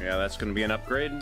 Yeah, that's going to be an upgrade.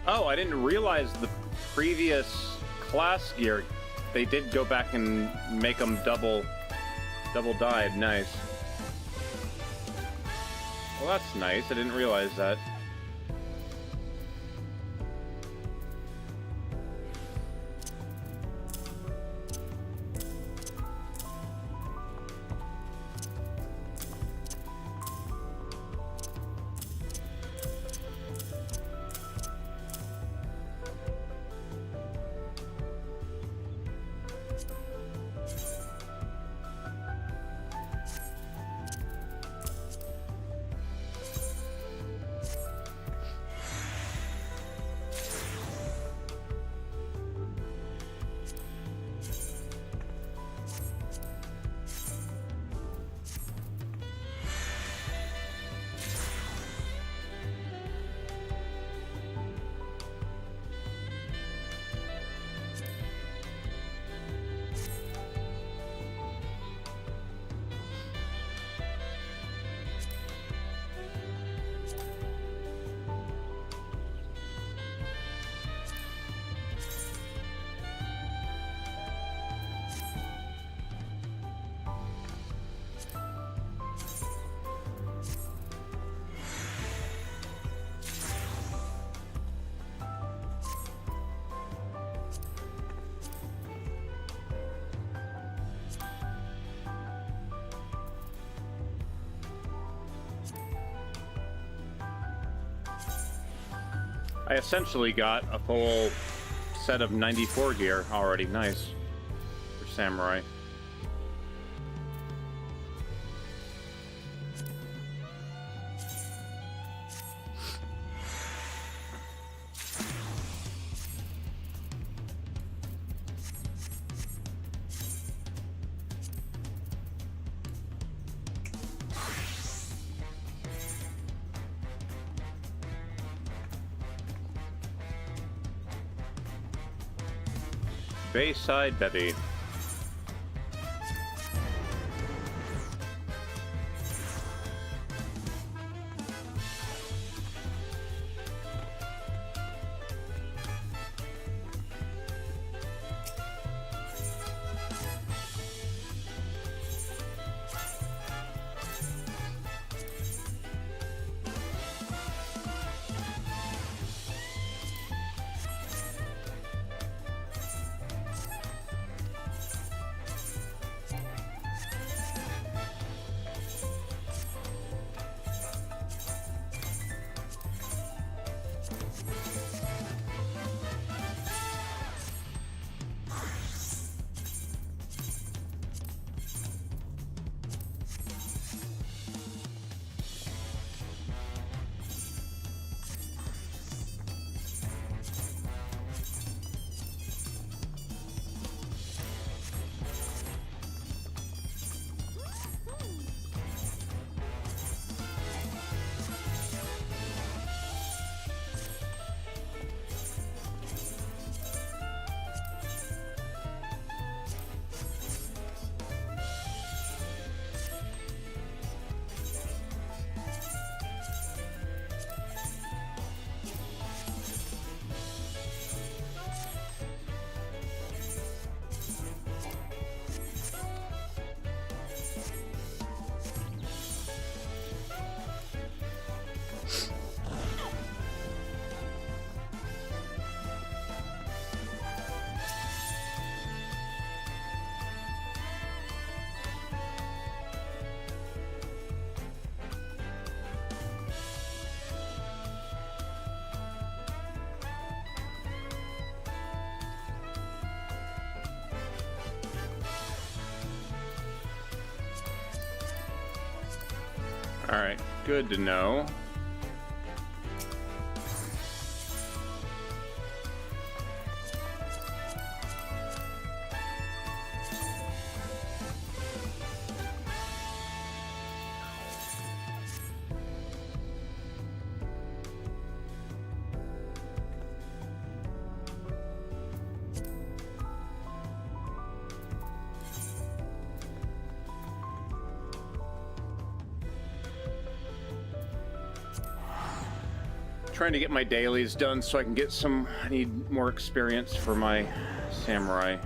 Oh, I didn't realize the previous class gear, they did go back and make them double dyed. Nice. Well, that's nice. I didn't realize that. I essentially got a full set of 94 gear already. Nice. For Samurai. Bayside Bevy. Alright, good to know. Trying to get my dailies done so I can get some. I need more experience for my samurai.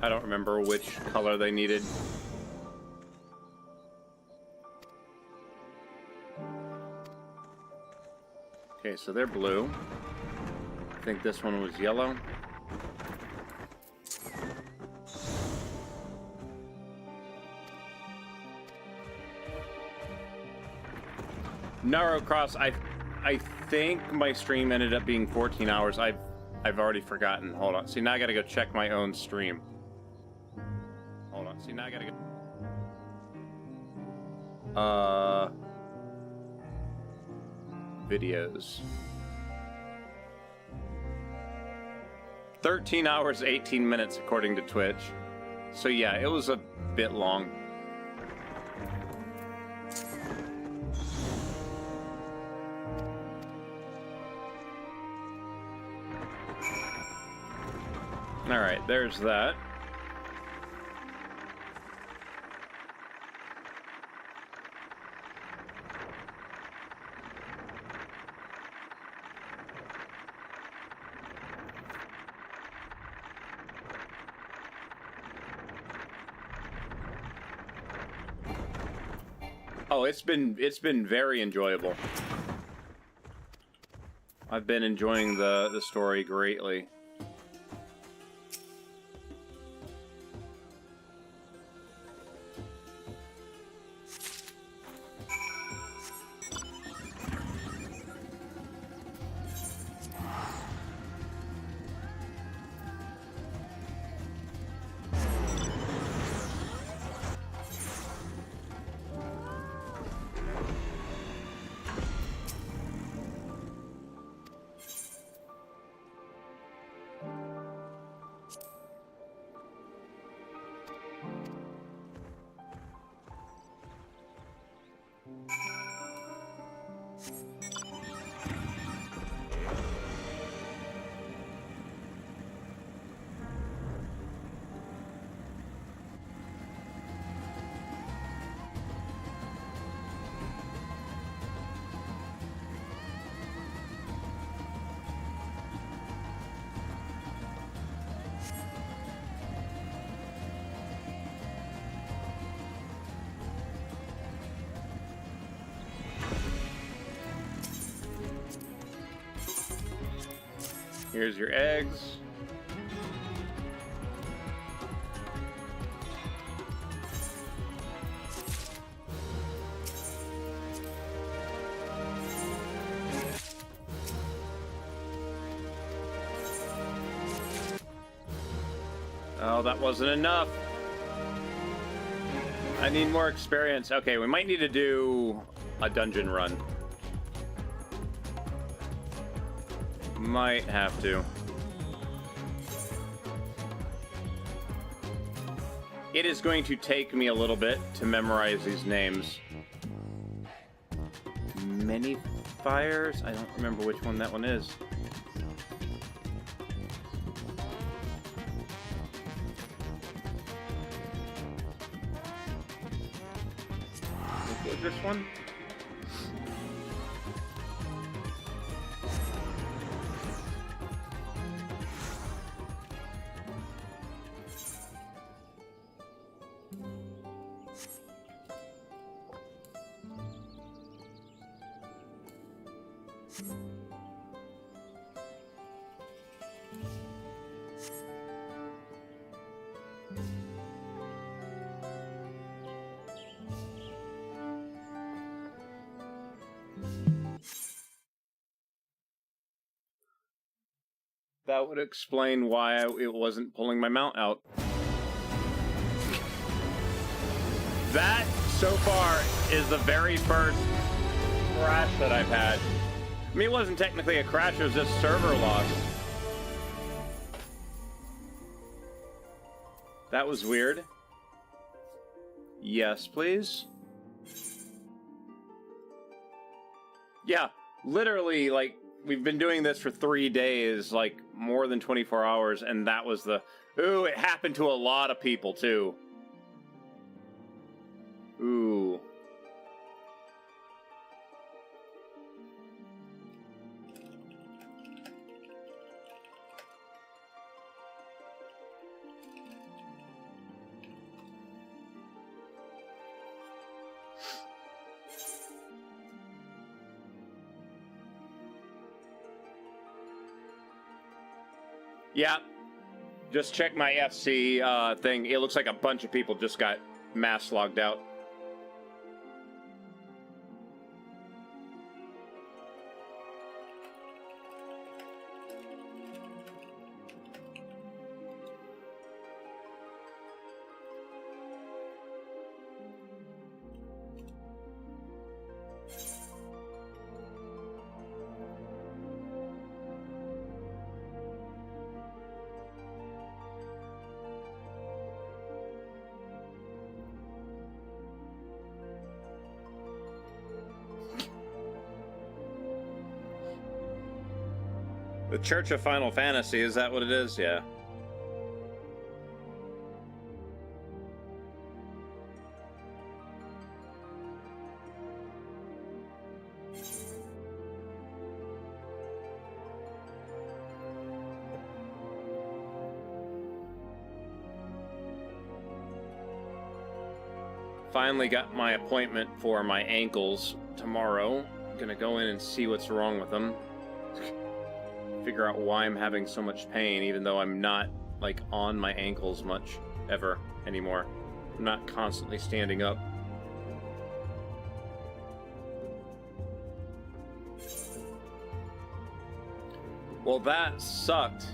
I don't remember which color they needed. Okay, so they're blue. I think this one was yellow. Narrow Cross, I think my stream ended up being 14 hours. I've already forgotten. Hold on. See, now I gotta go check my own stream. Hold on. See, now I gotta go. Videos. 13 hours, 18 minutes according to Twitch. So yeah, it was a bit long. All right, there's that. Oh, it's been very enjoyable. I've been enjoying the story greatly. Here's your eggs. Oh, that wasn't enough. I need more experience. Okay, we might need to do a dungeon run. Might have to. It is going to take me a little bit to memorize these names. Many fires? I don't remember which one that one is. What was this one? That would explain why it wasn't pulling my mount out. That, so far, is the very first crash that I've had. I mean, it wasn't technically a crash, it was just server loss. That was weird. Yes, please. Yeah, literally, like, we've been doing this for 3 days, like, more than 24 hours, and that was the... Ooh, it happened to a lot of people, too. Ooh. Yeah, just check my FC thing. It looks like a bunch of people just got mass logged out. The Church of Final Fantasy, is that what it is? Yeah. Finally got my appointment for my ankles tomorrow. I'm gonna go in and see what's wrong with them. Figure out why I'm having so much pain, even though I'm not, like, on my ankles much, ever, anymore. I'm not constantly standing up. Well, that sucked.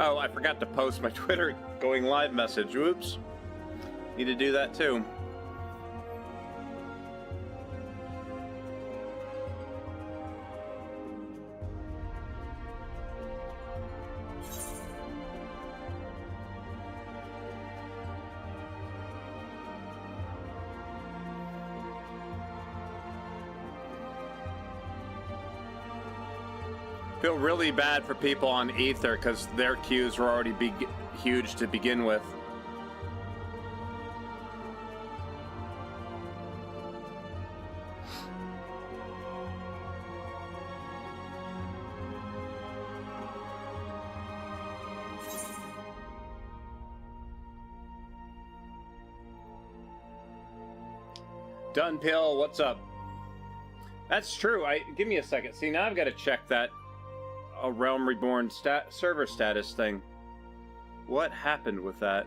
Oh, I forgot to post my Twitter going live message. Whoops. Need to do that too. Feel really bad for people on Ether because their queues were already huge to begin with. Dunpill, what's up? That's true. Give me a second. See, now I've got to check that Realm Reborn server status thing. What happened with that?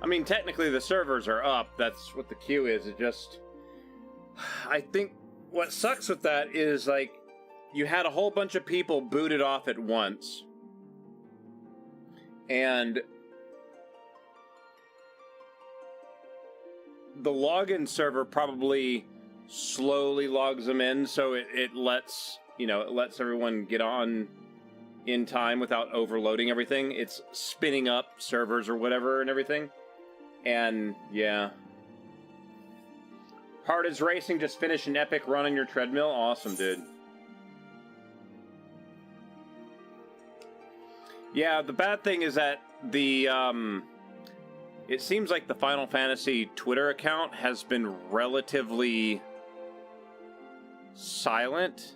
I mean, technically the servers are up. That's what the queue is. It just... I think what sucks with that is, like, you had a whole bunch of people booted off at once. And the login server probably slowly logs them in, so it lets, you know, it lets everyone get on in time without overloading everything. It's spinning up servers or whatever and everything. And, yeah. Hard as Racing, just finished an epic run on your treadmill. Awesome, dude. Yeah, the bad thing is that the, it seems like the Final Fantasy Twitter account has been relatively silent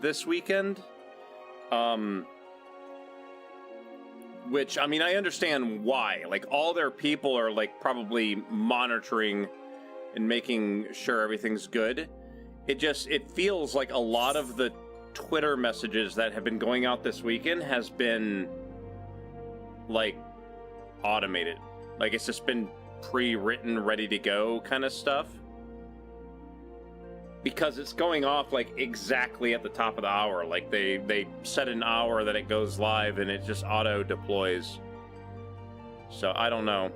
this weekend. Which, I mean, I understand why. Like, all their people are, like, probably monitoring and making sure everything's good. It feels like a lot of the Twitter messages that have been going out this weekend has been, like, automated. Like, it's just been pre-written, ready to go kind of stuff. Because it's going off, like, exactly at the top of the hour. Like, they set an hour that it goes live, and it just auto-deploys. So, I don't know.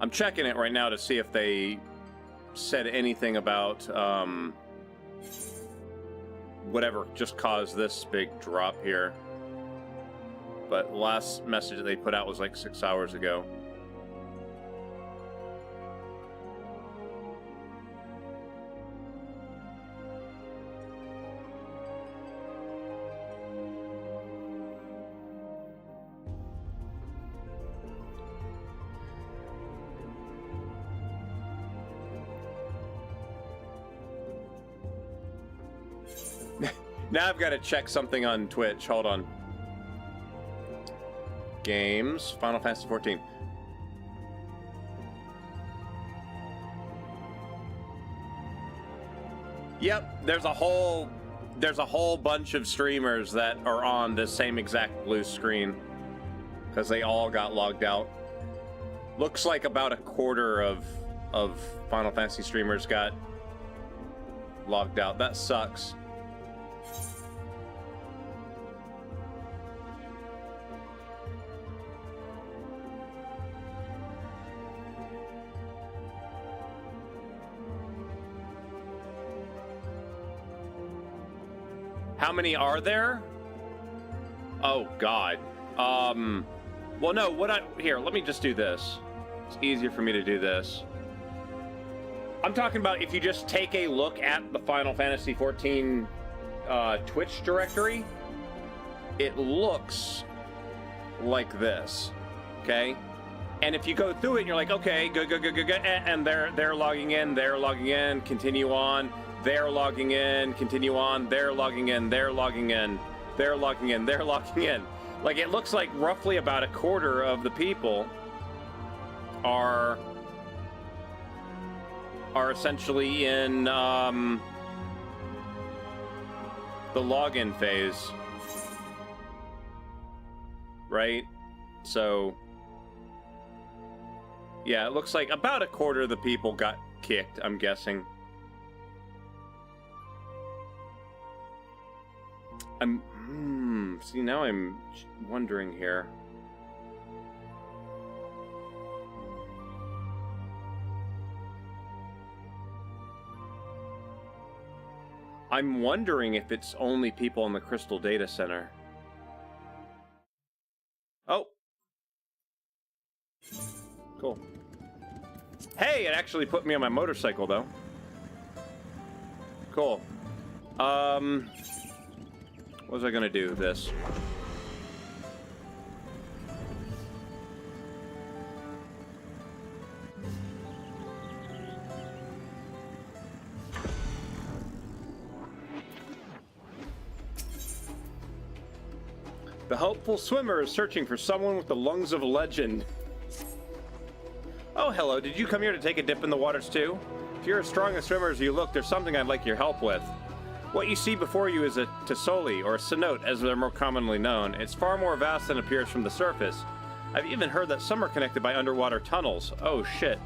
I'm checking it right now to see if they said anything about, whatever just caused this big drop here. But the last message that they put out was, like, 6 hours ago. Now I've got to check something on Twitch. Hold on. Games. Final Fantasy 14. Yep, there's a whole bunch of streamers that are on the same exact blue screen because they all got logged out. Looks like about a quarter of Final Fantasy streamers got logged out. That sucks. How many are there? Oh, God. Well, no, here, let me just do this. It's easier for me to do this. I'm talking about if you just take a look at the Final Fantasy 14 Twitch directory, it looks like this, okay? And if you go through it and you're like, okay, good, and they're logging in, continue on. They're logging in, continue on, they're logging in, they're logging in, they're logging in, they're logging in. Like, it looks like roughly about a quarter of the people are essentially in the login phase. Right? So, yeah, it looks like about a quarter of the people got kicked, I'm guessing. See, now I'm wondering here. I'm wondering if it's only people in the Crystal Data Center. Oh. Cool. Hey, it actually put me on my motorcycle, though. Cool. What was I gonna do? This. The hopeful swimmer is searching for someone with the lungs of a legend. Oh, hello. Did you come here to take a dip in the waters, too? If you're as strong a swimmer as you look, there's something I'd like your help with. What you see before you is a Tesoli, or a cenote, as they're more commonly known. It's far more vast than appears from the surface. I've even heard that some are connected by underwater tunnels. Oh, shit.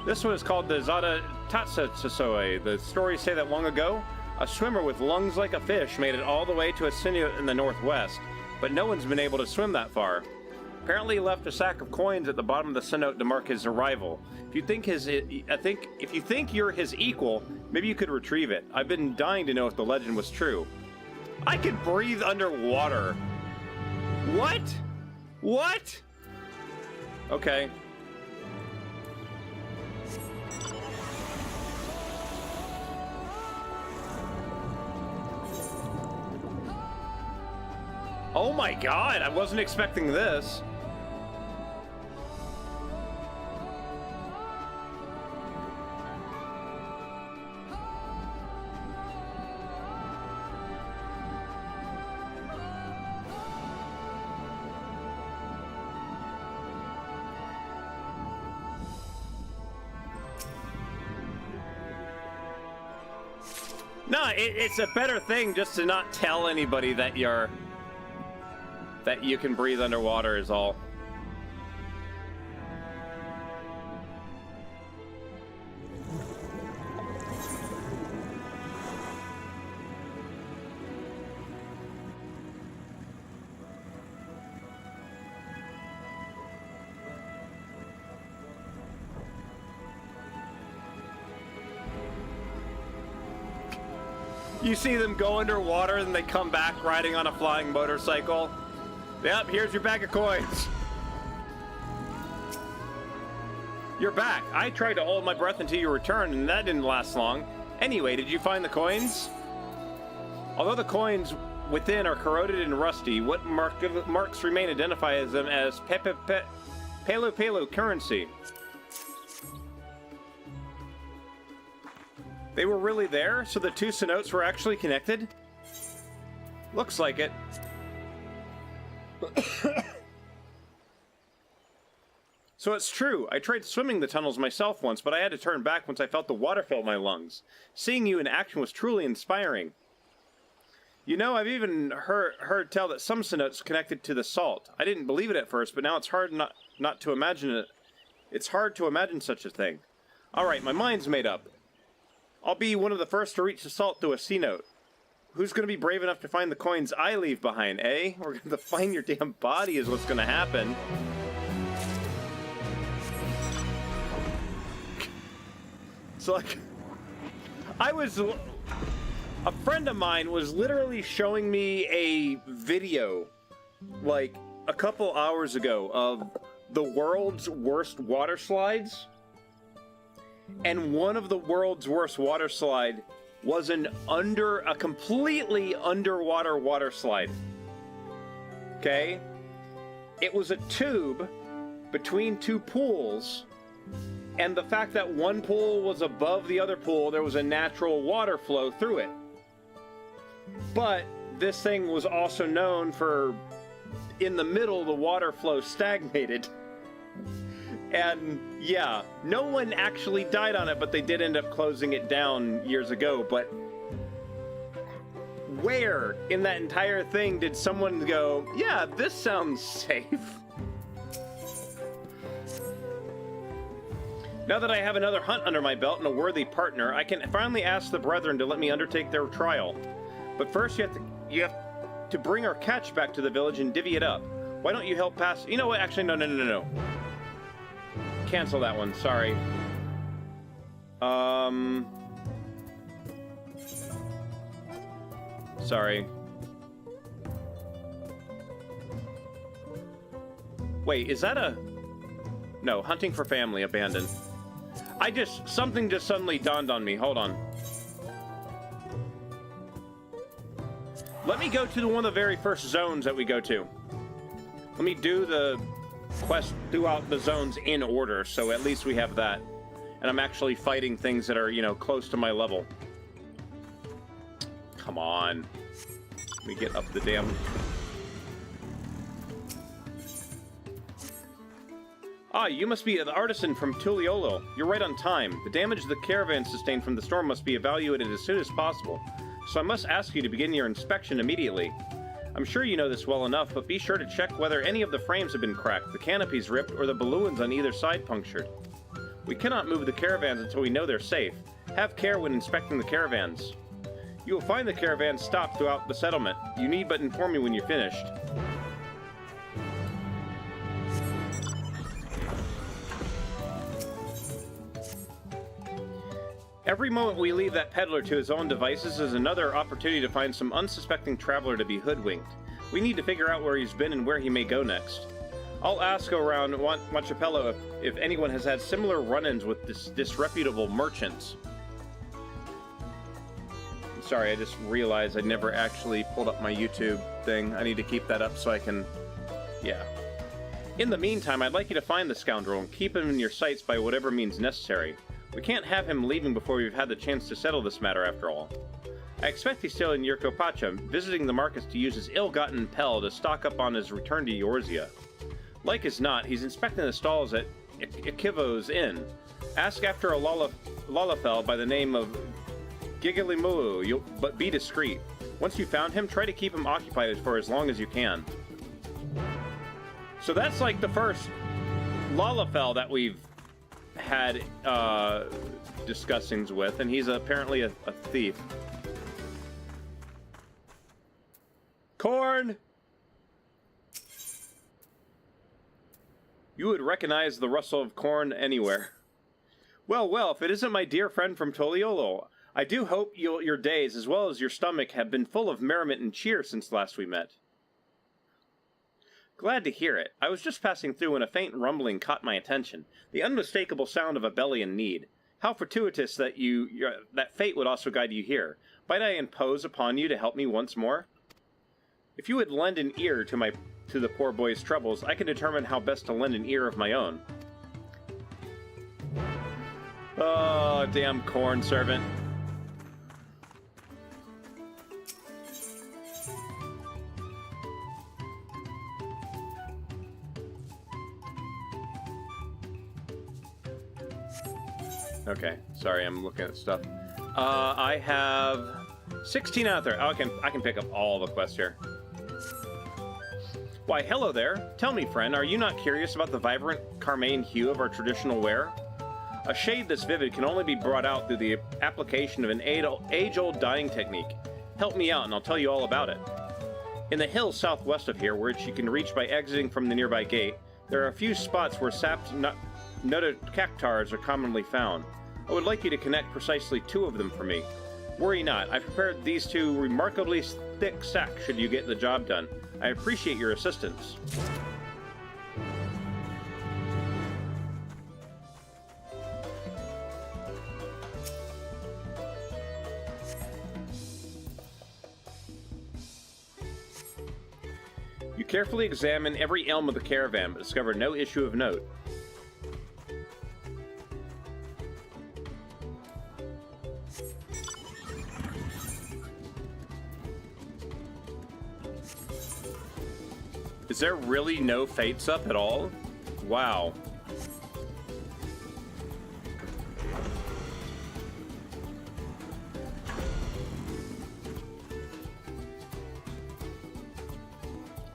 This one is called the Zada Tatsa Tesoi. The stories say that long ago, a swimmer with lungs like a fish made it all the way to a cenote in the northwest, but no one's been able to swim that far. Apparently he left a sack of coins at the bottom of the cenote to mark his arrival. If you think you're his equal, maybe you could retrieve it. I've been dying to know if the legend was true. I can breathe underwater. What? What? Okay. Oh my god, I wasn't expecting this. No, it's a better thing just to not tell anybody that you can breathe underwater is all. You see them go underwater and they come back riding on a flying motorcycle. Yep, here's your bag of coins. You're back. I tried to hold my breath until you returned, and that didn't last long. Anyway, did you find the coins? Although the coins within are corroded and rusty, what marks remain identify them as Pelu currency. They were really there, so the two cenotes were actually connected? Looks like it. So it's true. I tried swimming the tunnels myself once, but I had to turn back once I felt the water fill my lungs. Seeing you in action was truly inspiring. You know, I've even heard tell that some cenotes connected to the salt. I didn't believe it at first, but now it's hard not to imagine it. It's hard to imagine such a thing. Alright, my mind's made up. I'll be one of the first to reach the salt through a cenote. Who's going to be brave enough to find the coins I leave behind, eh? We're going to find your damn body is what's going to happen. So, like, a friend of mine was literally showing me a video, like, a couple hours ago of the world's worst water slides. And one of the world's worst water slide was a completely underwater water slide. Okay? It was a tube between two pools, and the fact that one pool was above the other pool, there was a natural water flow through it. But this thing was also known for, in the middle, the water flow stagnated. And yeah, no one actually died on it, but they did end up closing it down years ago. But where in that entire thing did someone go, yeah, this sounds safe? Now that I have another hunt under my belt and a worthy partner, I can finally ask the brethren to let me undertake their trial. But first you have to bring our catch back to the village and divvy it up. Why don't you help pass? You know what? Actually, no. Cancel that one, sorry. Sorry. Wait, is that a... No, hunting for family, abandoned. Something just suddenly dawned on me. Hold on. Let me go to one of the very first zones that we go to. Let me do the quest throughout the zones in order, so at least we have that. And I'm actually fighting things that are, you know, close to my level. Come on. Let me get up the damn... Ah, you must be the artisan from Tuliolo. You're right on time. The damage the caravan sustained from the storm must be evaluated as soon as possible. So I must ask you to begin your inspection immediately. I'm sure you know this well enough, but be sure to check whether any of the frames have been cracked, the canopies ripped, or the balloons on either side punctured. We cannot move the caravans until we know they're safe. Have care when inspecting the caravans. You will find the caravans stopped throughout the settlement. You need but inform me when you're finished. Every moment we leave that peddler to his own devices is another opportunity to find some unsuspecting traveler to be hoodwinked. We need to figure out where he's been and where he may go next. I'll ask around Machapello if anyone has had similar run-ins with disreputable merchants. Sorry, I just realized I never actually pulled up my YouTube thing. I need to keep that up so I can... Yeah. In the meantime, I'd like you to find the scoundrel and keep him in your sights by whatever means necessary. We can't have him leaving before we've had the chance to settle this matter, after all. I expect he's still in Yurkopacha, visiting the markets to use his ill-gotten pel to stock up on his return to Eorzea. Like as not, he's inspecting the stalls at Ikivo's Inn. Ask after a Lalafell by the name of Gigalimulu, but be discreet. Once you've found him, try to keep him occupied for as long as you can. So that's like the first Lalafell that we've had discussings with, and he's apparently a thief. Corn! You would recognize the rustle of corn anywhere. Well, well, if it isn't my dear friend from Toliolo, I do hope your days, as well as your stomach, have been full of merriment and cheer since last we met. Glad to hear it. I was just passing through when a faint rumbling caught my attention, the unmistakable sound of a belly in need. How fortuitous that that fate would also guide you here. Might I impose upon you to help me once more? If you would lend an ear to the poor boy's troubles, I can determine how best to lend an ear of my own. Oh, damn corn servant. Okay, sorry, I'm looking at stuff. I have 16 out there. Oh, I can pick up all the quests here. Why, hello there. Tell me, friend, are you not curious about the vibrant carmine hue of our traditional wear? A shade this vivid can only be brought out through the application of an age-old dyeing technique. Help me out and I'll tell you all about it. In the hills southwest of here, which you can reach by exiting from the nearby gate, there are a few spots where sapped notocactars are commonly found. I would like you to connect precisely 2 of them for me. Worry not, I've prepared these 2 remarkably thick sacks should you get the job done. I appreciate your assistance. You carefully examine every elm of the caravan, but discover no issue of note. Is there really no fates up at all? Wow.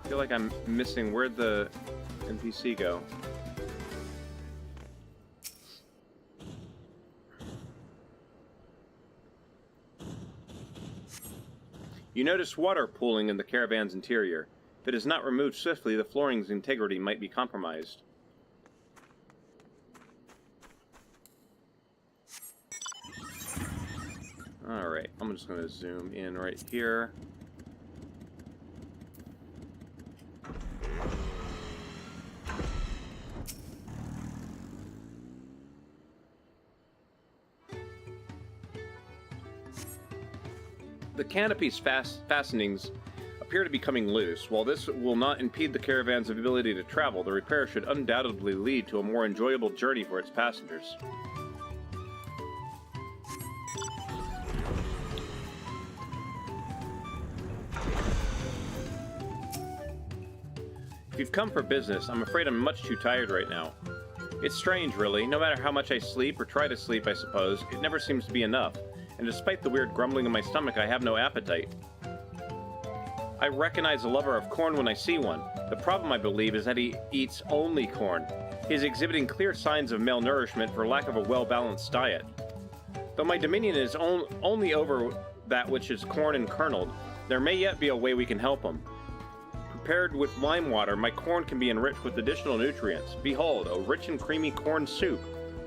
I feel like I'm missing where'd the NPC go? You notice water pooling in the caravan's interior. If it is not removed swiftly, the flooring's integrity might be compromised. Alright, I'm just going to zoom in right here. The canopy's fastenings appear to be coming loose. While this will not impede the caravan's ability to travel, the repair should undoubtedly lead to a more enjoyable journey for its passengers. If you've come for business, I'm afraid I'm much too tired right now. It's strange, really. No matter how much I sleep, or try to sleep, I suppose, it never seems to be enough. And despite the weird grumbling in my stomach, I have no appetite. I recognize a lover of corn when I see one. The problem, I believe, is that he eats only corn. He is exhibiting clear signs of malnourishment for lack of a well-balanced diet. Though my dominion is only over that which is corn and kerneled, there may yet be a way we can help him. Prepared with lime water, my corn can be enriched with additional nutrients. Behold, a rich and creamy corn soup.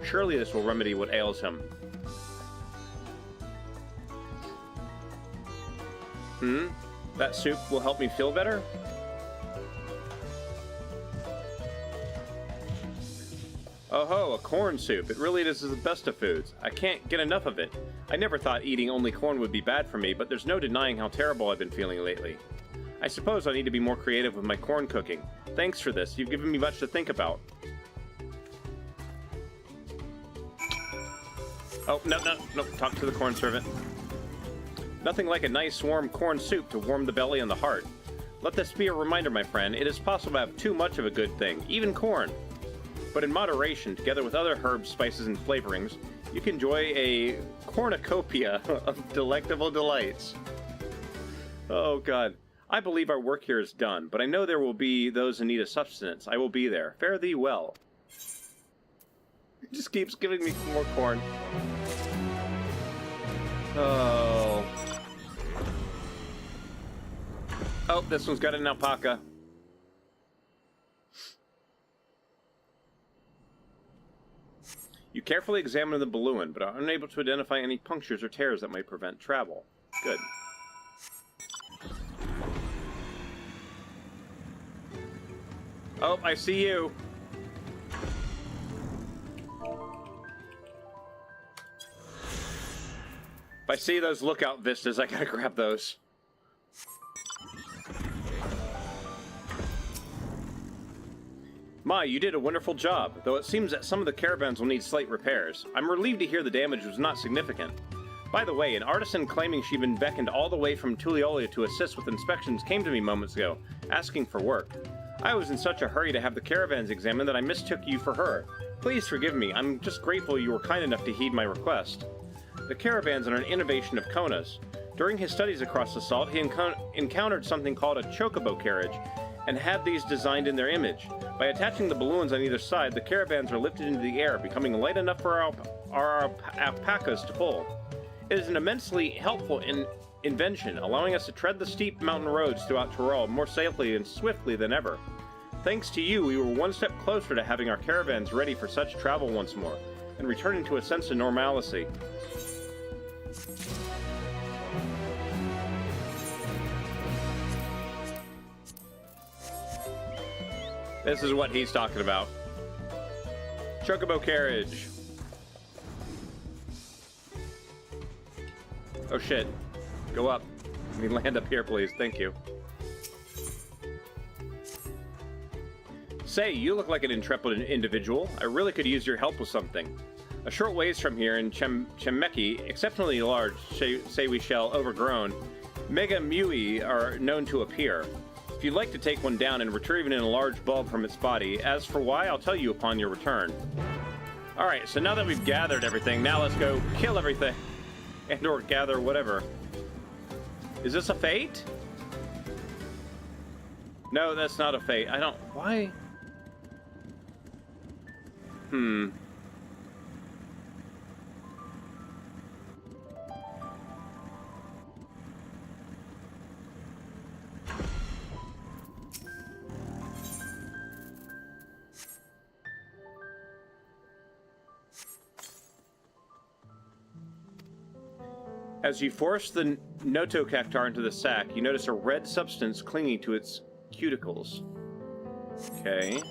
Surely this will remedy what ails him. That soup will help me feel better? Oh ho, a corn soup. It really is the best of foods. I can't get enough of it. I never thought eating only corn would be bad for me, but there's no denying how terrible I've been feeling lately. I suppose I need to be more creative with my corn cooking. Thanks for this. You've given me much to think about. Oh, no. Talk to the corn servant. Nothing like a nice warm corn soup to warm the belly and the heart. Let this be a reminder, my friend. It is possible to have too much of a good thing, even corn. But in moderation, together with other herbs, spices, and flavorings, you can enjoy a cornucopia of delectable delights. Oh, God. I believe our work here is done, but I know there will be those in need of sustenance. I will be there. Fare thee well. He just keeps giving me more corn. Oh. Oh, this one's got an alpaca. You carefully examine the balloon, but are unable to identify any punctures or tears that might prevent travel. Good. Oh, I see you. If I see those lookout vistas, I gotta grab those. Ma, you did a wonderful job, though it seems that some of the caravans will need slight repairs. I'm relieved to hear the damage was not significant. By the way, an artisan claiming she'd been beckoned all the way from Tulliola to assist with inspections came to me moments ago, asking for work. I was in such a hurry to have the caravans examined that I mistook you for her. Please forgive me, I'm just grateful you were kind enough to heed my request. The caravans are an innovation of Kona's. During his studies across the salt, he encountered something called a chocobo carriage, and had these designed in their image. By attaching the balloons on either side, the caravans are lifted into the air, becoming light enough for our alpacas to pull. It is an immensely helpful invention, allowing us to tread the steep mountain roads throughout Tyrol more safely and swiftly than ever. Thanks to you, we were one step closer to having our caravans ready for such travel once more, and returning to a sense of normalcy. This is what he's talking about. Chocobo carriage. Oh shit. Go up. Let me land up here, please. Thank you. Say, you look like an intrepid individual. I really could use your help with something. A short ways from here in Chemeki, exceptionally large, say we shall overgrown, mega mui are known to appear. If you'd like to take one down and retrieve it in a large bulb from its body, as for why, I'll tell you upon your return. Alright, so now that we've gathered everything, now let's go kill everything. And or gather whatever. Is this a fate? No, that's not a fate. I don't... Why? As you force the Noto cactar into the sack, you notice a red substance clinging to its cuticles. Okay.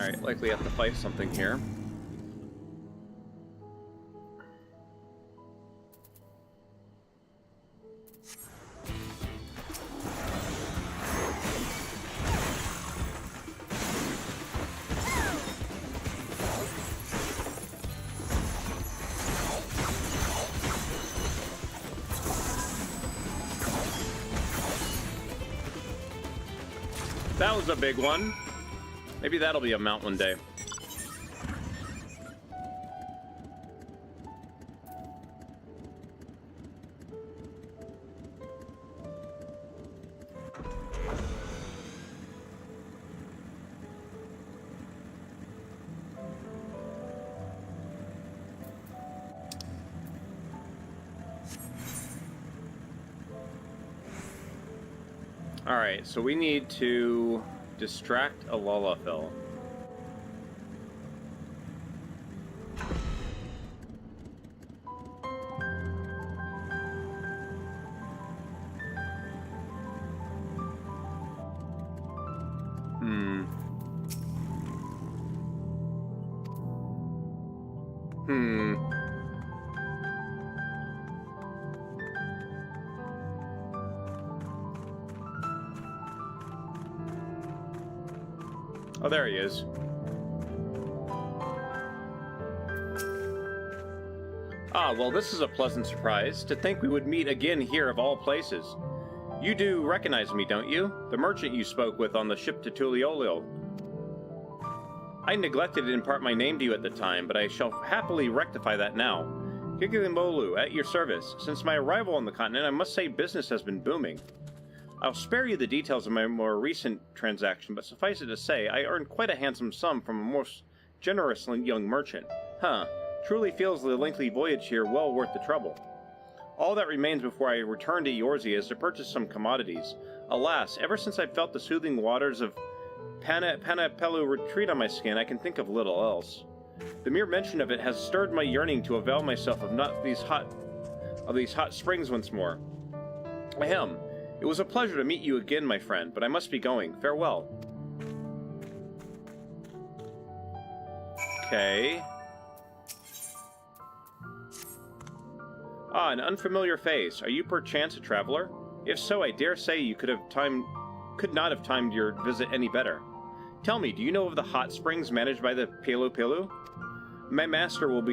Alright, likely have to fight something here. That was a big one. Maybe that'll be a mount one day. Alright, so we need to distract a Lullafil. Oh, there he is. Ah, well, this is a pleasant surprise. To think we would meet again here of all places. You do recognize me, don't you? The merchant you spoke with on the ship to Tuliolio. I neglected to impart my name to you at the time, but I shall happily rectify that now. Gigilimolu, at your service. Since my arrival on the continent, I must say business has been booming. I'll spare you the details of my more recent transaction, but suffice it to say, I earned quite a handsome sum from a most generous young merchant. Truly feels the lengthy voyage here well worth the trouble. All that remains before I return to Eorzea is to purchase some commodities. Alas, ever since I felt the soothing waters of Panapelu retreat on my skin, I can think of little else. The mere mention of it has stirred my yearning to avail myself of these hot springs once more. Ahem. It was a pleasure to meet you again, my friend, but I must be going. Farewell. Okay. Ah, an unfamiliar face. Are you perchance a traveler? If so, I dare say you could not have timed your visit any better. Tell me, do you know of the hot springs managed by the Pelu Pelu? My master will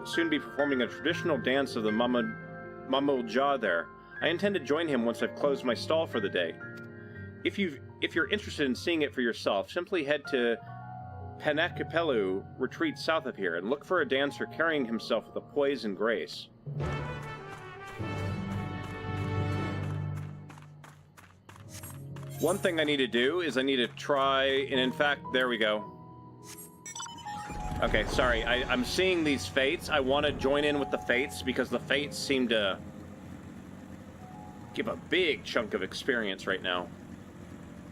soon be performing a traditional dance of the Mamulja there. I intend to join him once I've closed my stall for the day. If you're interested in seeing it for yourself, simply head to Panakapelu retreat south of here and look for a dancer carrying himself with a poise and grace. One thing I need to do is I need to try, and in fact, there we go. Okay, sorry, I'm seeing these fates. I want to join in with the fates because the fates seem to give a big chunk of experience right now.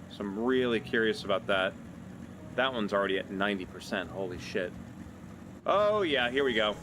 So I'm really curious about that. That one's already at 90%. Holy shit. Oh yeah, here we go.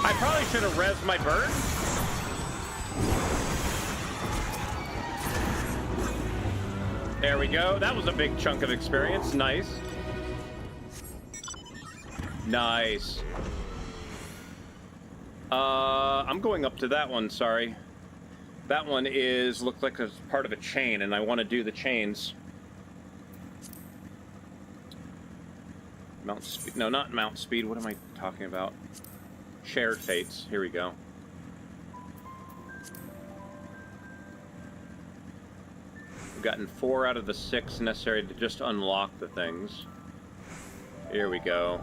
I probably should have rezzed my bird. There we go. That was a big chunk of experience. Nice. Nice. I'm going up to that one, sorry. That one looks like it's part of a chain, and I want to do the chains. Mount speed? No, not mount speed. What am I talking about? Shared fates. Here we go. We've gotten 4 out of the 6 necessary to just unlock the things. Here we go.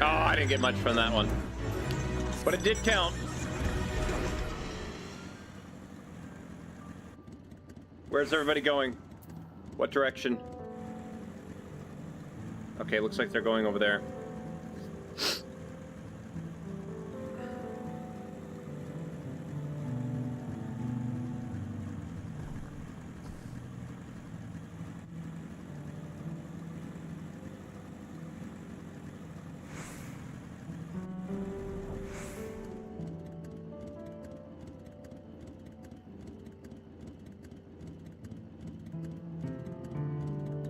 Oh, I didn't get much from that one. But it did count. Where's everybody going? What direction? Okay, looks like they're going over there.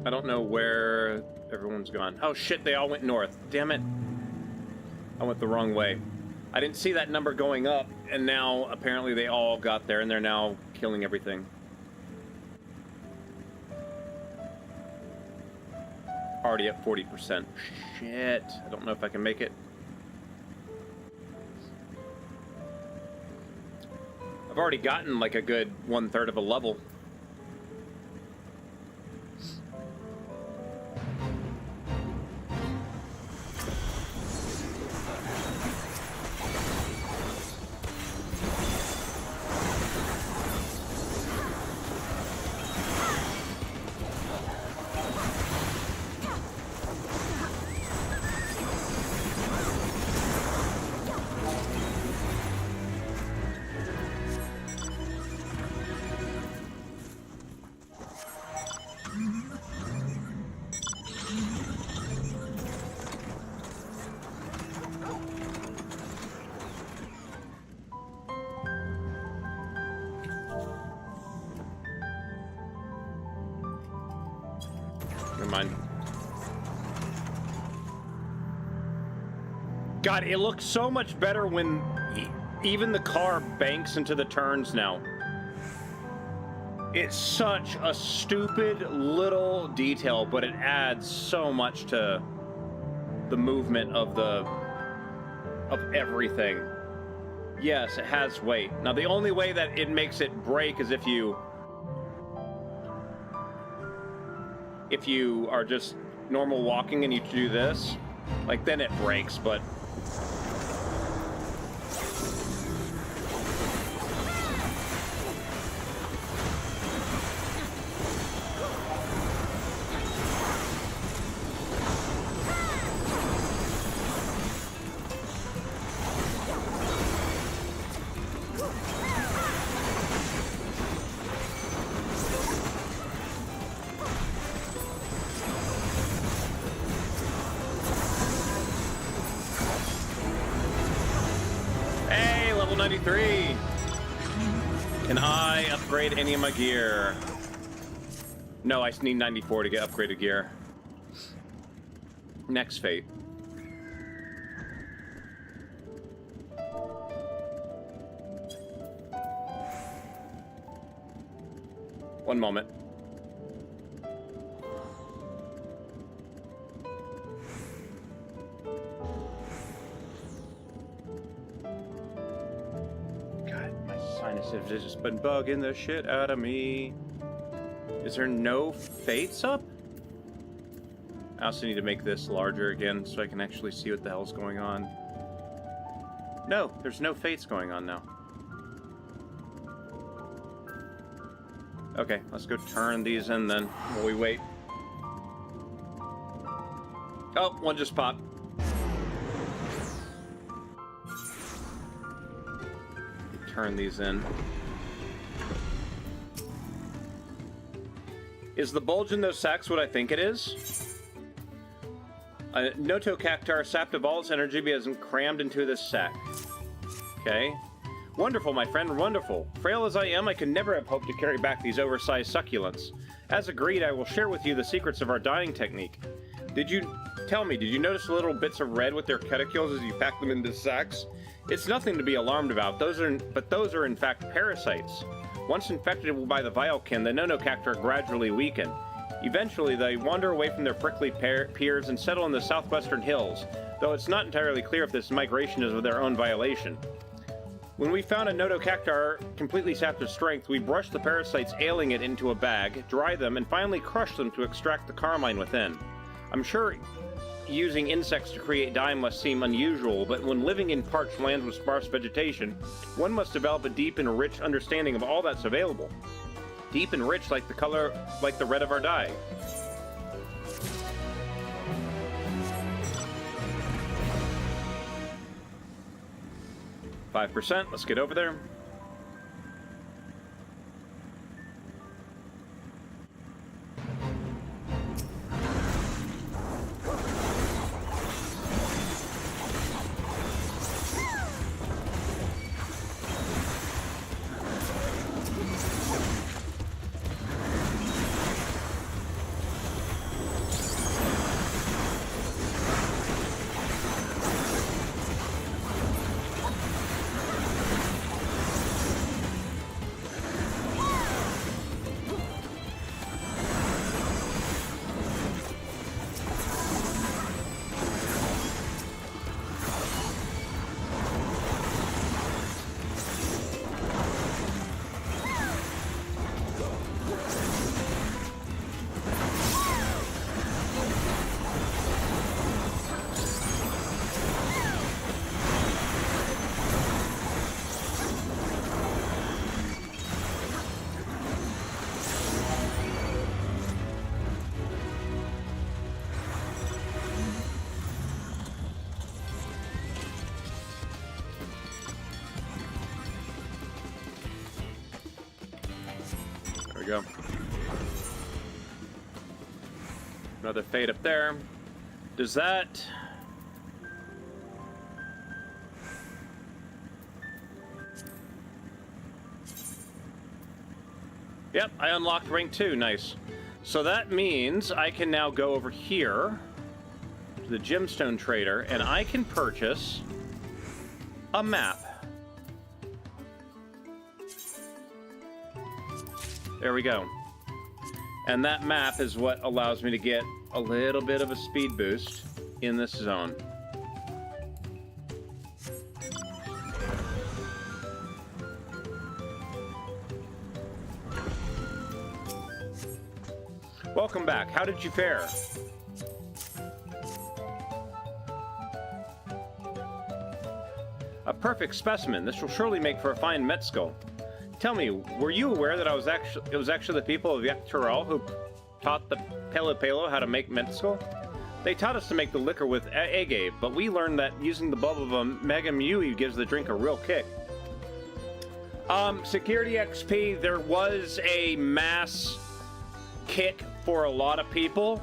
I don't know where everyone's gone. Oh shit, they all went north. Damn it. I went the wrong way. I didn't see that number going up, and now apparently they all got there, and they're now killing everything. Already at 40%. Shit. I don't know if I can make it. I've already gotten like a good 1/3 of a level. God, it looks so much better when even the car banks into the turns now. It's such a stupid little detail, but it adds so much to the movement of everything. Yes, it has weight. Now, the only way that it makes it break is if you are just normal walking and you do this, like then it breaks, but any of my gear. No, I need 94 to get upgraded gear. Next fate. One moment. Have just been bugging the shit out of me. Is there no fates up? I also need to make this larger again so I can actually see what the hell's going on. No, there's no fates going on now. Okay, let's go turn these in then while we wait. Oh, one just popped. Turn these in. Is the bulge in those sacks what I think it is? Notocactar sapped of all its energy because it's crammed into this sack. Okay. Wonderful, my friend, wonderful. Frail as I am, I could never have hoped to carry back these oversized succulents. As agreed, I will share with you the secrets of our dyeing technique. Did you notice little bits of red with their cuticules as you pack them into sacks? It's nothing to be alarmed about, but those are in fact parasites. Once infected by the vilekin, the nonocactar gradually weaken. Eventually, they wander away from their prickly peers and settle in the southwestern hills, though it's not entirely clear if this migration is of their own violation. When we found a notocactar completely sapped of strength, we brushed the parasites ailing it into a bag, dry them, and finally crush them to extract the carmine within. I'm sure using insects to create dye must seem unusual, but when living in parched lands with sparse vegetation, one must develop a deep and rich understanding of all that's available. Deep and rich like the red of our dye. %. Let's get over there. Go. Another fade up there. Does that... Yep, I unlocked rank 2. Nice. So that means I can now go over here to the gemstone trader and I can purchase a map. There we go. And that map is what allows me to get a little bit of a speed boost in this zone. Welcome back. How did you fare? A perfect specimen. This will surely make for a fine met skull. Tell me, were you aware that it was actually the people of Dawntrail who taught the Pelo how to make Metskull? They taught us to make the liquor with agave, but we learned that using the bulb of a Mega Mui gives the drink a real kick. Security XP, there was a mass kick for a lot of people,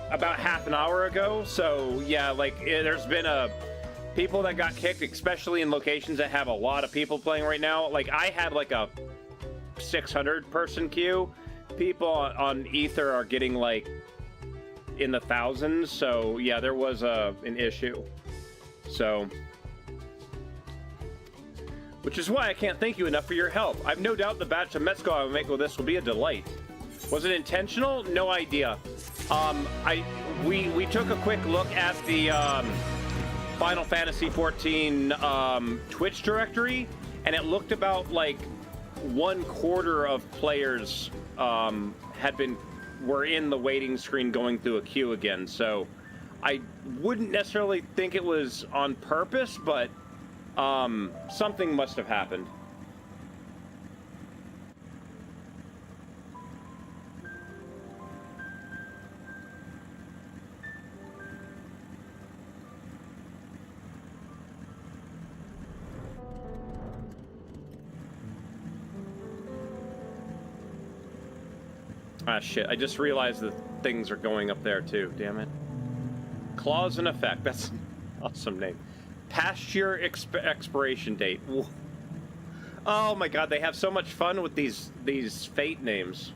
about half an hour ago, so yeah, like, there's been people that got kicked, especially in locations that have a lot of people playing right now. Like, I had like a 600 person queue. People on Ether are getting like in the thousands, so yeah, there was an issue. So, which is why I can't thank you enough for your help. I've no doubt the batch of Metskull I will make with this will be a delight. Was it intentional? No idea. We took a quick look at the Final Fantasy XIV Twitch directory, and it looked about like 1/4 of players were in the waiting screen going through a queue again. So I wouldn't necessarily think it was on purpose, but something must have happened. Ah, shit. I just realized that things are going up there too, damn it. Clause in effect, that's an awesome name. Past your expiration date. Oh my god, they have so much fun with these fate names.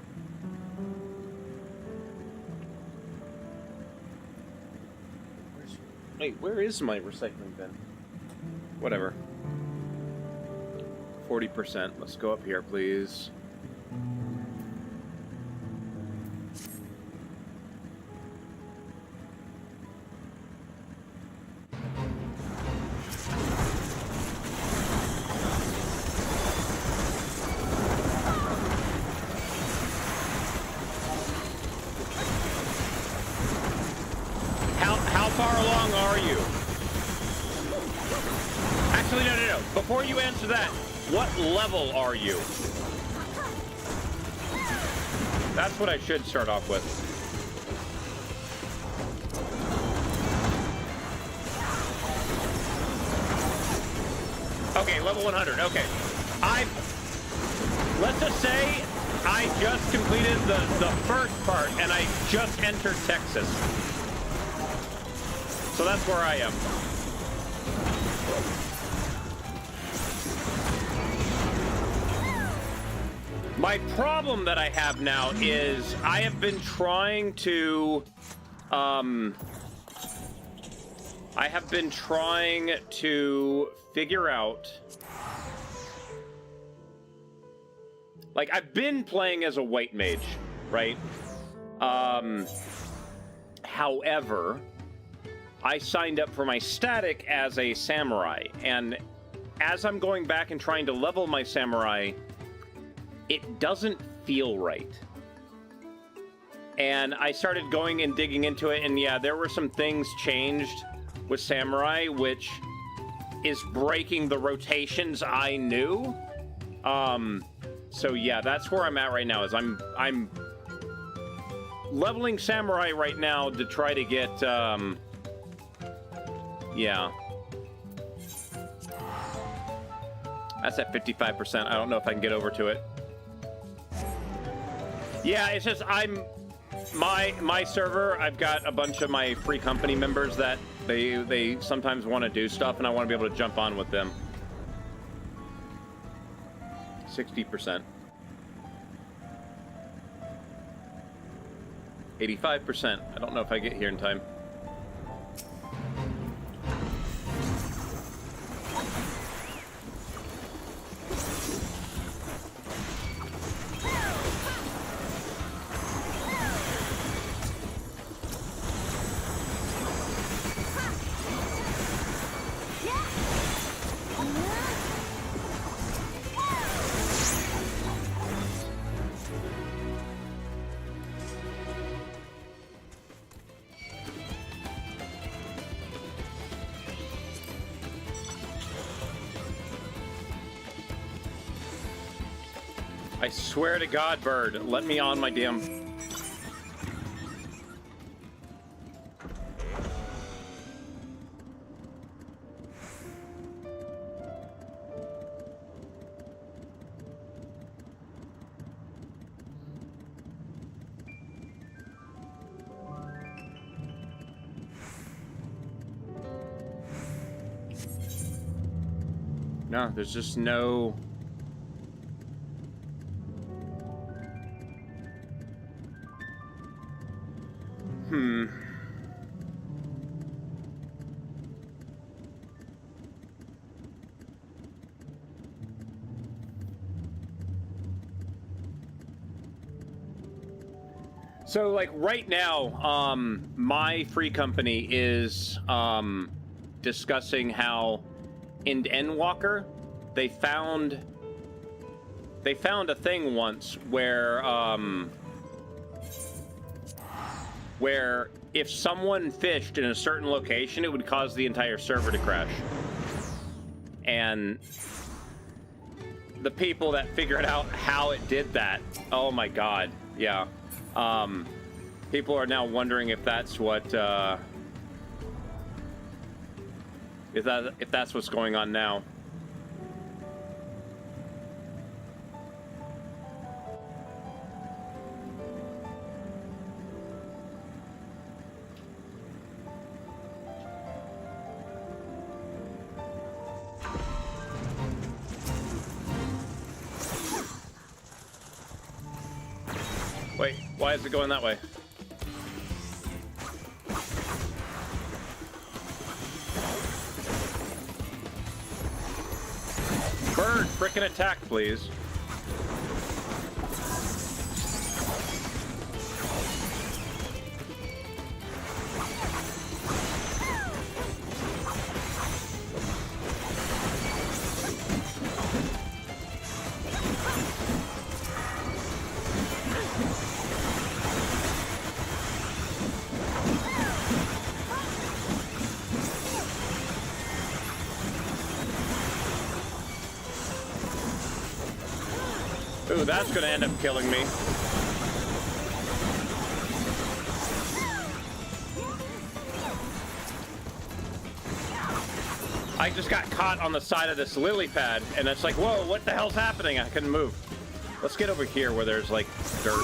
Wait, where is my recycling bin? Whatever. 40%. Let's go up here, please. How far along are you? Actually, no. Before you answer that, what level are you? That's what I should start off with. Okay, level 100. Okay. Let's just say I just completed the first part and I just entered Texas. So that's where I am. My problem that I have now is I have been trying to figure out, like, I've been playing as a white mage, right? However, I signed up for my static as a samurai, and as I'm going back and trying to level my samurai, it doesn't feel right. And I started going and digging into it, and yeah, there were some things changed with samurai, which is breaking the rotations I knew. So yeah, that's where I'm at right now, is I'm leveling samurai right now to try to get, yeah. That's at 55%. I don't know if I can get over to it. Yeah, it's just my server, I've got a bunch of my free company members that they sometimes want to do stuff, and I want to be able to jump on with them. 60%. 85%. I don't know if I get here in time. I swear to God, bird, let me on my damn... No, there's just no... So, like, right now, my free company is discussing how in Endwalker they found a thing once where if someone fished in a certain location, it would cause the entire server to crash. And the people that figured out how it did that, oh my god, yeah. People are now wondering if that's what, if that's what's going on now. Wait, why is it going that way? Bird, frickin' attack, please. Ooh, that's gonna end up killing me. I just got caught on the side of this lily pad, and it's like, whoa, what the hell's happening? I couldn't move. Let's get over here where there's, like, dirt.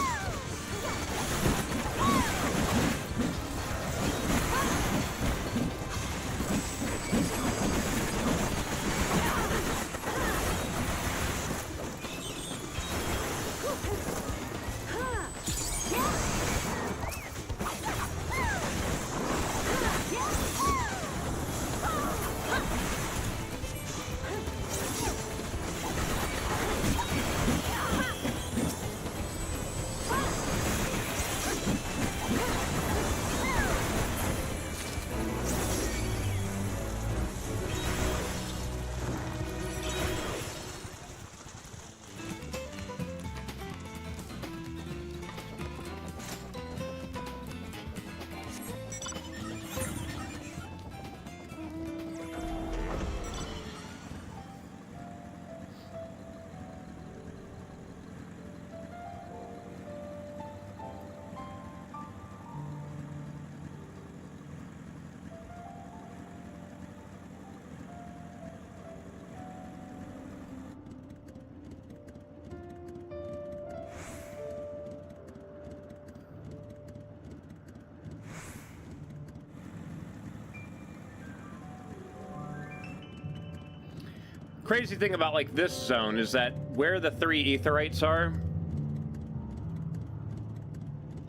Crazy thing about like this zone is that where the 3 aetherites are,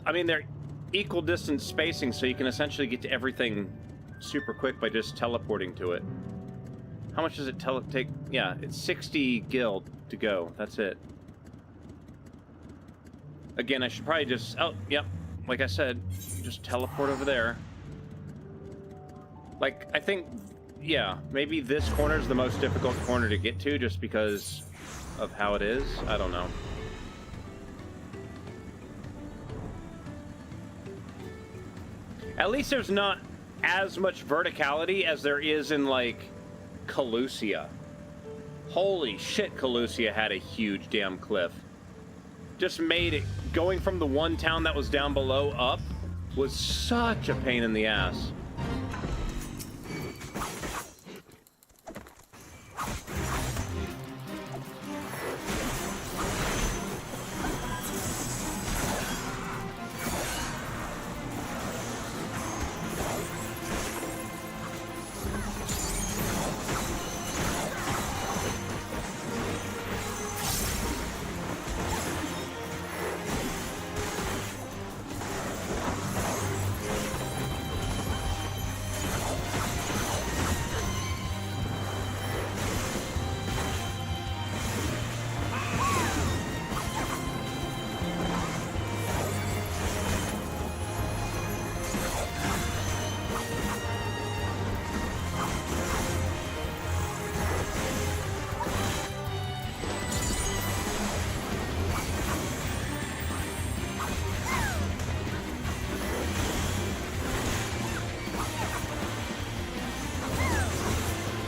I mean, they're equal distance spacing, so you can essentially get to everything super quick by just teleporting to it. How much does it take? Yeah, it's 60 gil to go. That's it. Again, I should probably just, oh, yep, like I said, just teleport over there. Like, I think, yeah, maybe this corner is the most difficult corner to get to just because of how it is. I don't know. At least there's not as much verticality as there is in, like, Calusia. Holy shit, Calusia had a huge damn cliff. Just made it, going from the one town that was down below up was such a pain in the ass.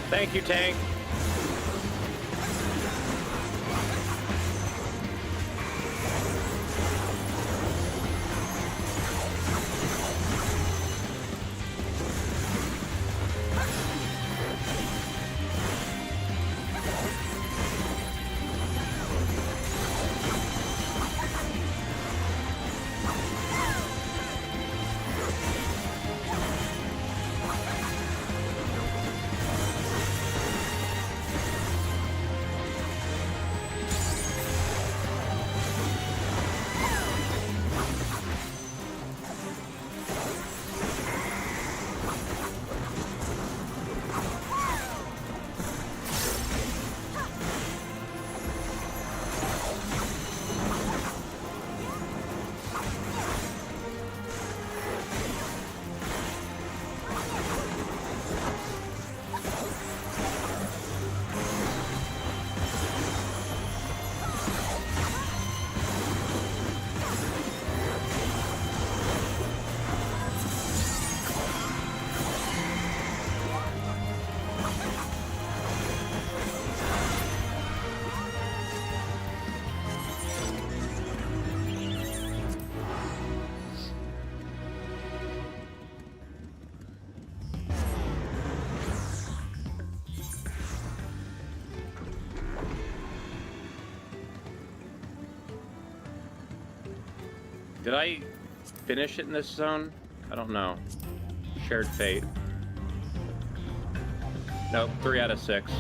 Thank you, tank. Did I finish it in this zone? I don't know. Shared fate. Nope, 3 out of 6.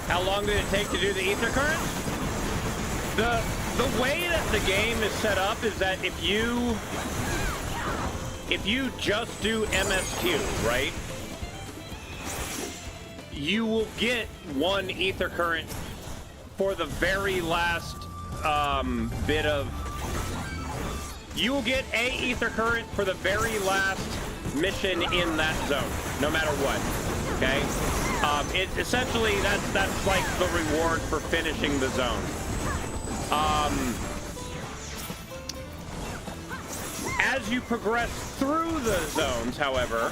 How long did it take to do the ether current? The way that the game is set up is that if you just do MSQ, right? You will get 1 ether current for the very last bit of... You will get a ether current for the very last mission in that zone, no matter what, okay? Essentially, that's like the reward for finishing the zone. As you progress through the zones, however,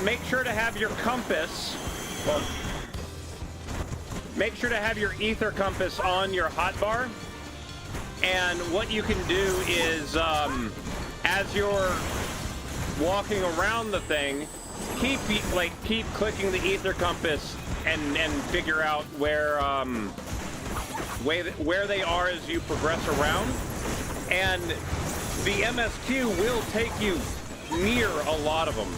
make sure to have your compass. Well, make sure to have your ether compass on your hotbar. And what you can do is, as you're walking around the thing, keep clicking the ether compass and figure out where they are as you progress around. And the MSQ will take you near a lot of them,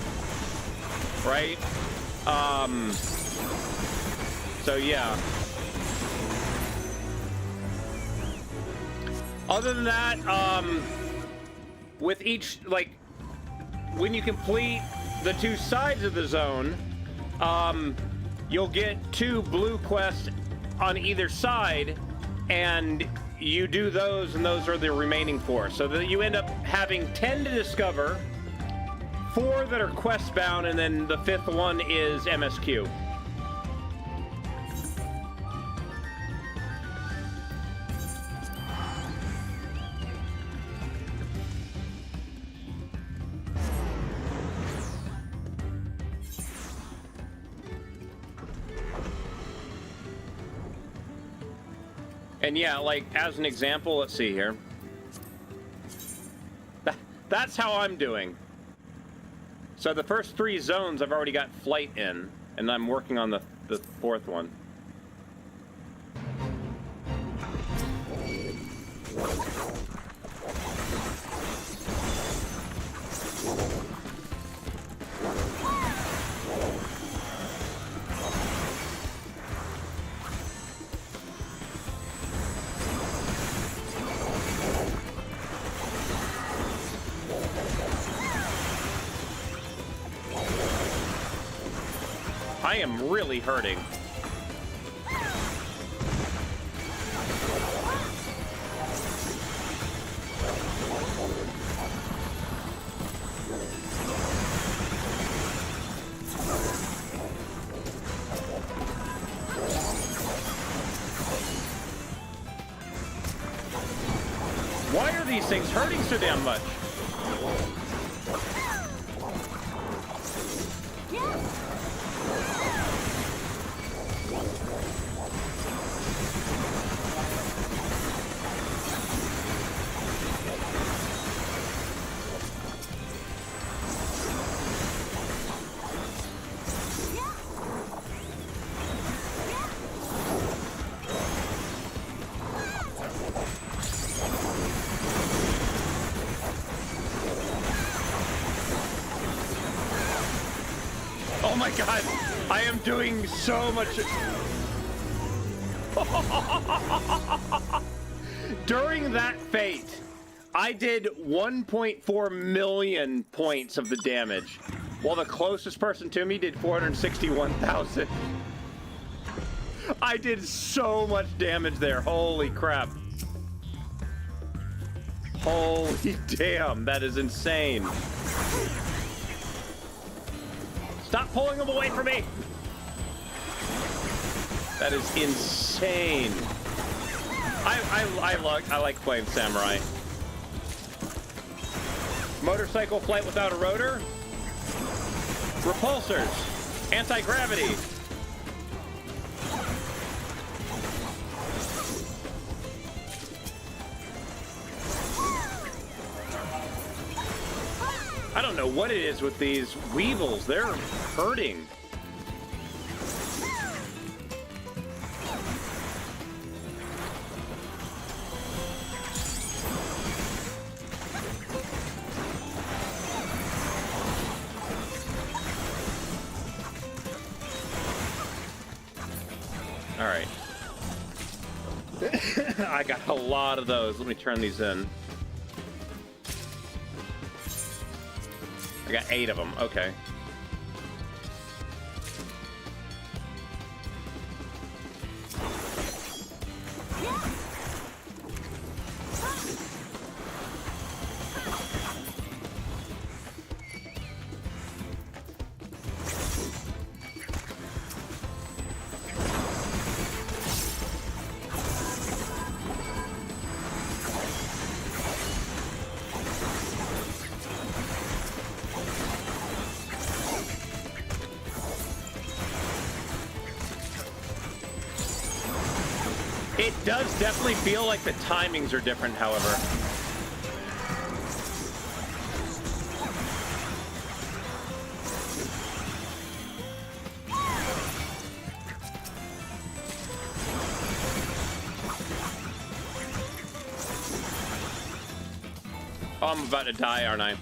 right? So yeah. Other than that, with each, like, when you complete the 2 sides of the zone, you'll get 2 blue quests on either side, and you do those, and those are the remaining 4. So that you end up having 10 to discover, 4 that are quest bound, and then the 5th one is MSQ. And yeah, like, as an example, let's see here. That's how I'm doing. So the first 3 zones I've already got flight in, and I'm working on the 4th one. I am really hurting. Why are these things hurting so damn much? Oh my god, I am doing so much. During that fate, I did 1.4 million points of the damage, while the closest person to me did 461,000. I did so much damage there, holy crap. Holy damn, that is insane. Stop pulling them away from me! That is insane. I like playing Samurai. Motorcycle flight without a rotor. Repulsors. Anti-gravity. know what it is with these weevils. They're hurting. All right. I got a lot of those. Let me turn these in. I got 8 of them. Okay. It does definitely feel like the timings are different, however. Oh, I'm about to die, aren't I?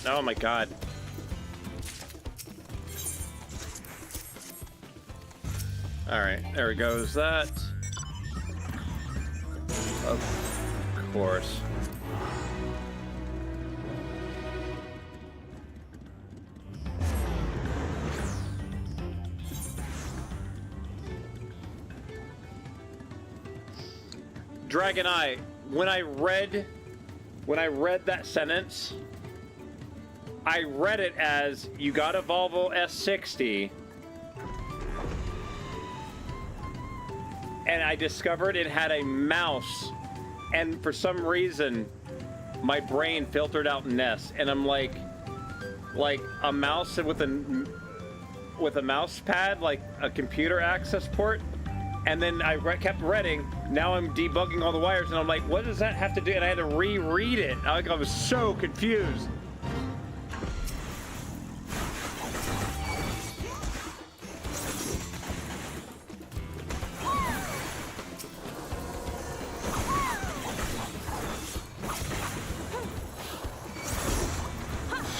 Oh my god. Alright, there goes that. Of course. Dragon Eye, when I read that sentence, I read it as, you got a Volvo S60, and I discovered it had a mouse, and for some reason, my brain filtered out Ness, and I'm like a mouse with a mouse pad, like a computer access port, and then I kept reading. Now I'm debugging all the wires, and I'm like, what does that have to do? And I had to reread it. I was so confused.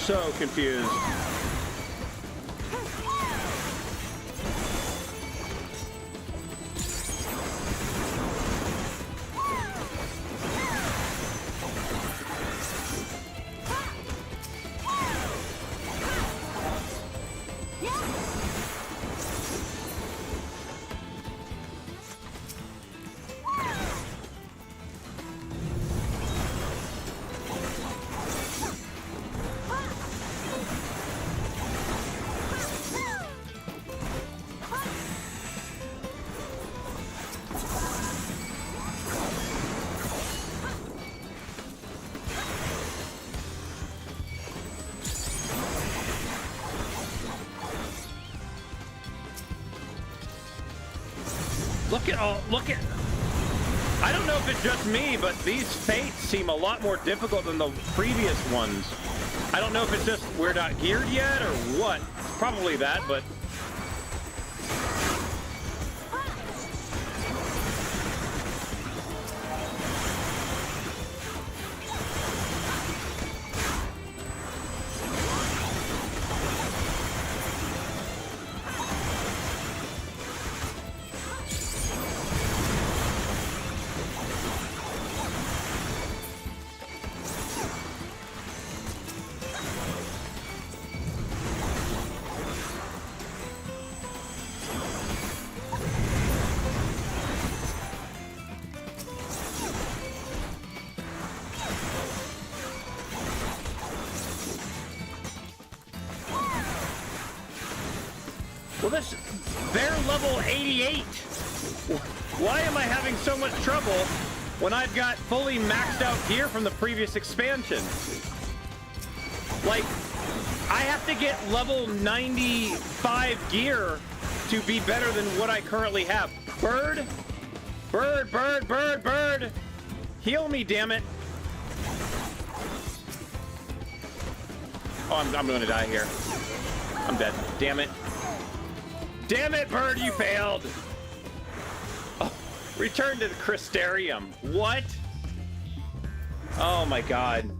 So confused. Look at, I don't know if it's just me, but these fates seem a lot more difficult than the previous ones. I don't know if it's just we're not geared yet or what. Probably that, but well, they're level 88. Why am I having so much trouble when I've got fully maxed out gear from the previous expansion? Like, I have to get level 95 gear to be better than what I currently have. Bird? Bird, bird, bird, bird! Heal me, damn it! Oh, I'm gonna die here. I'm dead. Damn it. Damn it, bird, you failed! Oh, return to the Crystarium. What? Oh my god.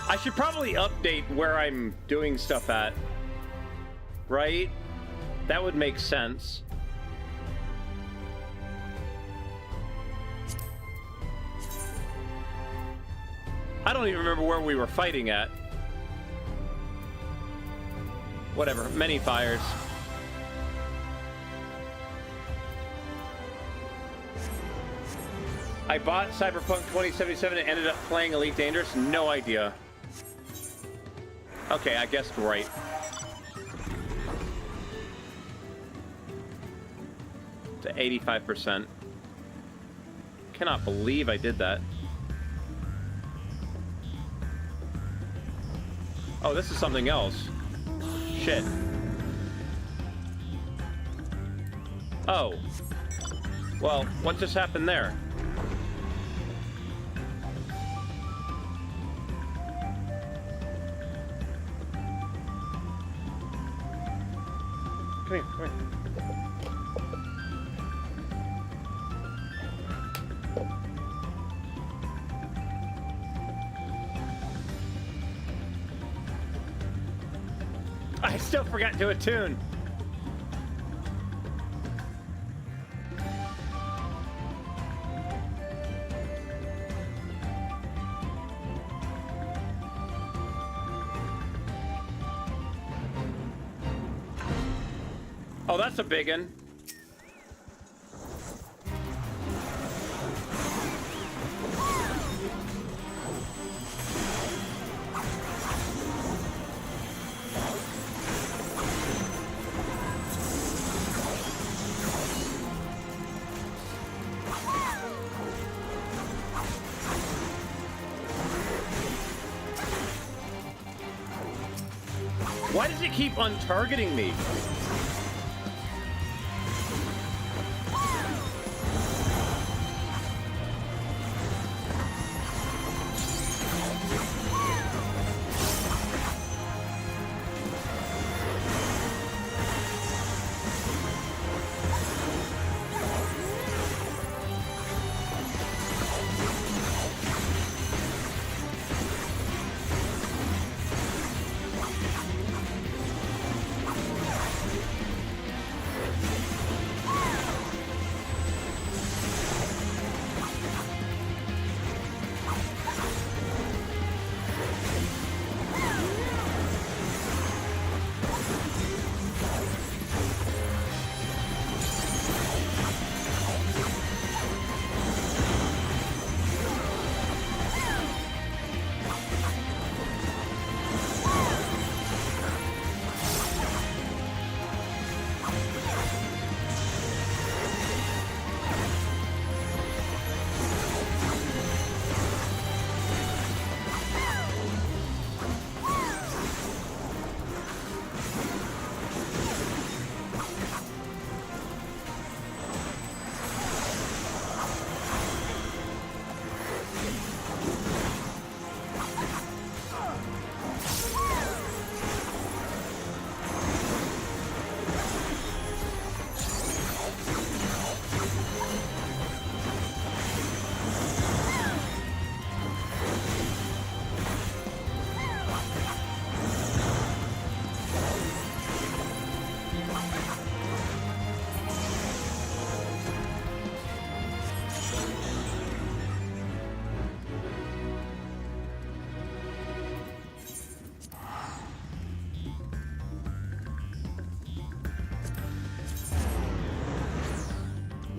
I should probably update where I'm doing stuff at. Right? That would make sense. I don't even remember where we were fighting at. Whatever, many fires. I bought Cyberpunk 2077 and ended up playing Elite Dangerous? No idea. Okay, I guessed right. To 85%. Cannot believe I did that. Oh, this is something else. Shit. Oh. Well, what just happened there? Come here, come here. I still forgot to attune. Oh, that's a big one. Why does it keep untargeting me?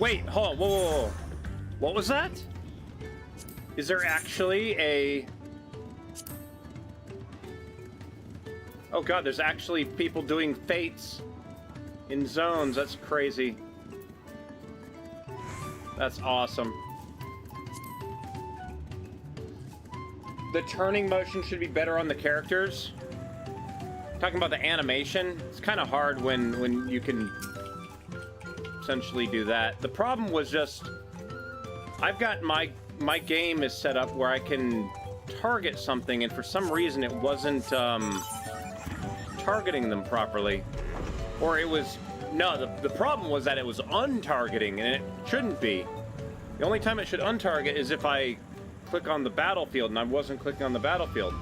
Wait, hold on, whoa, whoa, whoa. What was that? Is there actually a... Oh god, there's actually people doing fates In zones, that's crazy. That's awesome. The turning motion should be better on the characters. Talking about the animation, it's kind of hard when you can essentially do that. The problem was just, I've got my game is set up where I can target something, and for some reason it wasn't targeting them properly. Or it was, no, the problem was that it was untargeting, and it shouldn't be. The only time it should untarget is if I click on the battlefield, and I wasn't clicking on the battlefield.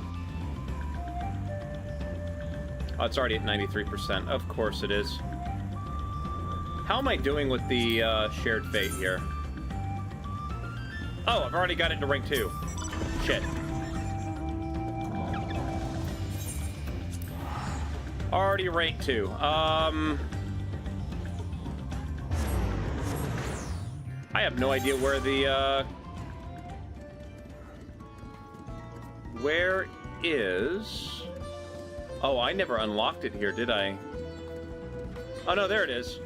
Oh, it's already at 93%. Of course it is. How am I doing with the shared fate here? Oh, I've already got it to rank 2. Shit. Already rank 2. I have no idea where the, where is... Oh, I never unlocked it here, did I? Oh, no, there it is.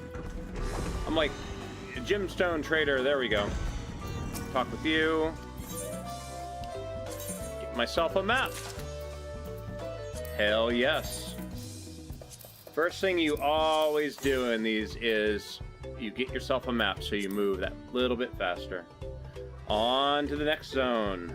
I'm like, Gemstone Trader, there we go. Talk with you. Get myself a map. Hell yes. First thing you always do in these is you get yourself a map so you move that little bit faster. On to the next zone.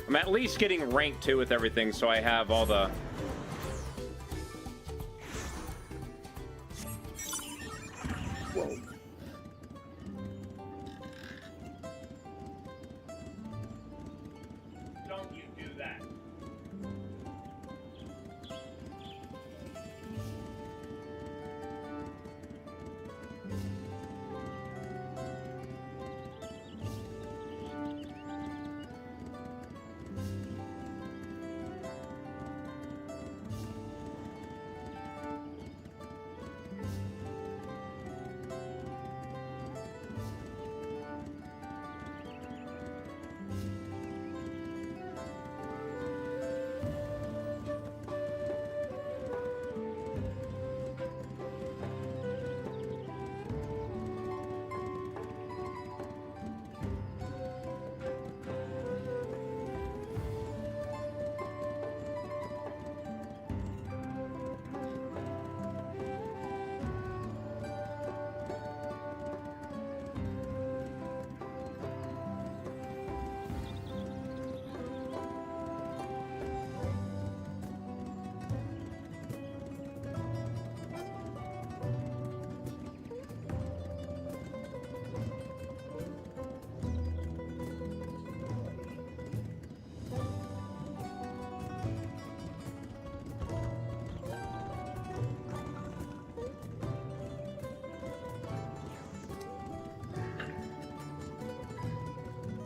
I'm at least getting rank 2 with everything, so I have all the... Whoa. Don't you do that.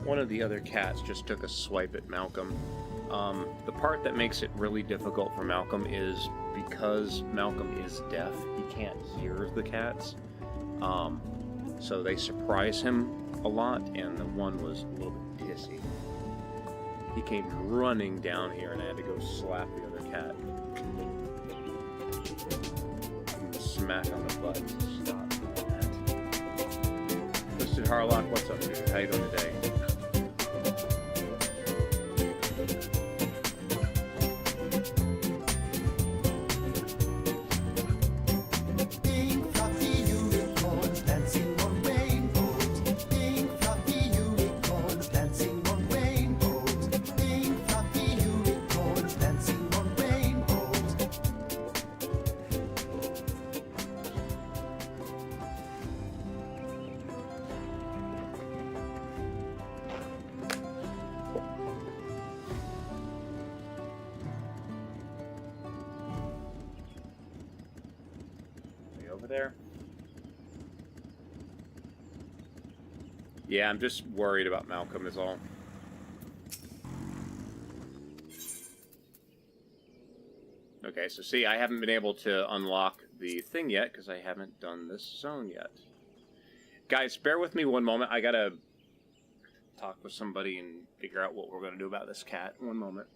One of the other cats just took a swipe at Malcolm. The part that makes it really difficult for Malcolm is because Malcolm is deaf, he can't hear the cats. So they surprise him a lot, and the one was a little bit pissy. He came running down here, and I had to go slap the other cat. And smack on the butt. Stop doing that. Twisted Harlock, what's up, dude? How you doing today? There. Yeah, I'm just worried about Malcolm is all. Okay, so see, I haven't been able to unlock the thing yet because I haven't done this zone yet. Guys, bear with me one moment. I gotta talk with somebody and figure out what we're going to do about this cat. One moment.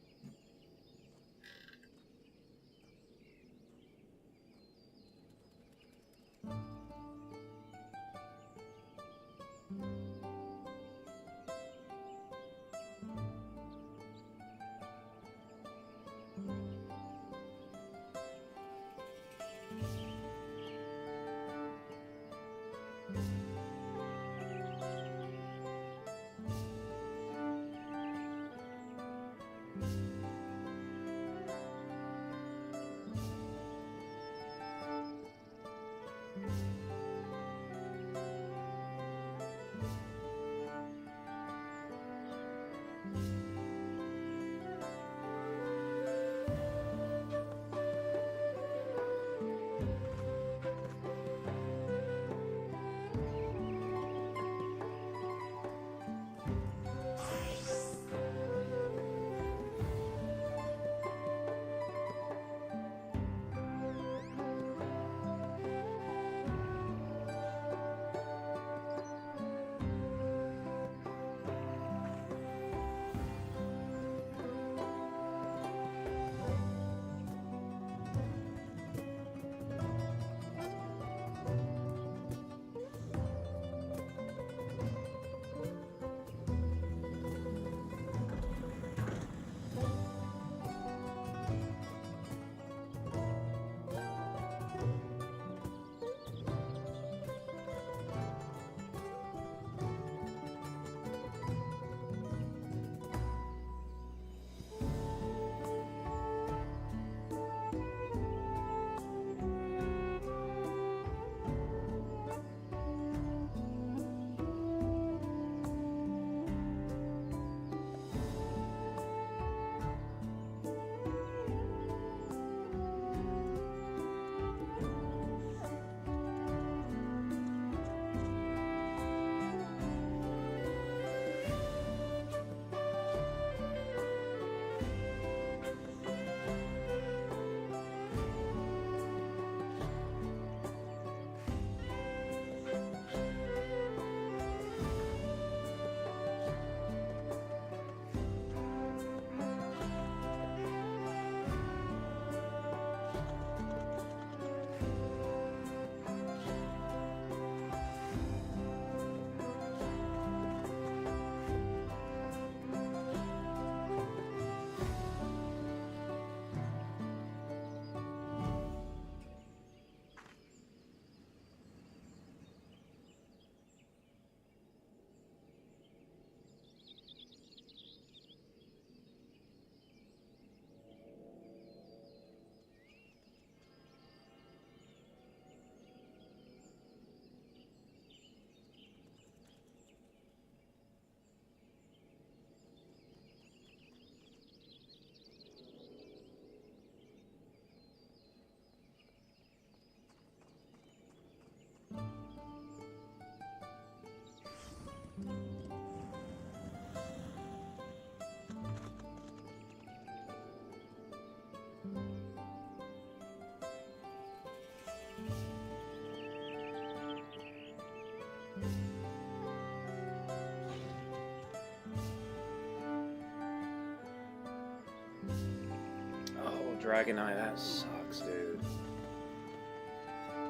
Dragon Eye, that sucks, dude.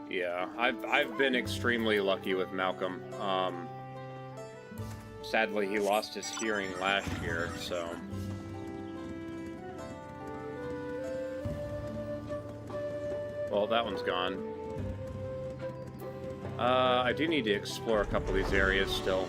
Yeah, I've been extremely lucky with Malcolm. Sadly, he lost his hearing last year, so... Well, that one's gone. I do need to explore a couple of these areas still.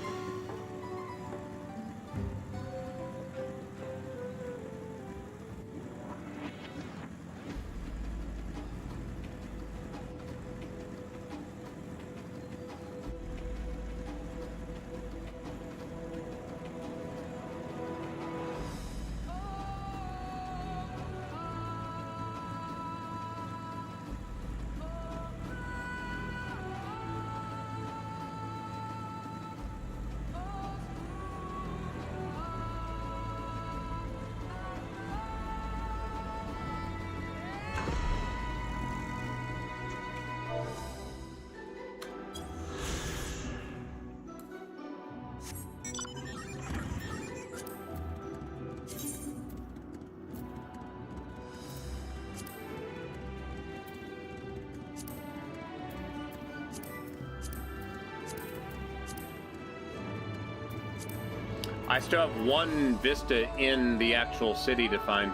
I still have one vista in the actual city to find.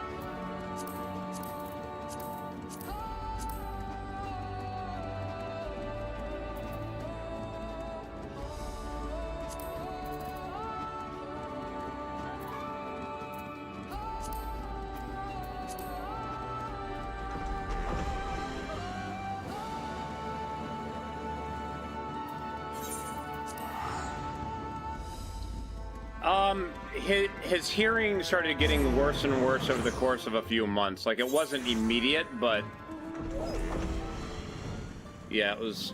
His hearing started getting worse and worse over the course of a few months. Like, it wasn't immediate, but yeah, it was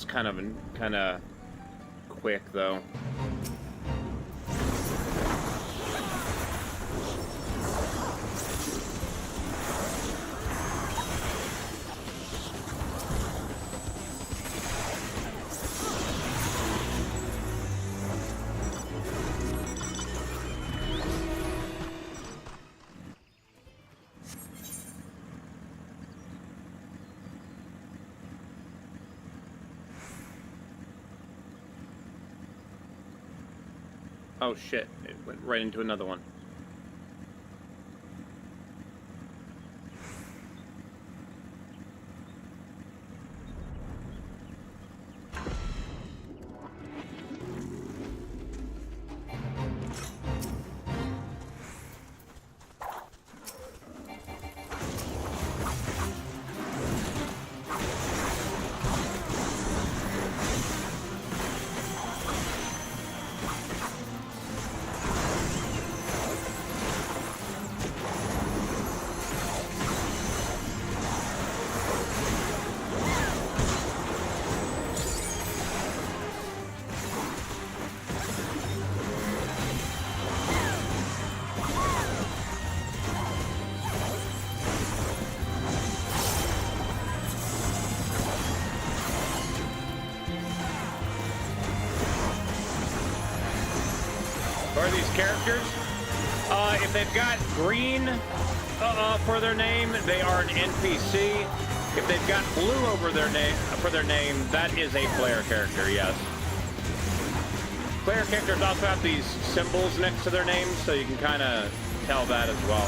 kind of quick though. Oh shit, it went right into another one. Are these characters? If they've got green for their name, they are an NPC. If they've got blue over their name that is a player character. Yes. Player characters also have these symbols next to their names, so you can kind of tell that as well.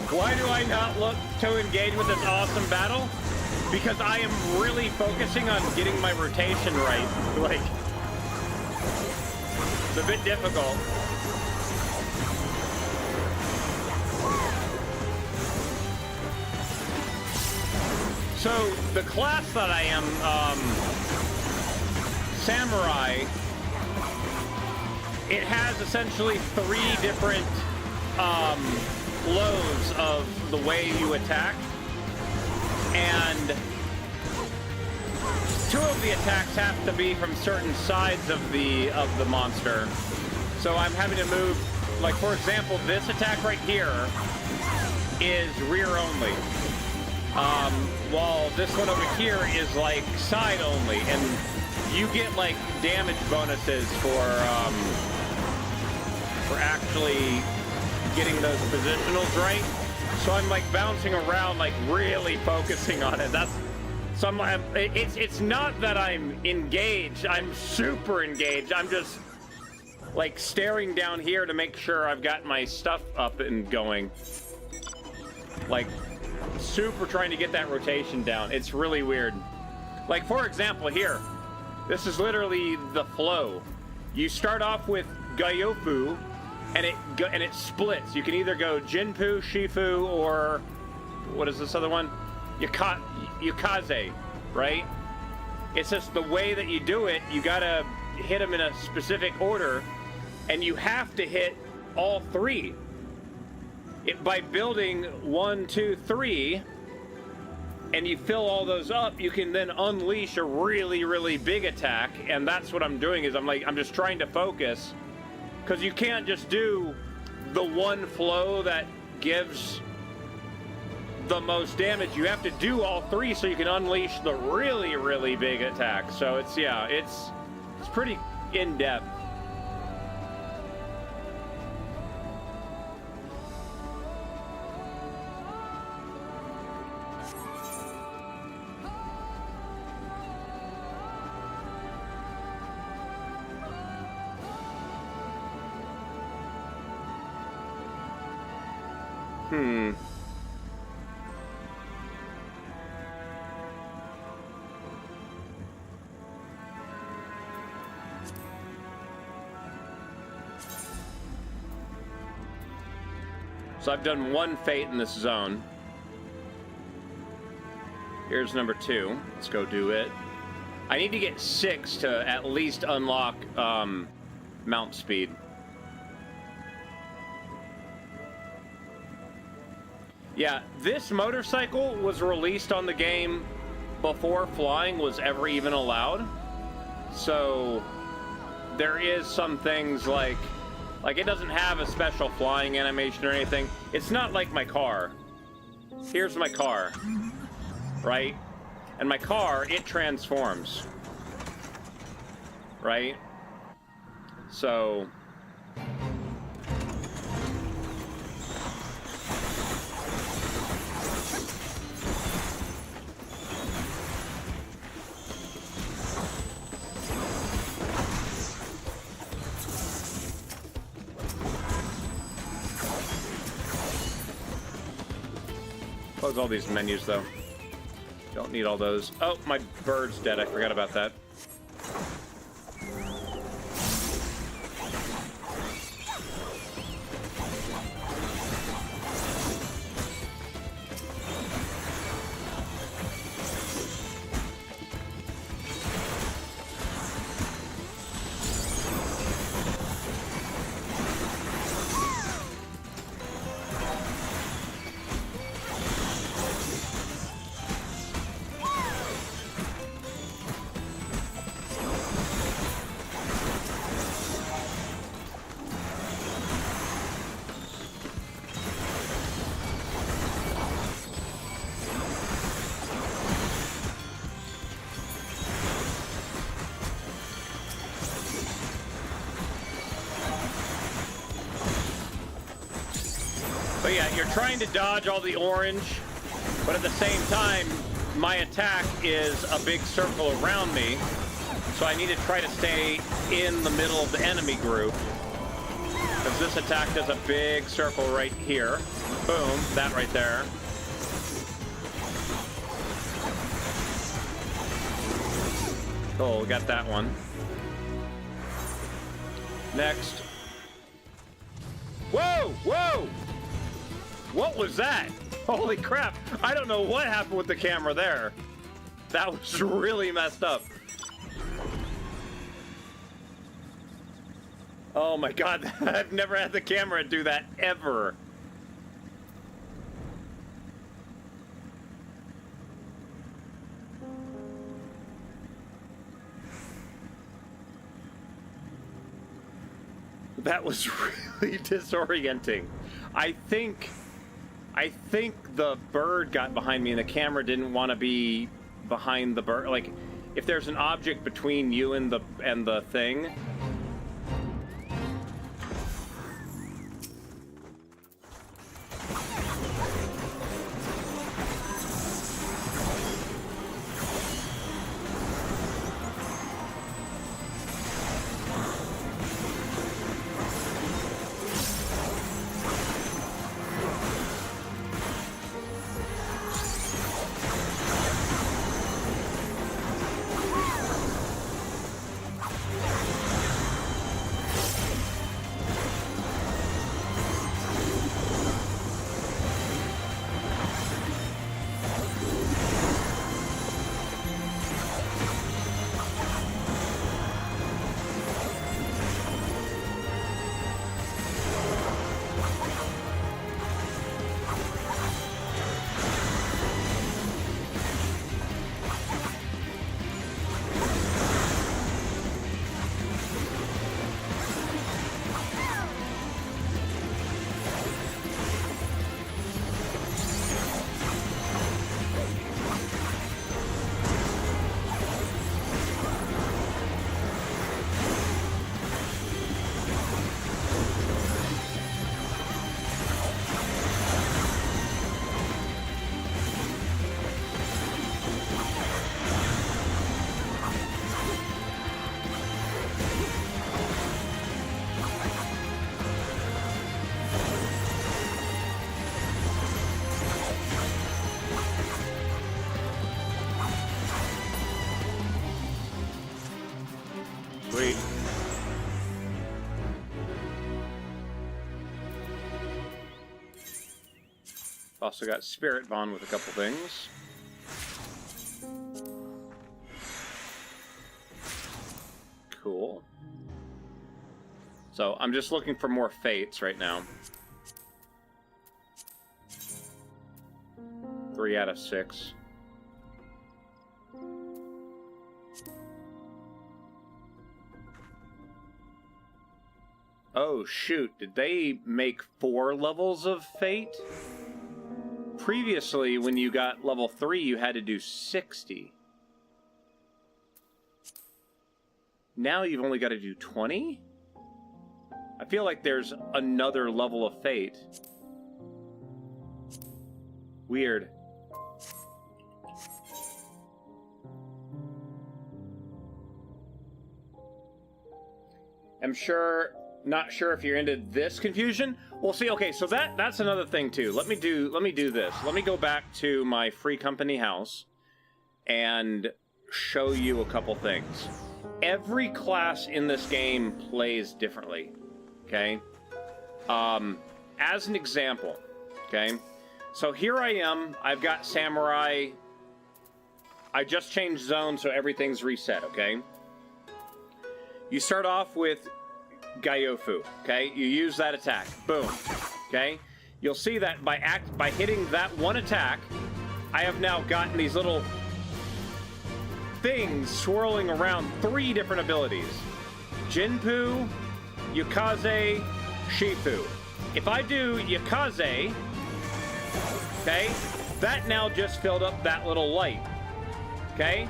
Why do I not look to engage with this awesome battle? Because I am really focusing on getting my rotation right. Like, it's a bit difficult. So the class that I am, Samurai, it has essentially 3 different flows of the way you attack, and 2 of the attacks have to be from certain sides of the monster. So I'm having to move, like for example, this attack right here is rear only, while this one over here is like side only, and you get like damage bonuses for actually getting those positionals right. So I'm like bouncing around, like really focusing on it. So it's not that I'm engaged. I'm super engaged. I'm just like staring down here to make sure I've got my stuff up and going. Like super trying to get that rotation down. It's really weird. Like, for example, here, this is literally the flow. You start off with Gyofu, and it splits. You can either go Jinpu, Shifu, or what is this other one? Yukaze, right? It's just the way that you do it. You gotta hit them in a specific order, and you have to hit all three. By building 1, 2, 3, and you fill all those up, you can then unleash a really, really big attack. And that's what I'm doing. Is I'm just trying to focus, because you can't just do the one flow that gives the most damage. You have to do all three so you can unleash the really, really big attack. So it's pretty in depth. So I've done one fate in this zone. Here's number 2. Let's go do it. I need to get 6 to at least unlock mount speed. Yeah, this motorcycle was released on the game before flying was ever even allowed. So there is some things like it doesn't have a special flying animation or anything. It's not like my car. Here's my car, right? And my car, it transforms, right? So close all these menus, though. Don't need all those. Oh, my bird's dead. I forgot about that. But yeah, you're trying to dodge all the orange, but at the same time, my attack is a big circle around me, so I need to try to stay in the middle of the enemy group, because this attack does a big circle right here. Boom, that right there. Cool, we got that one. Next. Whoa, whoa! What was that? Holy crap. I don't know what happened with the camera there. That was really messed up. Oh my god, I've never had the camera do that ever. That was really disorienting. I think the bird got behind me and the camera didn't want to be behind the bird. Like, if there's an object between you and the thing. Also got Spirit Bond with a couple things. Cool. So I'm just looking for more fates right now. 3 out of 6. Oh shoot, did they make 4 levels of fate? Previously, when you got level 3, you had to do 60. Now you've only got to do 20? I feel like there's another level of fate. Weird. Not sure if you're into this confusion. Well, see, okay, so that's another thing too. Let me do this. Let me go back to my free company house and show you a couple things. Every class in this game plays differently. Okay? As an example, okay? So here I am. I've got Samurai. I just changed zone, so everything's reset, okay? You start off with Gaiofu, okay? You use that attack. Boom. Okay? You'll see that by hitting that one attack, I have now gotten these little things swirling around 3 different abilities. Jinpu, Yukaze, Shifu. If I do Yukaze, okay, that now just filled up that little light. Okay?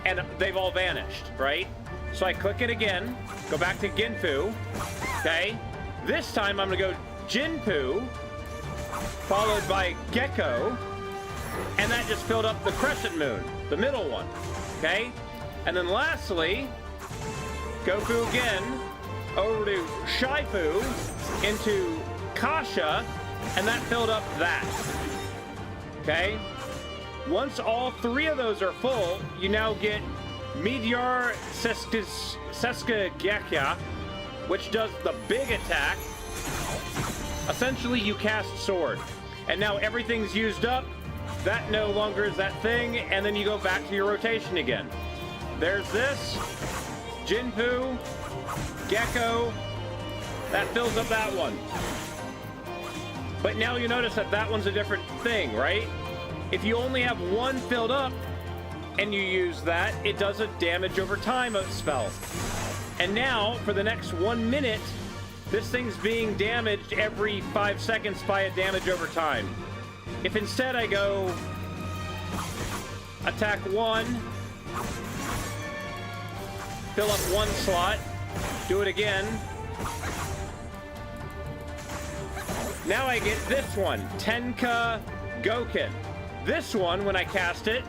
And they've all vanished, right? So I click it again, go back to Ginfu, okay? This time I'm gonna go Jinpu, followed by Gecko, and that just filled up the crescent moon, the middle one, okay? And then lastly, Goku again, over to Shifu, into Kasha, and that filled up that, okay? Once all 3 of those are full, you now get Meteor Seskagekya, which does the big attack. Essentially, you cast Sword. And now everything's used up. That no longer is that thing, and then you go back to your rotation again. There's this. Jinpu. Gecko. That fills up that one. But now you notice that that one's a different thing, right? If you only have one filled up, and you use that, it does a damage over time spell. And now, for the next 1 minute, this thing's being damaged every 5 seconds by a damage over time. If instead I go attack 1, fill up 1 slot, do it again. Now I get this one, Tenka Goken. This one, when I cast it,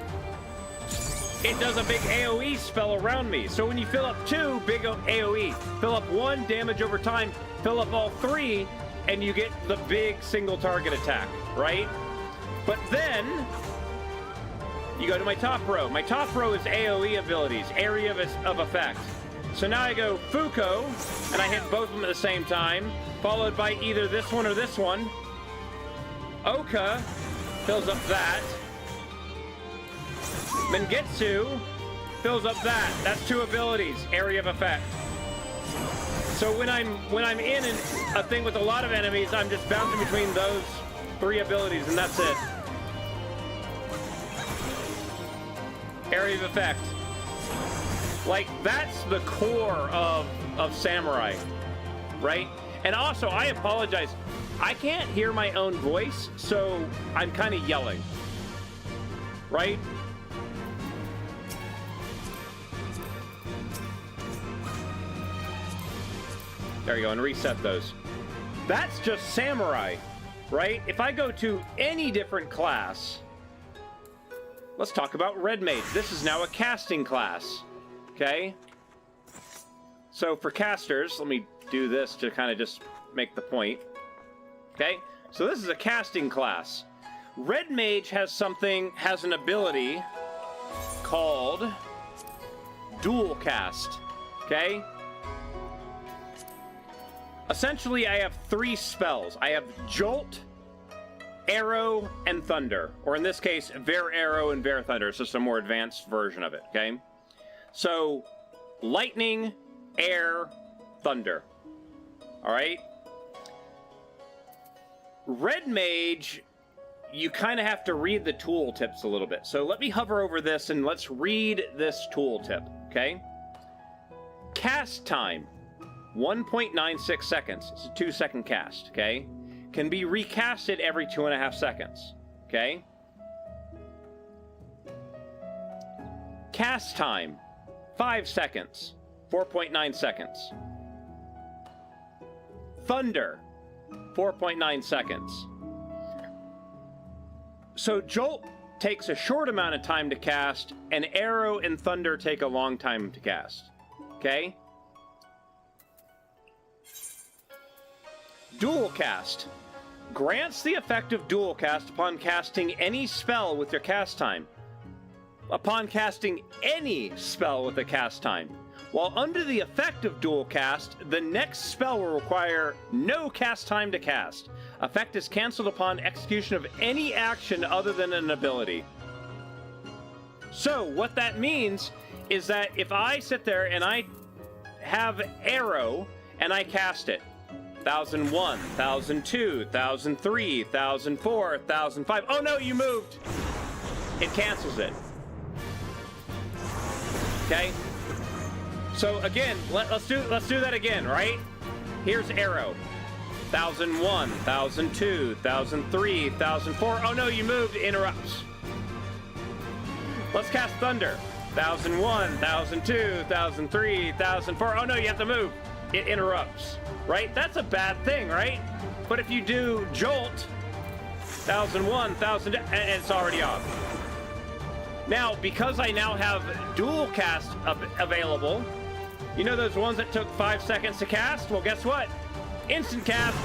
it does a big AoE spell around me. So when you fill up 2, big AoE. Fill up 1, damage over time. Fill up all 3, and you get the big single target attack, right? But then, you go to my top row. My top row is AoE abilities, area of effect. So now I go Fuko, and I hit both of them at the same time, followed by either this one or this one. Oka fills up that. Mengetsu fills up that. That's 2 abilities, area of effect. So when I'm in a thing with a lot of enemies, I'm just bouncing between those 3 abilities, and that's it. Area of effect. Like, that's the core of Samurai, right? And also, I apologize. I can't hear my own voice, so I'm kind of yelling, right? There you go, and reset those. That's just Samurai, right? If I go to any different class, let's talk about Red Mage. This is now a casting class, okay? So for casters, let me do this to kind of just make the point, okay? So this is a casting class. Red Mage has an ability called Dual Cast, okay? Essentially, I have 3 spells. I have Jolt, Arrow and Thunder, or in this case, Ver Arrow and Ver Thunder. It's just a more advanced version of it, okay? So, Lightning, Air, Thunder. Alright? Red Mage, you kind of have to read the tooltips a little bit. So let me hover over this and let's read this tooltip, okay? Cast time, 1.96 seconds. It's a 2-second cast, okay? Can be recasted every 2.5 seconds, okay? Cast time, 5 seconds, 4.9 seconds. Thunder, 4.9 seconds. So Jolt takes a short amount of time to cast, and Arrow and Thunder take a long time to cast. Okay? Dual Cast. Grants the effect of Dual Cast upon casting any spell with your cast time. Upon casting any spell with a cast time. While under the effect of Dual Cast, the next spell will require no cast time to cast. Effect is cancelled upon execution of any action other than an ability. So, what that means is that if I sit there and I have Arrow and I cast it, 1001, 1002, 1003, 1004, 1005. Oh no, you moved! It cancels it. Okay? So again, let's do that again, right? Here's Arrow. 1001, 1002, 1003, 1004. Oh no, you moved. Interrupts. Let's cast Thunder. 1001, 1002, 1003, 1004. Oh no, you have to move. It interrupts. Right? That's a bad thing, right? But if you do Jolt, 1001, 1000, and it's already off. Now, because I now have Dual Cast available, you know those ones that took 5 seconds to cast? Well, guess what? Instant cast.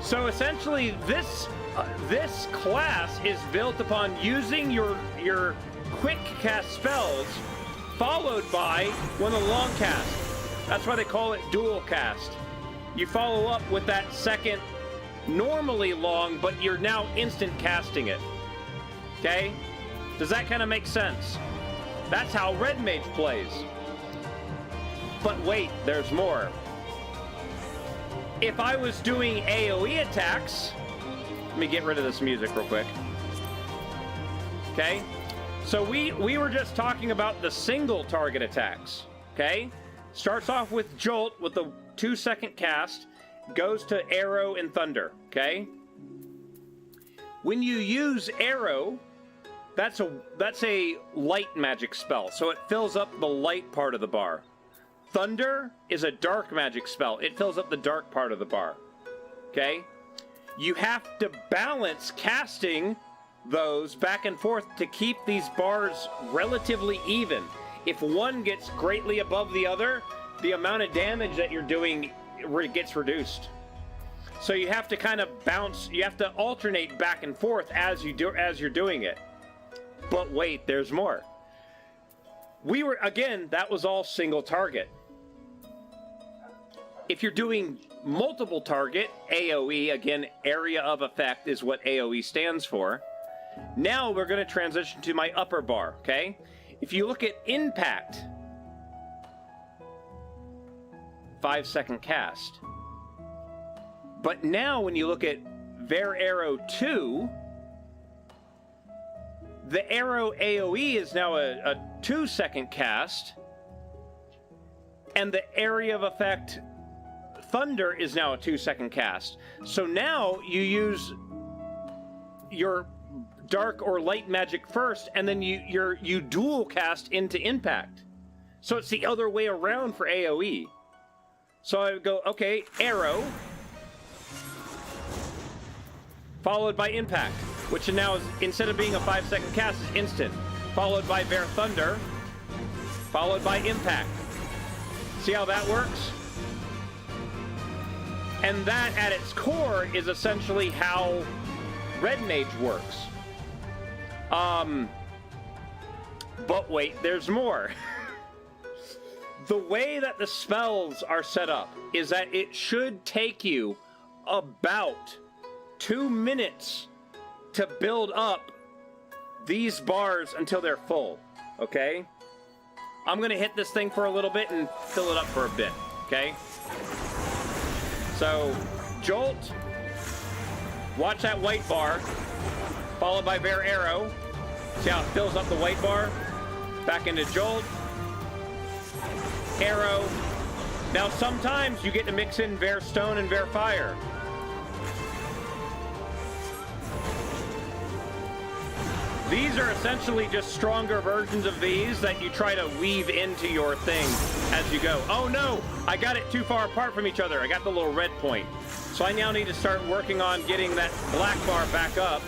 So essentially, this class is built upon using your quick cast spells, followed by one of the long casts. That's why they call it Dual Cast. You follow up with that second, normally long, but you're now instant casting it. Okay? Does that kind of make sense? That's how Red Mage plays. But wait, there's more. If I was doing AoE attacks... Let me get rid of this music real quick. Okay? So we were just talking about the single target attacks. Okay? Starts off with Jolt with a 2-second cast. Goes to Arrow and Thunder. Okay? When you use Arrow... That's a light magic spell, so it fills up the light part of the bar. Thunder is a dark magic spell. It fills up the dark part of the bar. Okay? You have to balance casting those back and forth to keep these bars relatively even. If one gets greatly above the other, the amount of damage that you're doing gets reduced. So you have to kind of bounce, you have to alternate back and forth as you're doing it. But wait, there's more. Again, that was all single target. If you're doing multiple target, AoE, again, area of effect is what AoE stands for. Now we're going to transition to my upper bar, okay? If you look at Impact, 5-second cast. But now when you look at Ver Arrow 2, the Arrow AoE is now a 2-second cast, and the area of effect Thunder is now a 2-second cast. So now you use your dark or light magic first, and then you dual cast into Impact. So it's the other way around for AoE. So I would go, okay, Arrow, followed by Impact, which now is, instead of being a 5-second cast, is instant. Followed by Ver Thunder, followed by Impact. See how that works? And that, at its core, is essentially how Red Mage works. But wait, there's more. The way that the spells are set up is that it should take you about 2 minutes to build up these bars until they're full, okay? I'm gonna hit this thing for a little bit and fill it up for a bit, okay? So, Jolt, watch that white bar, followed by Bear Arrow. See how it fills up the white bar? Back into Jolt, Arrow. Now sometimes you get to mix in Bear Stone and Bear Fire. These are essentially just stronger versions of these that you try to weave into your thing as you go. Oh no, I got it too far apart from each other. I got the little red point. So I now need to start working on getting that black bar back up.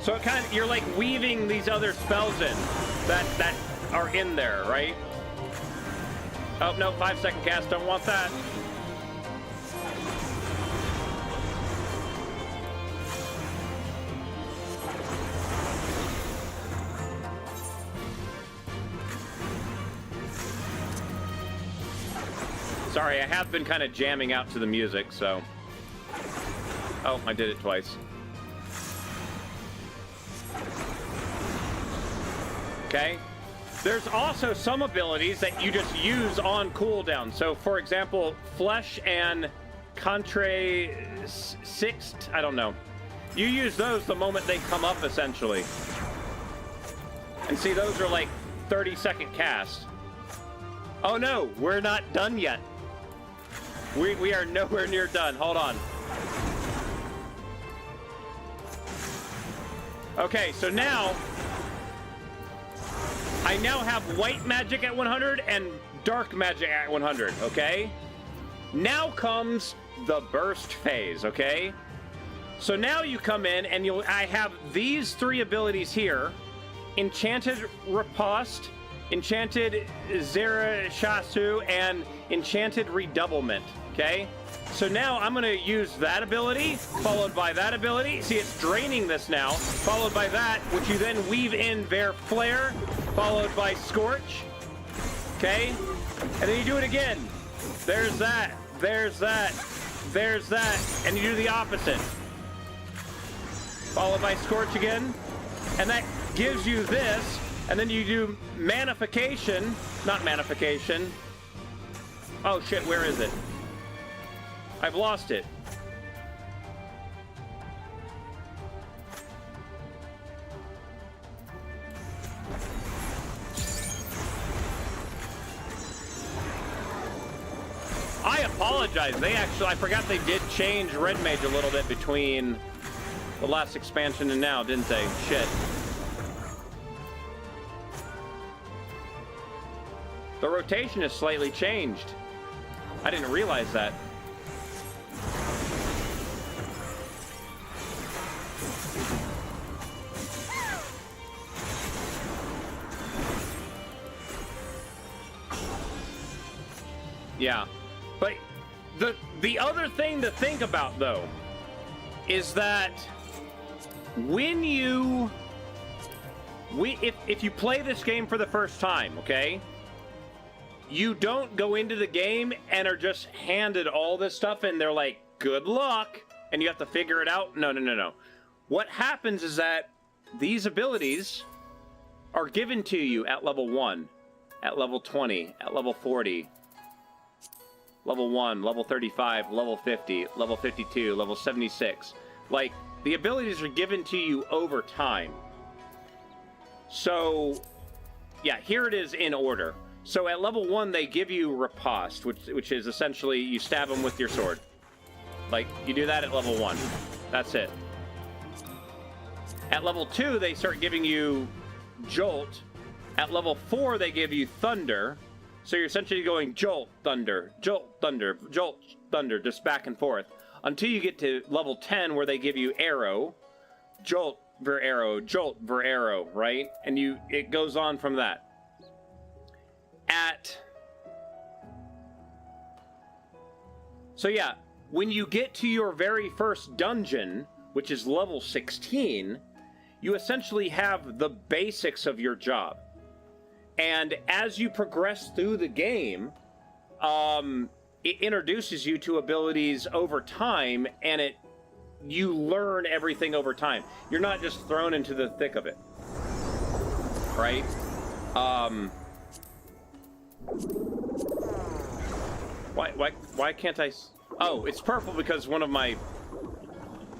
So it kind of, you're like weaving these other spells in that are in there, right? Oh no, 5-second cast, don't want that. Sorry, I have been kind of jamming out to the music, so... Oh, I did it twice. Okay. There's also some abilities that you just use on cooldown. So, for example, Flesh and Contre Sixt, I don't know. You use those the moment they come up, essentially. And see, those are like 30-second casts. Oh no, we're not done yet. We are nowhere near done. Hold on. Okay, so now I now have white magic at 100 and dark magic at 100, okay? Now comes the burst phase, okay? So now you come in and I have these 3 abilities here. Enchanted Riposte, Enchanted Zerashasu, and Enchanted Redoublement, okay? So now I'm going to use that ability, followed by that ability. See, it's draining this now, followed by that, which you then weave in Bear Flare, followed by Scorch, okay? And then you do it again. There's that, there's that, there's that, and you do the opposite. Followed by Scorch again, and that gives you this, and then you do Manification, not Manification. Oh shit, where is it? I've lost it. I apologize. I forgot they did change Red Mage a little bit between the last expansion and now, didn't they? Shit. The rotation is slightly changed. I didn't realize that. Yeah. But the other thing to think about, though, is that when if you play this game for the first time, okay, you don't go into the game and are just handed all this stuff and they're like, good luck, and you have to figure it out. No, no, no, no. What happens is that these abilities are given to you at level 1, at level 20, at level 40, level 1, level 35, level 50, level 52, level 76. Like, the abilities are given to you over time. So, yeah, here it is in order. So at level 1, they give you Riposte, which is essentially you stab them with your sword. Like, you do that at level 1. That's it. At level 2, they start giving you Jolt. At level 4, they give you Thunder. So you're essentially going Jolt, Thunder, Jolt, Thunder, Jolt, Thunder, just back and forth. Until you get to level 10, where they give you Arrow, Jolt, Ver Arrow, Jolt, Ver Arrow, right? And it goes on from that. So yeah, when you get to your very first dungeon, which is level 16, you essentially have the basics of your job. And as you progress through the game, it introduces you to abilities over time, and you learn everything over time. You're not just thrown into the thick of it, right? Why can't I? Oh, it's purple because one of my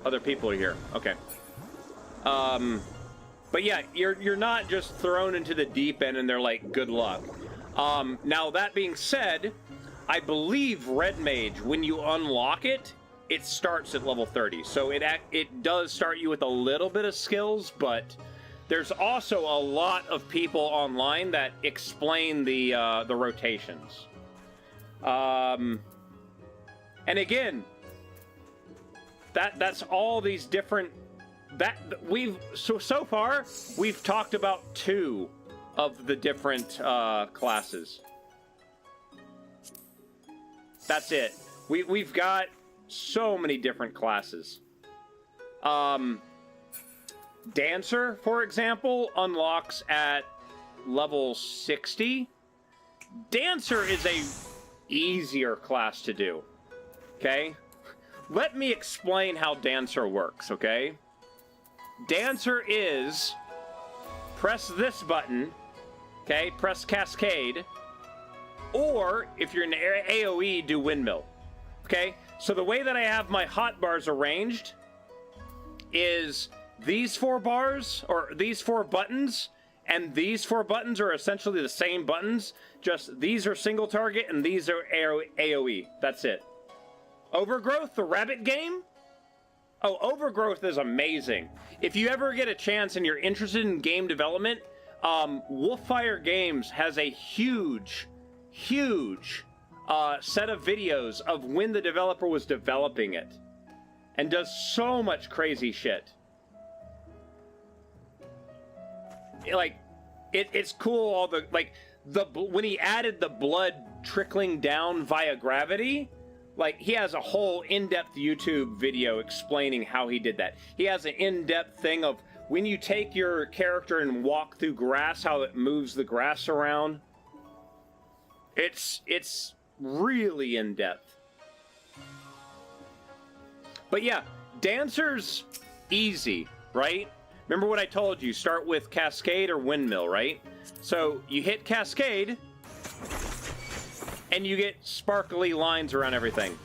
other people are here. Okay. But yeah, you're not just thrown into the deep end and they're like, good luck. Now that being said, I believe Red Mage, when you unlock it, it starts at level 30. So it does start you with a little bit of skills, but there's also a lot of people online that explain the rotations. And again, that's all these different so far we've talked about 2 of the different classes. That's it. We've got so many different classes. Dancer, for example, unlocks at level 60. Dancer is a easier class to do. Okay? Let me explain how Dancer works, okay? Dancer is press this button, okay? Press Cascade, or if you're in AoE, do Windmill, okay? So the way that I have my hotbars arranged is these 4 bars, or these 4 buttons, and these 4 buttons are essentially the same buttons, just these are single target and these are AoE. That's it. Overgrowth, the rabbit game? Oh, Overgrowth is amazing. If you ever get a chance and you're interested in game development, Wolffire Games has a huge set of videos of when the developer was developing it, and does so much crazy shit. It's cool. All the when he added the blood trickling down via gravity. He has a whole in-depth YouTube video explaining how he did that. He has an in-depth thing of when you take your character and walk through grass, how it moves the grass around. It's really in-depth. But yeah, Dancer's easy, right? Remember what I told you, start with Cascade or Windmill, right? So you hit Cascade, and you get sparkly lines around everything.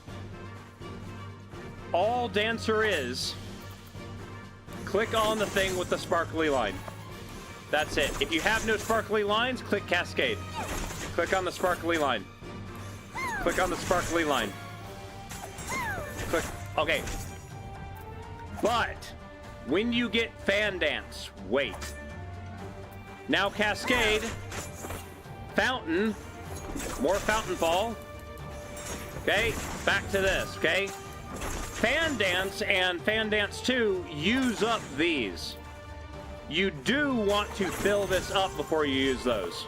All Dancer is, click on the thing with the sparkly line. That's it. If you have no sparkly lines, click Cascade. Click on the sparkly line. Click on the sparkly line. Click. Okay. But when you get Fan Dance, wait. Now Cascade, Fountain, more Fountain Fall. Okay, back to this, okay? Fan Dance and Fan Dance 2 use up these. You do want to fill this up before you use those.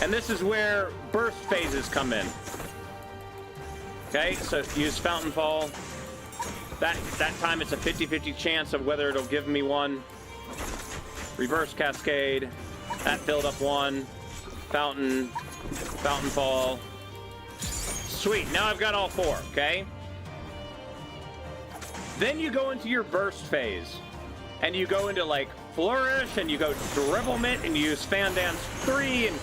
And this is where burst phases come in. Okay, so use Fountain Fall. That time it's a 50-50 chance of whether it'll give me one. Reverse Cascade. That filled up one. Fountain Fall. Sweet, now I've got all 4, okay? Then you go into your burst phase. And you go into Flourish, and you go Dribblement, and you use Fan Dance 3 and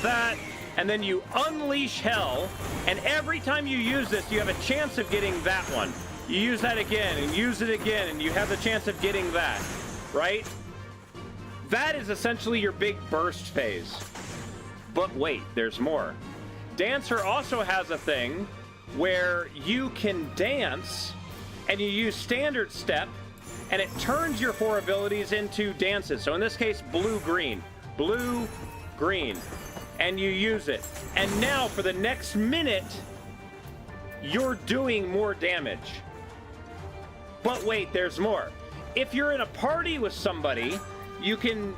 that. And then you unleash Hell, and every time you use this, you have a chance of getting that one. You use that again, and use it again, and you have the chance of getting that, right? That is essentially your big burst phase. But wait, there's more. Dancer also has a thing where you can dance, and you use standard step, and it turns your 4 abilities into dances. So in this case, blue-green. Blue-green. And you use it. And now, for the next minute, you're doing more damage. But wait, there's more. If you're in a party with somebody, you can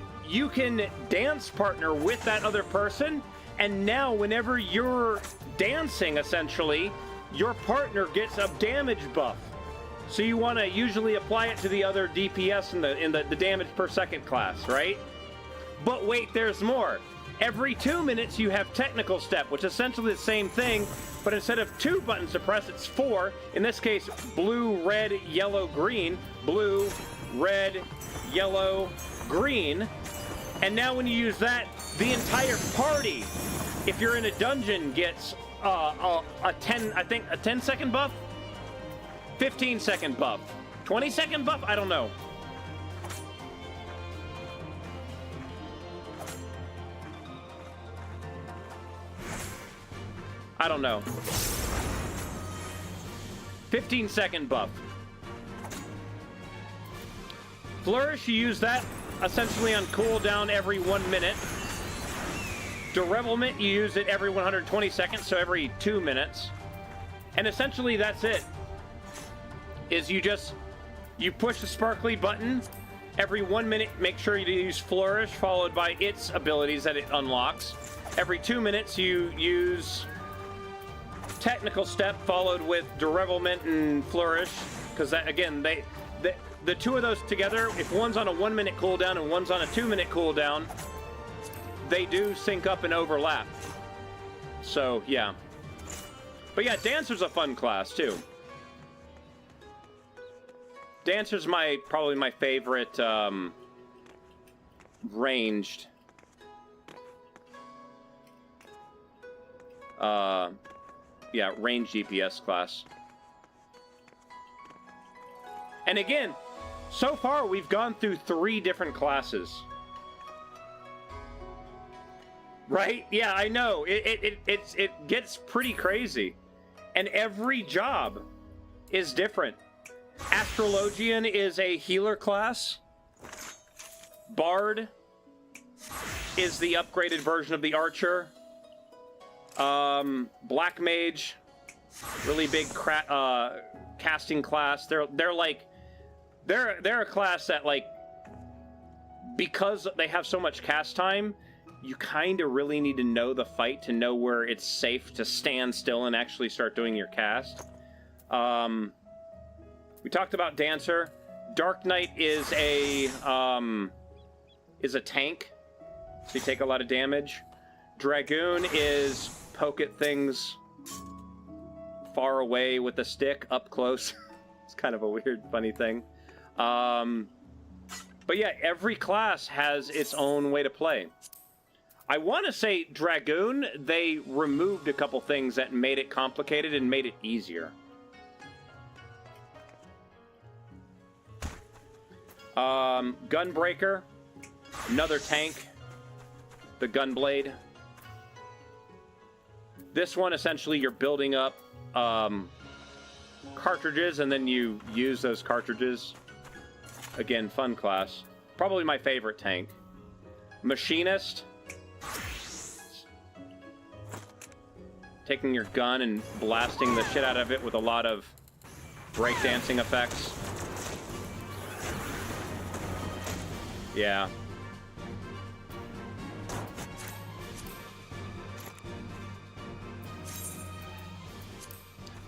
dance partner with that other person, and now whenever you're dancing, essentially, your partner gets a damage buff. So you want to usually apply it to the other DPS in the damage per second class, right? But wait, there's more. Every 2 minutes you have technical step, which is essentially the same thing, but instead of 2 buttons to press, it's 4. In this case, blue, red, yellow, green. Blue, red, yellow, green. And now when you use that, the entire party, if you're in a dungeon, gets a 10-second buff? 15-second buff. 20-second buff? I don't know. I don't know. 15-second buff. Flourish, you use that essentially on cooldown every 1 minute. Derevelment, you use it every 120 seconds, so every 2 minutes. And essentially that's it. Is you push the sparkly button every 1 minute, make sure you use Flourish, followed by its abilities that it unlocks. Every 2 minutes you use Technical Step, followed with Derevelment and Flourish, because that, again, the two of those together, if one's on a 1 minute cooldown and one's on a 2 minute cooldown, they do sync up and overlap. So, yeah. But yeah, Dancer's a fun class, too. Dancer's probably my favorite, ranged. Yeah, ranged DPS class. And again, so far we've gone through 3 different classes. Right? Yeah, I know. It gets pretty crazy. And every job is different. Astrologian is a healer class. Bard is the upgraded version of the archer. Black Mage, really big casting class. They're a class that, like, because they have so much cast time, you kind of really need to know the fight to know where it's safe to stand still and actually start doing your cast. We talked about Dancer. Dark Knight is a tank, so you take a lot of damage. Dragoon is poke at things far away with a stick, up close. It's kind of a weird, funny thing. But yeah, every class has its own way to play. I want to say Dragoon, they removed a couple things that made it complicated and made it easier. Gunbreaker, another tank, the Gunblade. This one, essentially, you're building up cartridges, and then you use those cartridges. Again, fun class. Probably my favorite tank. Machinist. Taking your gun and blasting the shit out of it with a lot of breakdancing effects. Yeah.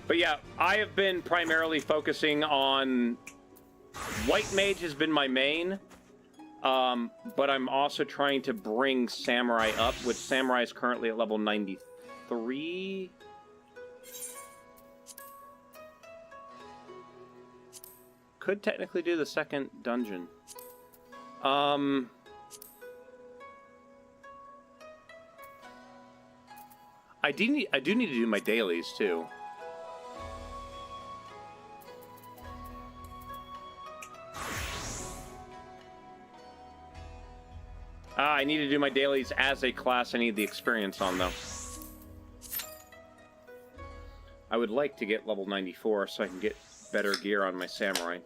But yeah, I have been primarily focusing on... White Mage has been my main, but I'm also trying to bring Samurai up, which Samurai is currently at level 93. Could technically do the second dungeon. I do need to do my dailies too. I need to do my dailies as a class I need the experience on, though. I would like to get level 94 so I can get better gear on my Samurai.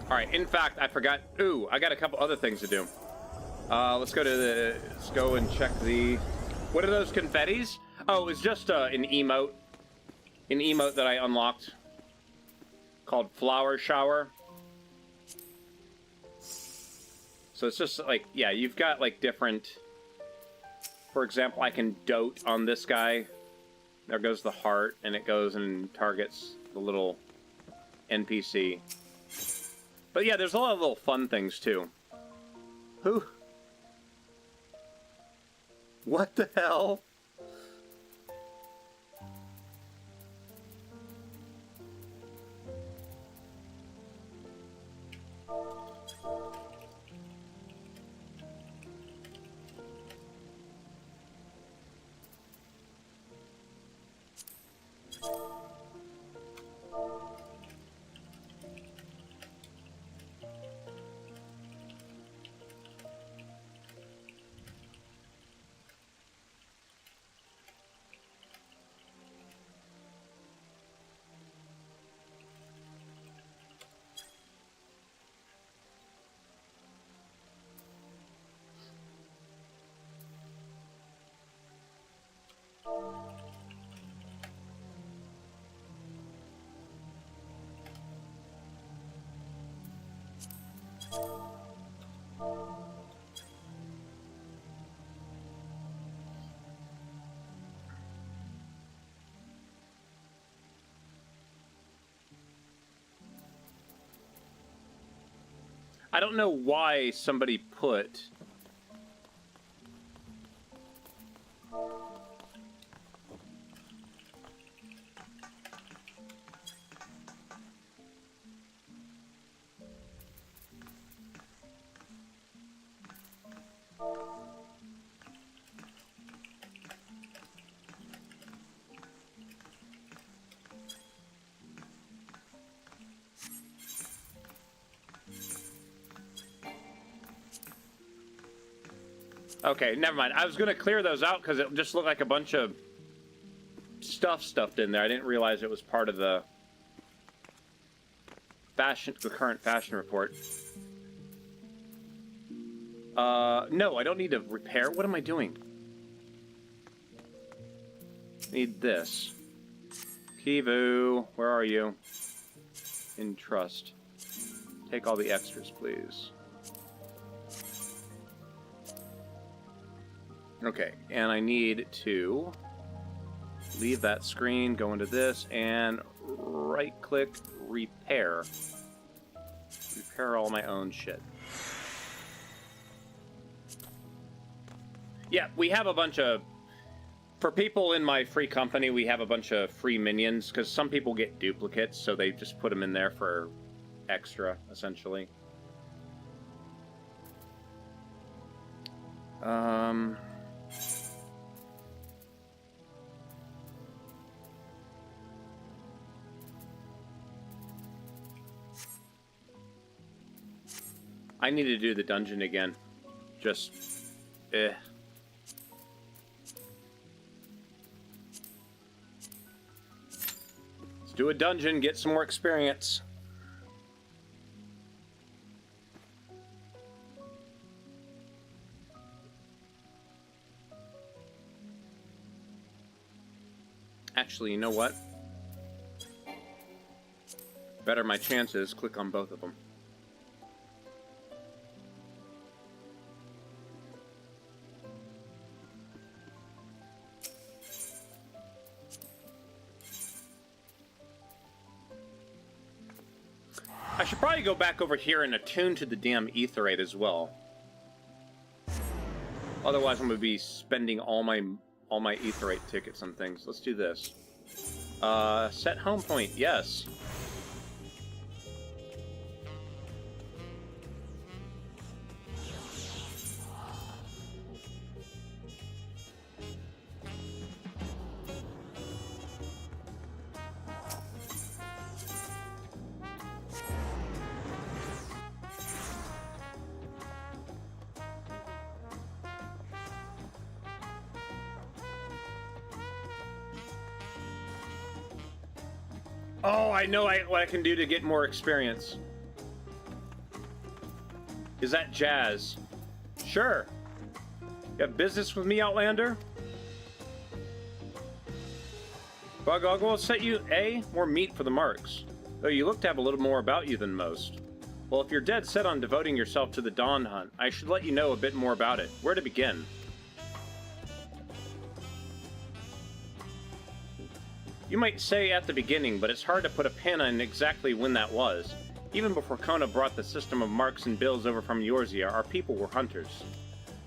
Alright, in fact, I forgot. Ooh, I got a couple other things to do. Let's go and check the... What are those confettis? Oh, it's just an emote. An emote that I unlocked called Flower Shower. So it's just like, yeah, you've got like different... For example, I can dote on this guy. There goes the heart, and it goes and targets the little NPC. But yeah, there's a lot of little fun things too. Who? What the hell? I don't know why somebody put... Okay, never mind. I was going to clear those out because it just looked like a bunch of stuff stuffed in there. I didn't realize it was part of the current fashion report. No, I don't need to repair. What am I doing? Need this. Kivu, where are you? In trust. Take all the extras, please. Okay, and I need to leave that screen, go into this, and right-click, repair. Repair all my own shit. Yeah, we have a bunch of... For people in my free company, we have a bunch of free minions, because some people get duplicates, so they just put them in there for extra, essentially. I need to do the dungeon again. Just... Let's do a dungeon, get some more experience. Actually, you know what? Better my chances, click on both of them. I should probably go back over here and attune to the damn etherate as well. Otherwise, I'm going to be spending all my etherate tickets on things. Let's do this. Set home point, yes. Oh, I know what I can do to get more experience. Is that jazz? Sure. You have business with me, Outlander? Bug will set you, more meat for the marks, though you look to have a little more about you than most. Well, if you're dead set on devoting yourself to the Dawn Hunt, I should let you know a bit more about it. Where to begin? You might say at the beginning, but it's hard to put a pin on exactly when that was. Even before Kona brought the system of marks and bills over from Eorzea, our people were hunters.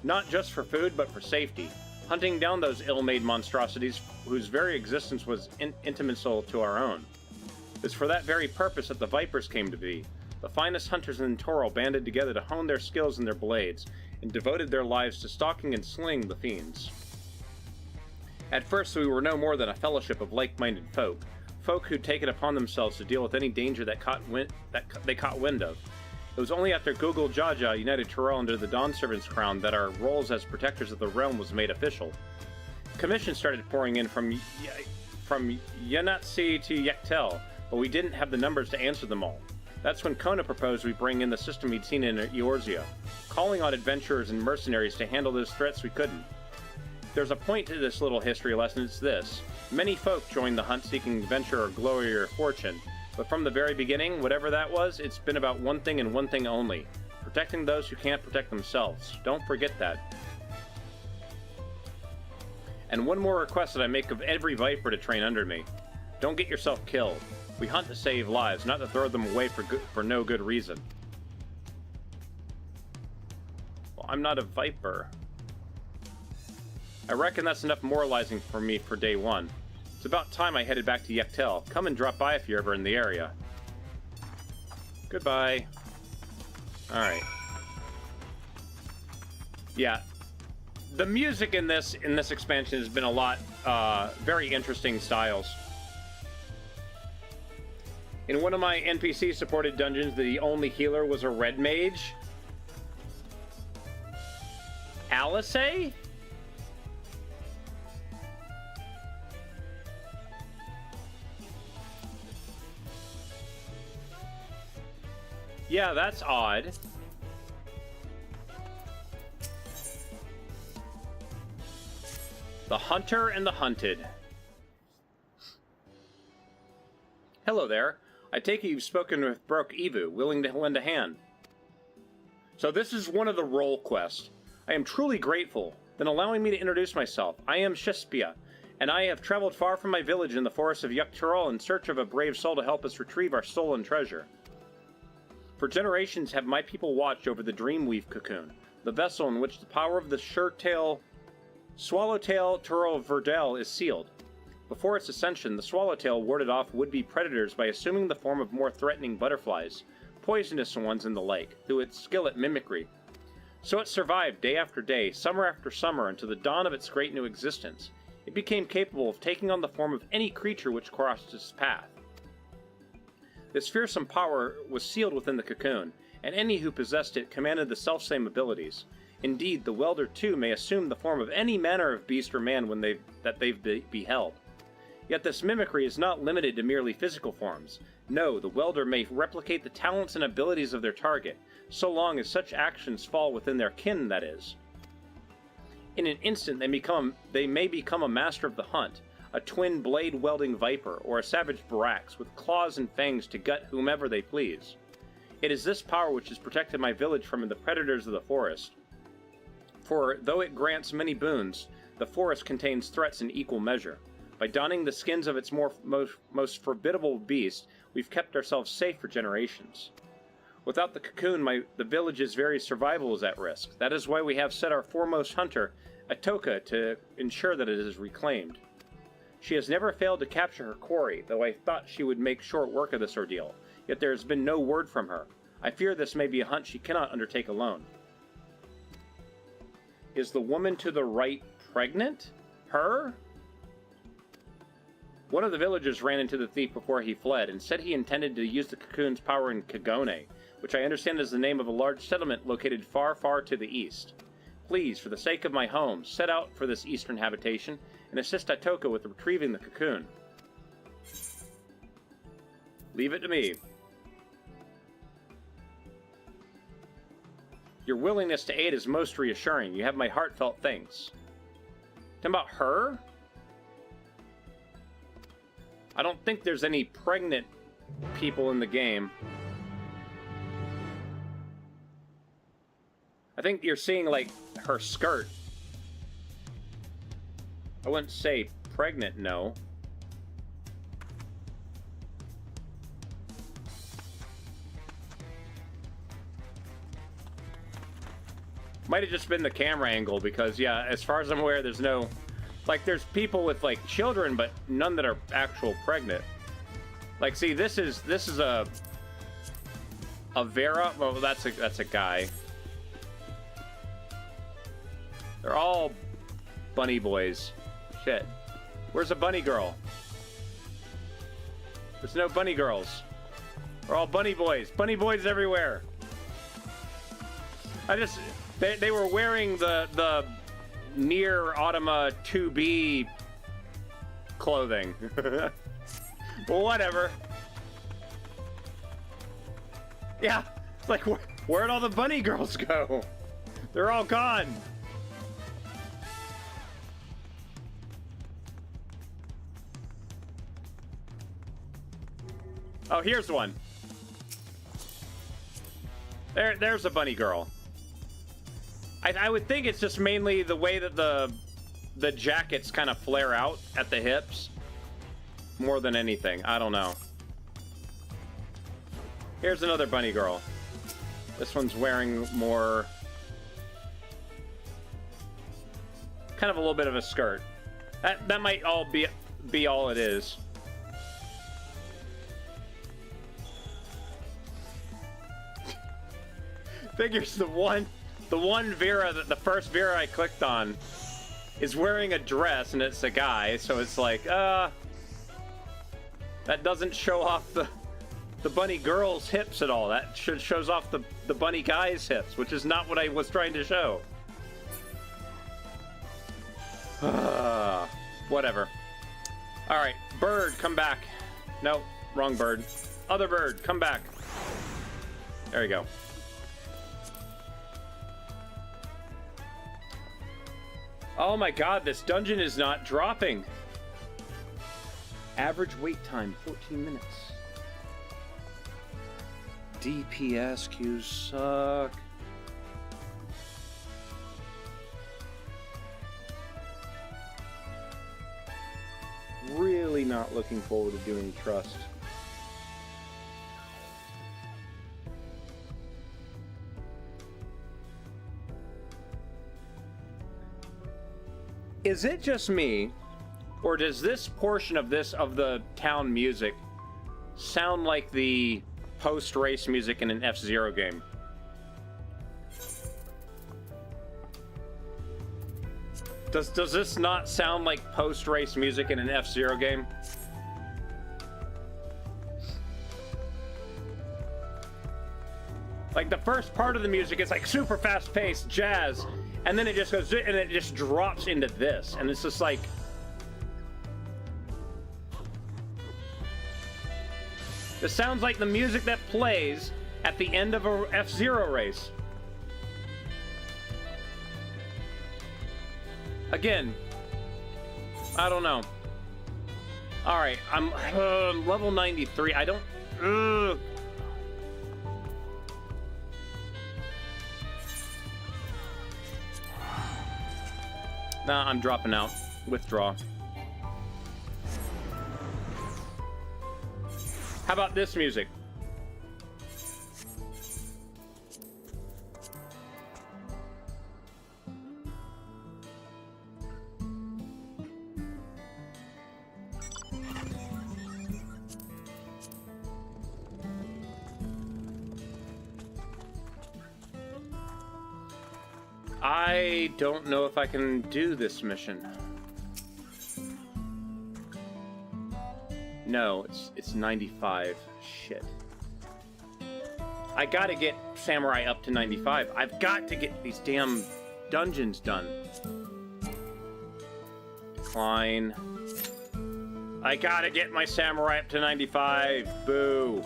Not just for food, but for safety, hunting down those ill-made monstrosities whose very existence was intimacal to our own. It's for that very purpose that the Vipers came to be. The finest hunters in Toril banded together to hone their skills and their blades, and devoted their lives to stalking and slaying the fiends. At first, we were no more than a fellowship of like-minded folk who'd taken upon themselves to deal with any danger that they caught wind of. It was only after Google Jaja united Toril under the Dawn Servant's crown that our roles as protectors of the realm was made official. Commissions started pouring in from Yanatsi to Yektel, but we didn't have the numbers to answer them all. That's when Kona proposed we bring in the system he'd seen in Eorzea, calling on adventurers and mercenaries to handle those threats we couldn't. There's a point to this little history lesson, it's this. Many folk joined the hunt seeking adventure or glory or fortune, but from the very beginning, whatever that was, it's been about one thing and one thing only. Protecting those who can't protect themselves. Don't forget that. And one more request that I make of every Viper to train under me. Don't get yourself killed. We hunt to save lives, not to throw them away for no good reason. Well, I'm not a Viper. I reckon that's enough moralizing for me for day one. It's about time I headed back to Yektel. Come and drop by if you're ever in the area. Goodbye. Alright. Yeah. The music in this expansion has been a lot, very interesting styles. In one of my NPC-supported dungeons, the only healer was a red mage. Alice? Yeah, that's odd. The Hunter and the Hunted. Hello there. I take it you've spoken with Broke Evu, willing to lend a hand. So this is one of the role quests. I am truly grateful. Then allowing me to introduce myself. I am Shespia, and I have traveled far from my village in the forests of Yukturol in search of a brave soul to help us retrieve our stolen treasure. For generations have my people watched over the Dreamweave cocoon, the vessel in which the power of the Swallowtail Turl Verdel is sealed. Before its ascension, the Swallowtail warded off would-be predators by assuming the form of more threatening butterflies, poisonous ones and the like, through its skill at mimicry. So it survived day after day, summer after summer, until the dawn of its great new existence. It became capable of taking on the form of any creature which crossed its path. This fearsome power was sealed within the cocoon, and any who possessed it commanded the selfsame abilities. Indeed, the welder too may assume the form of any manner of beast or man when they've beheld. Yet this mimicry is not limited to merely physical forms. No, the welder may replicate the talents and abilities of their target, so long as such actions fall within their kin, that is. In an instant they may become a master of the hunt, a twin blade-welding viper, or a savage barax with claws and fangs to gut whomever they please. It is this power which has protected my village from the predators of the forest. For, though it grants many boons, the forest contains threats in equal measure. By donning the skins of its most formidable beast, we've kept ourselves safe for generations. Without the cocoon, the village's very survival is at risk. That is why we have set our foremost hunter, Atoka, to ensure that it is reclaimed. She has never failed to capture her quarry, though I thought she would make short work of this ordeal, yet there has been no word from her. I fear this may be a hunt she cannot undertake alone. Is the woman to the right pregnant? Her? One of the villagers ran into the thief before he fled, and said he intended to use the cocoon's power in Kagone, which I understand is the name of a large settlement located far, far to the east. Please, for the sake of my home, set out for this eastern habitation, and assist Atoka with retrieving the cocoon. Leave it to me. Your willingness to aid is most reassuring. You have my heartfelt thanks. Talking about her? I don't think there's any pregnant people in the game. I think you're seeing, like, her skirt. I wouldn't say pregnant, no. Might have just been the camera angle because, yeah, as far as I'm aware, there's no... Like, there's people with, like, children, but none that are actual pregnant. Like, see, this is a Vera. Well, that's a guy. They're all bunny boys. Shit. Where's a bunny girl? There's no bunny girls. We're all bunny boys. Bunny boys everywhere. They were wearing the Near Automa 2B clothing. Well, whatever. Yeah, it's like, where'd all the bunny girls go? They're all gone. Oh, here's one. There's a bunny girl. I would think it's just mainly the way that the jackets kind of flare out at the hips. More than anything. I don't know. Here's another bunny girl. This one's wearing more... kind of a little bit of a skirt. That might all be all it is. Figures the one Vera, the first Vera I clicked on, is wearing a dress, and it's a guy, so it's like, that doesn't show off the bunny girl's hips at all. That shows off the bunny guy's hips, which is not what I was trying to show. Whatever. Alright, bird, come back. Nope, wrong bird. Other bird, come back. There you go. Oh my god, this dungeon is not dropping. Average wait time, 14 minutes. DPS queues suck. Really not looking forward to doing Trust. Is it just me, or does this portion of the town music sound like the post-race music in an F-Zero game? Does this not sound like post-race music in an F-Zero game? Like, the first part of the music is like super fast-paced jazz, and then it just goes, and it just drops into this, and it's just like... This sounds like the music that plays at the end of a F-Zero race. Again, I don't know. Alright, I'm level 93. I don't... Nah, I'm dropping out. Withdraw. How about this music? I don't know if I can do this mission. No, it's 95. Shit. I gotta get Samurai up to 95. I've got to get these damn dungeons done. Decline. I gotta get my Samurai up to 95. Boo.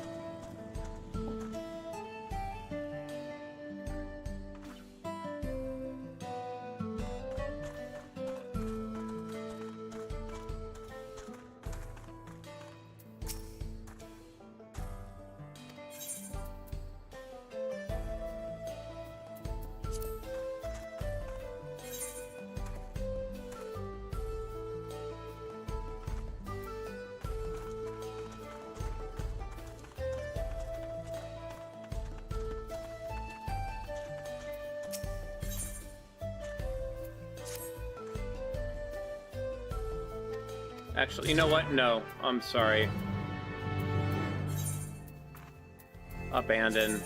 Actually, you know what? No, I'm sorry. Abandon.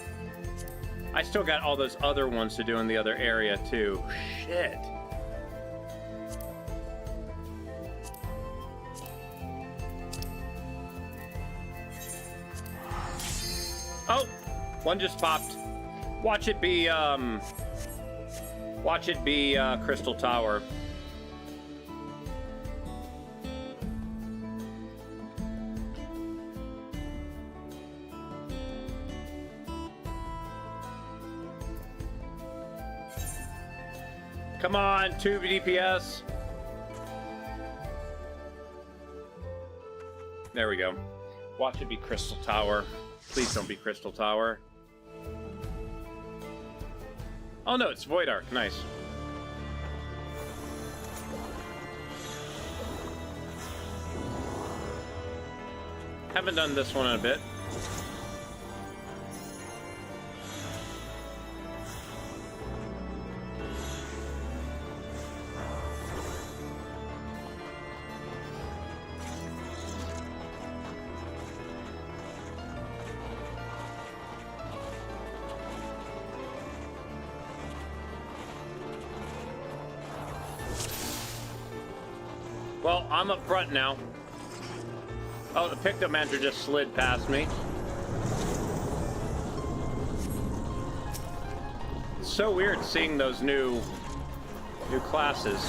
I still got all those other ones to do in the other area, too. Shit. Oh! One just popped. Watch it be, Crystal Tower. Come on, 2 DPS. There we go. Watch it be Crystal Tower. Please don't be Crystal Tower. Oh no, it's Void Arc. Nice. Haven't done this one in a bit. Well, I'm up front now. Oh, the pickup manager just slid past me. It's so weird seeing those new classes.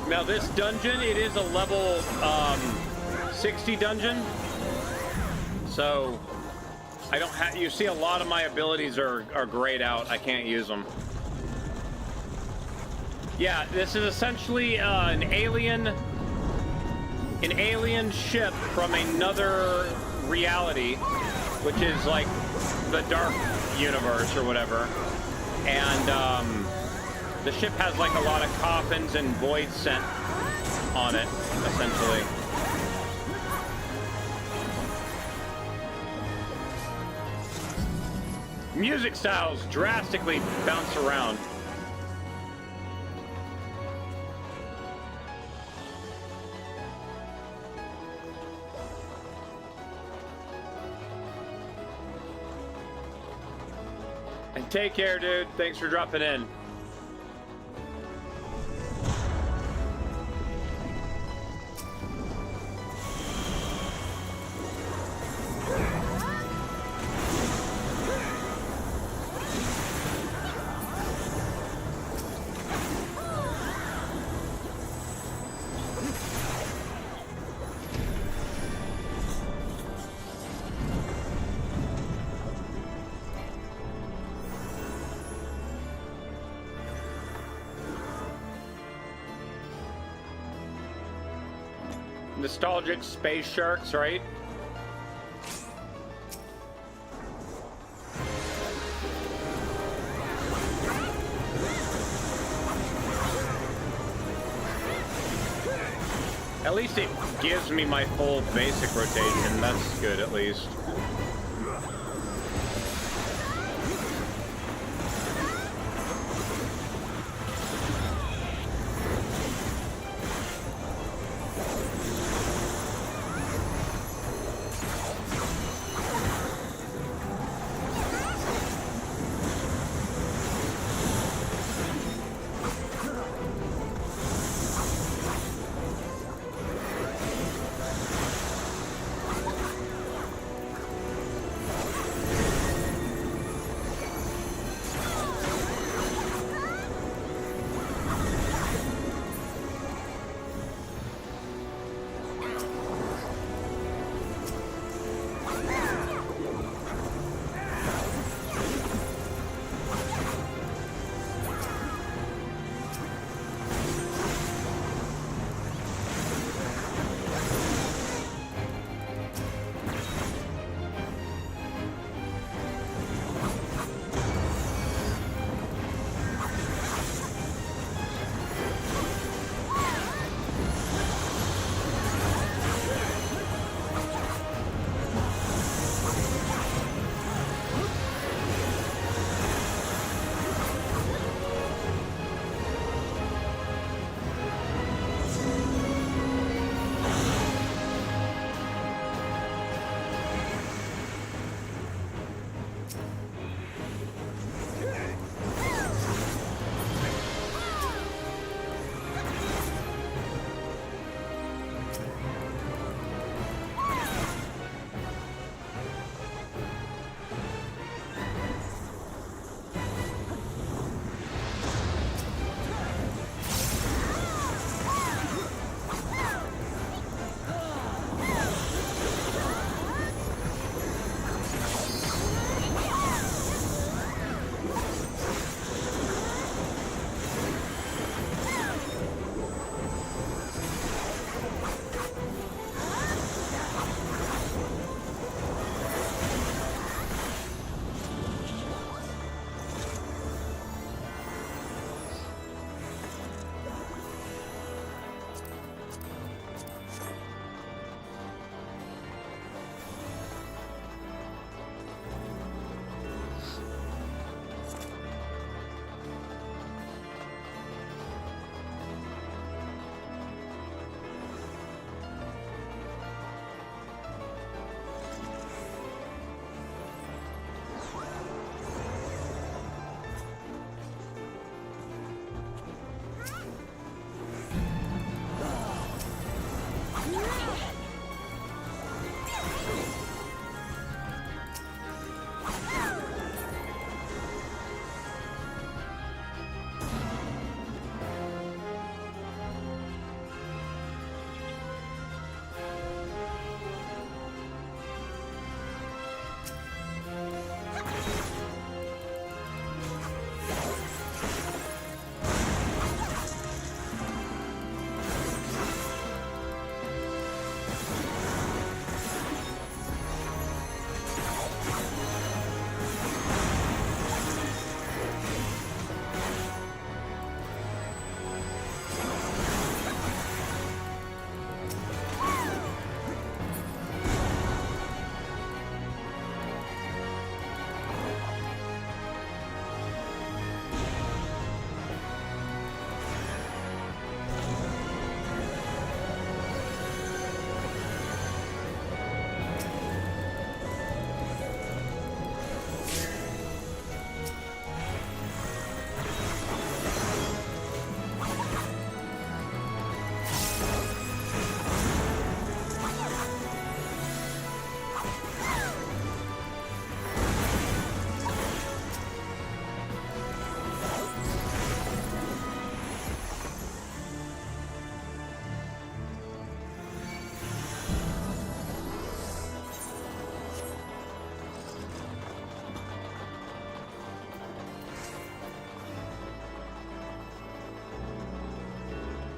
Now this dungeon, it is a level 60 dungeon. So I don't have, you see a lot of my abilities are grayed out. I can't use them. Yeah, this is essentially an alien ship from another reality, which is like the dark universe or whatever. And the ship has like a lot of coffins and void scent on it, essentially. Music styles drastically bounce around. And take care, dude. Thanks for dropping in. Nostalgic space sharks, right? At least it gives me my full basic rotation. That's good, at least.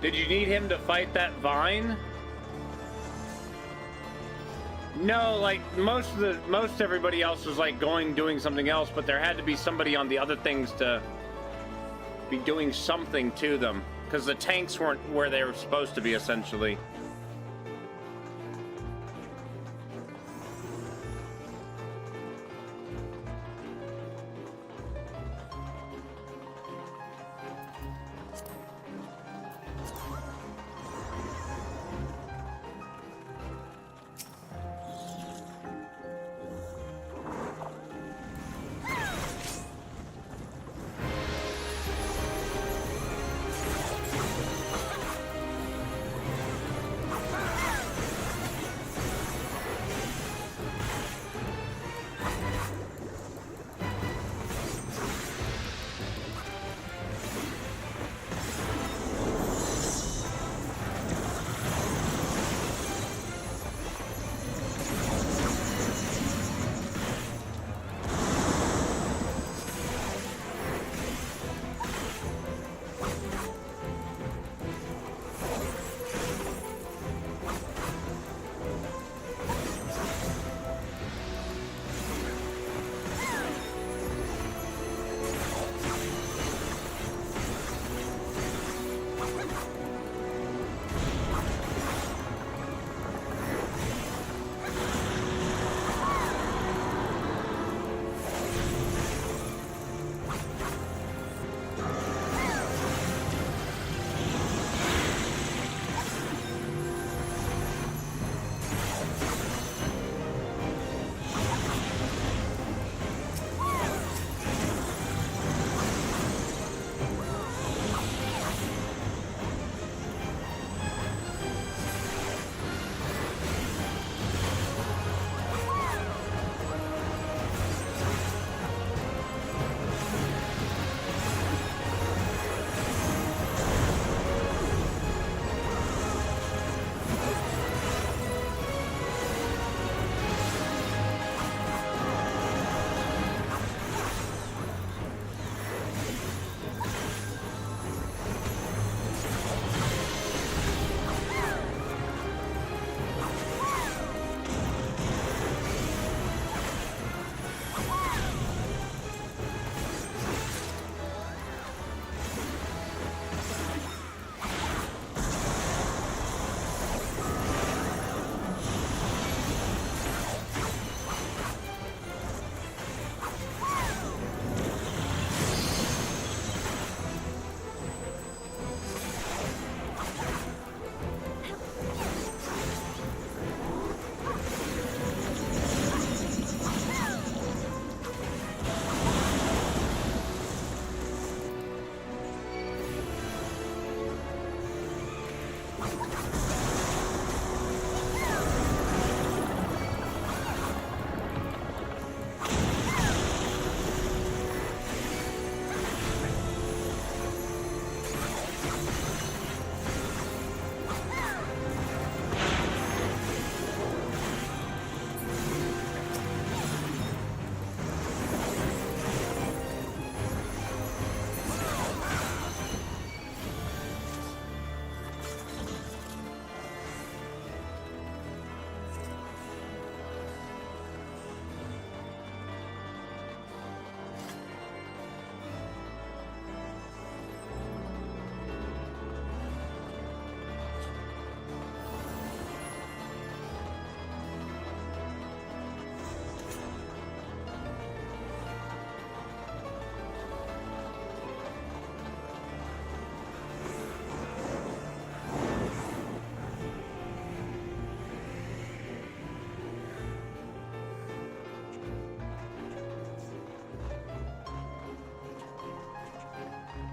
Did you need him to fight that vine? No, like most everybody else was like doing something else, but there had to be somebody on the other things to be doing something to them because the tanks weren't where they were supposed to be, essentially.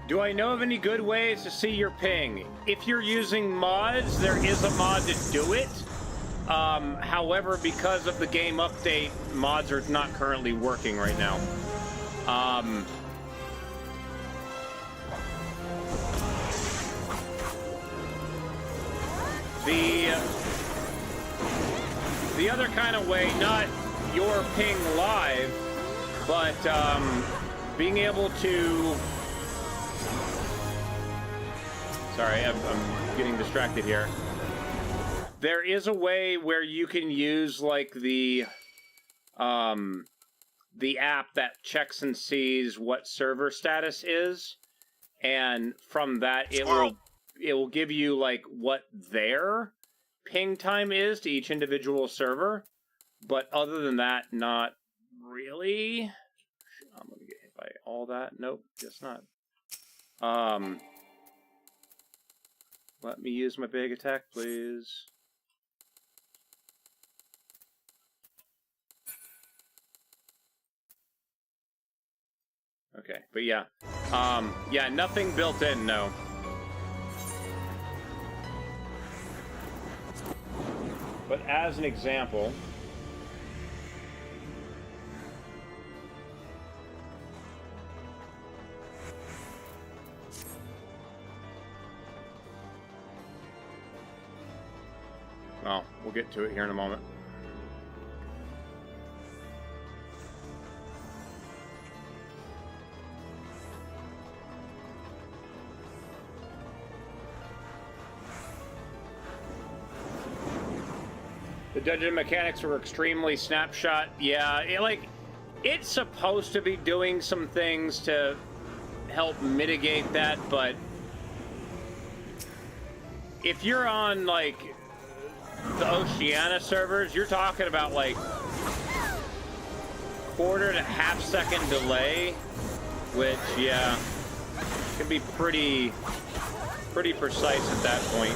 Do I know of any good ways to see your ping? If you're using mods, there is a mod to do it. However, because of the game update, mods are not currently working right now. The other kind of way, not your ping live, but being able to Sorry, I'm getting distracted here. There is a way where you can use like the app that checks and sees what server status is, and from that it will give you like what their ping time is to each individual server. But other than that, not really. I'm gonna get hit by all that. Nope, guess not. Let me use my big attack, please. Okay, but yeah. Yeah, nothing built in, no. But as an example, well, we'll get to it here in a moment. The dungeon mechanics were extremely snapshot. Yeah, it's supposed to be doing some things to help mitigate that, but if you're on like the Oceania servers, you're talking about like quarter to half second delay, which yeah, can be pretty precise at that point.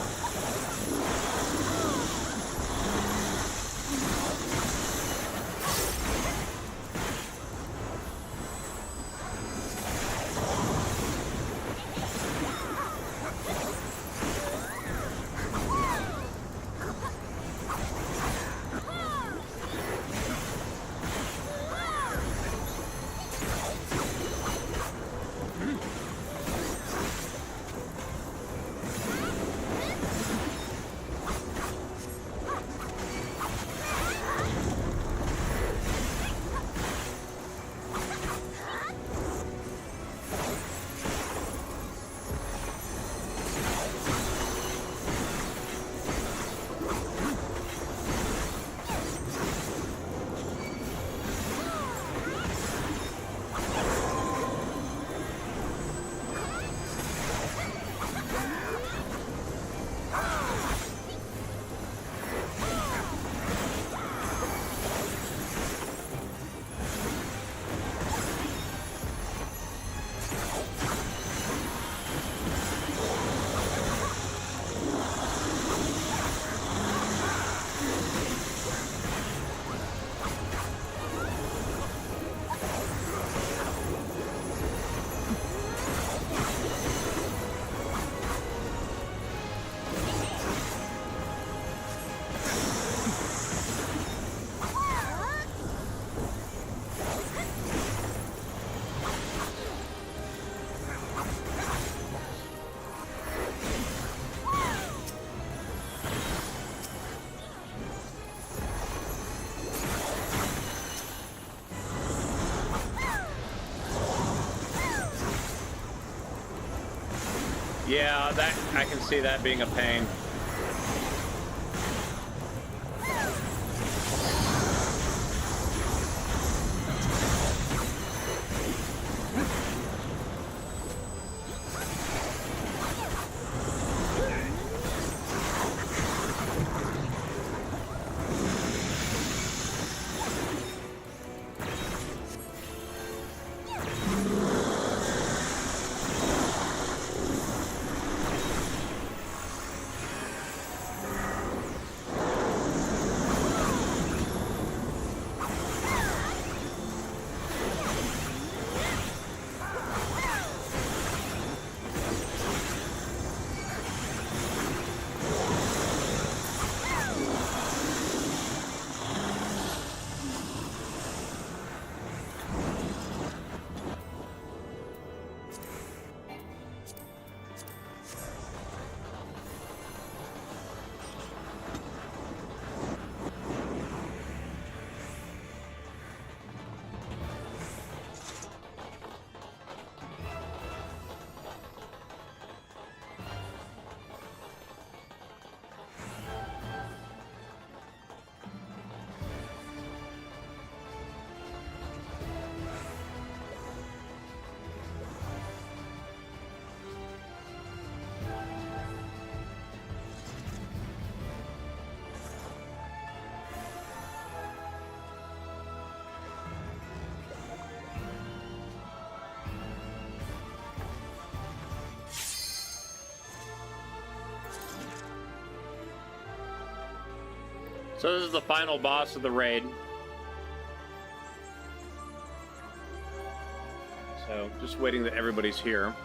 Yeah, that I can see that being a pain. So this is the final boss of the raid. So just waiting that everybody's here.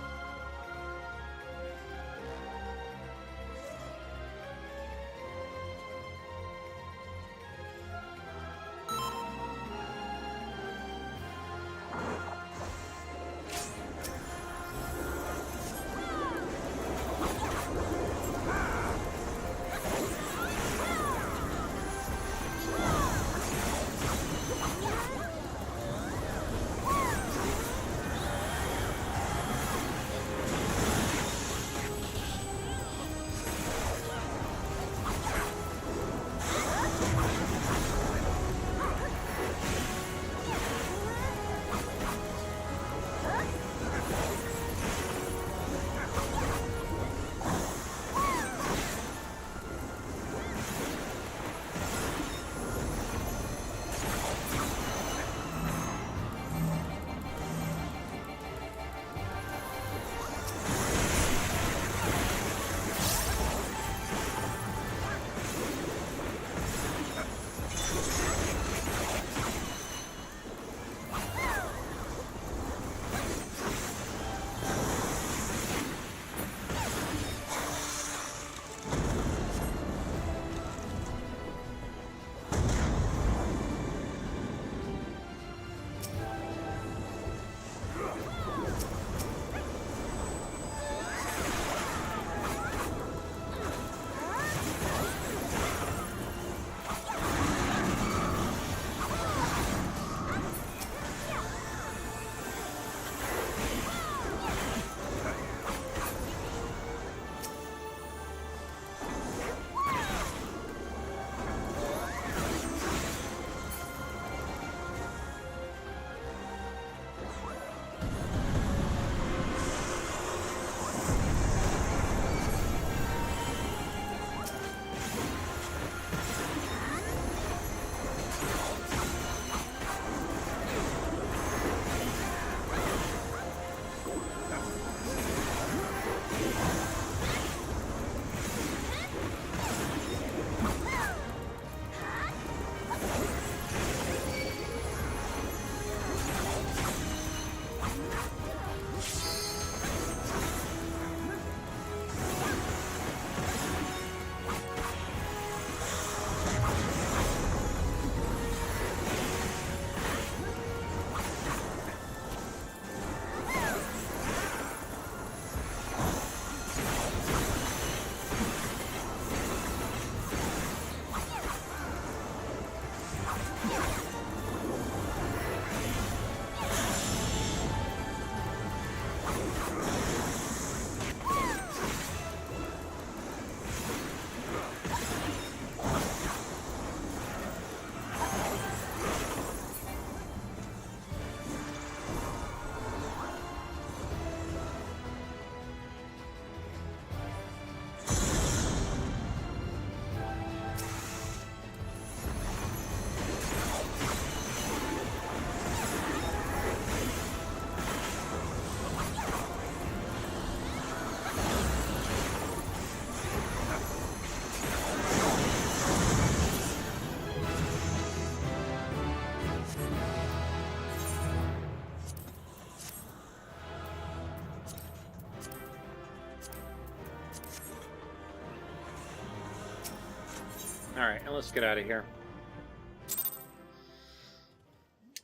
Alright, and let's get out of here.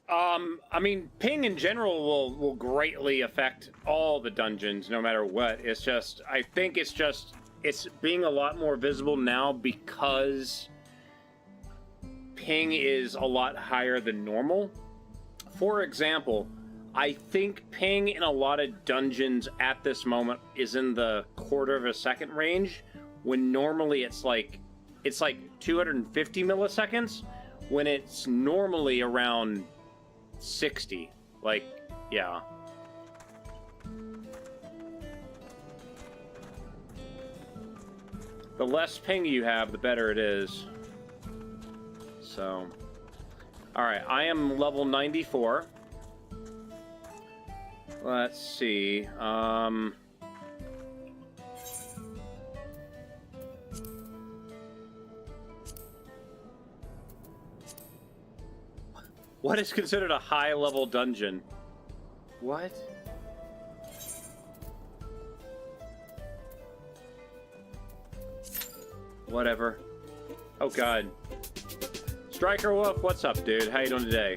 I mean, ping in general will greatly affect all the dungeons, no matter what. It's just, I think it's being a lot more visible now because ping is a lot higher than normal. For example, I think ping in a lot of dungeons at this moment is in the quarter of a second range, when normally it's like 250 milliseconds, when it's normally around 60. Like, yeah. The less ping you have, the better it is. So, alright, I am level 94. Let's see, What is considered a high-level dungeon? What? Whatever. Oh god. Striker Wolf, what's up, dude? How you doing today?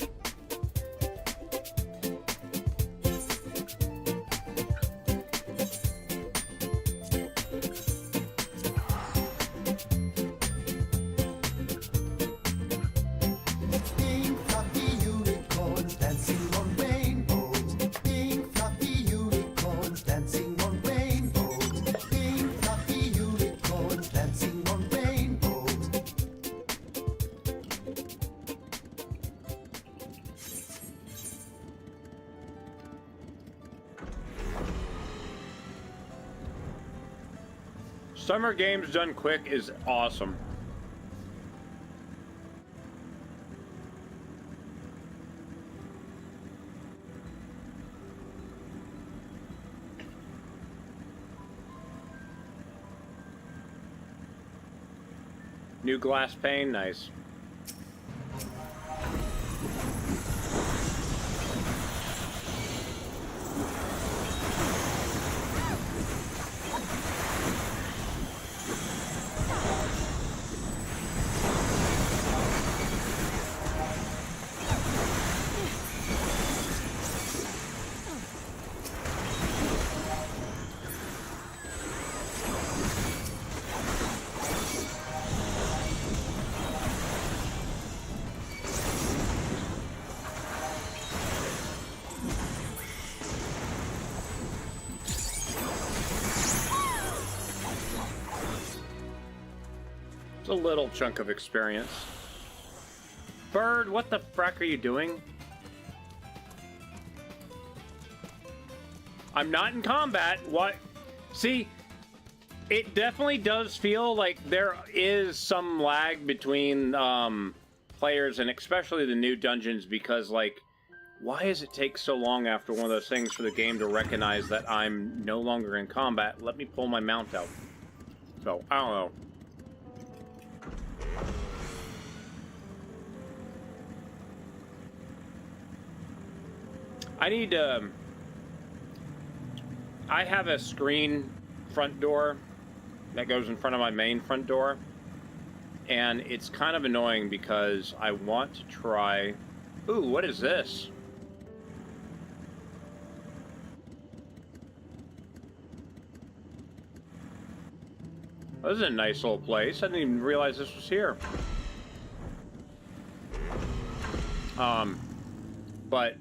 Summer games done quick is awesome. New glass pane, nice. A little chunk of experience. Bird, what the frack are you doing? I'm not in combat. What? See, it definitely does feel like there is some lag between players, and especially the new dungeons, because, like, why does it take so long after one of those things for the game to recognize that I'm no longer in combat? Let me pull my mount out. So, I don't know. I need to... I have a screen front door that goes in front of my main front door. And it's kind of annoying because I want to try... Ooh, what is this? This is a nice little place. I didn't even realize this was here. But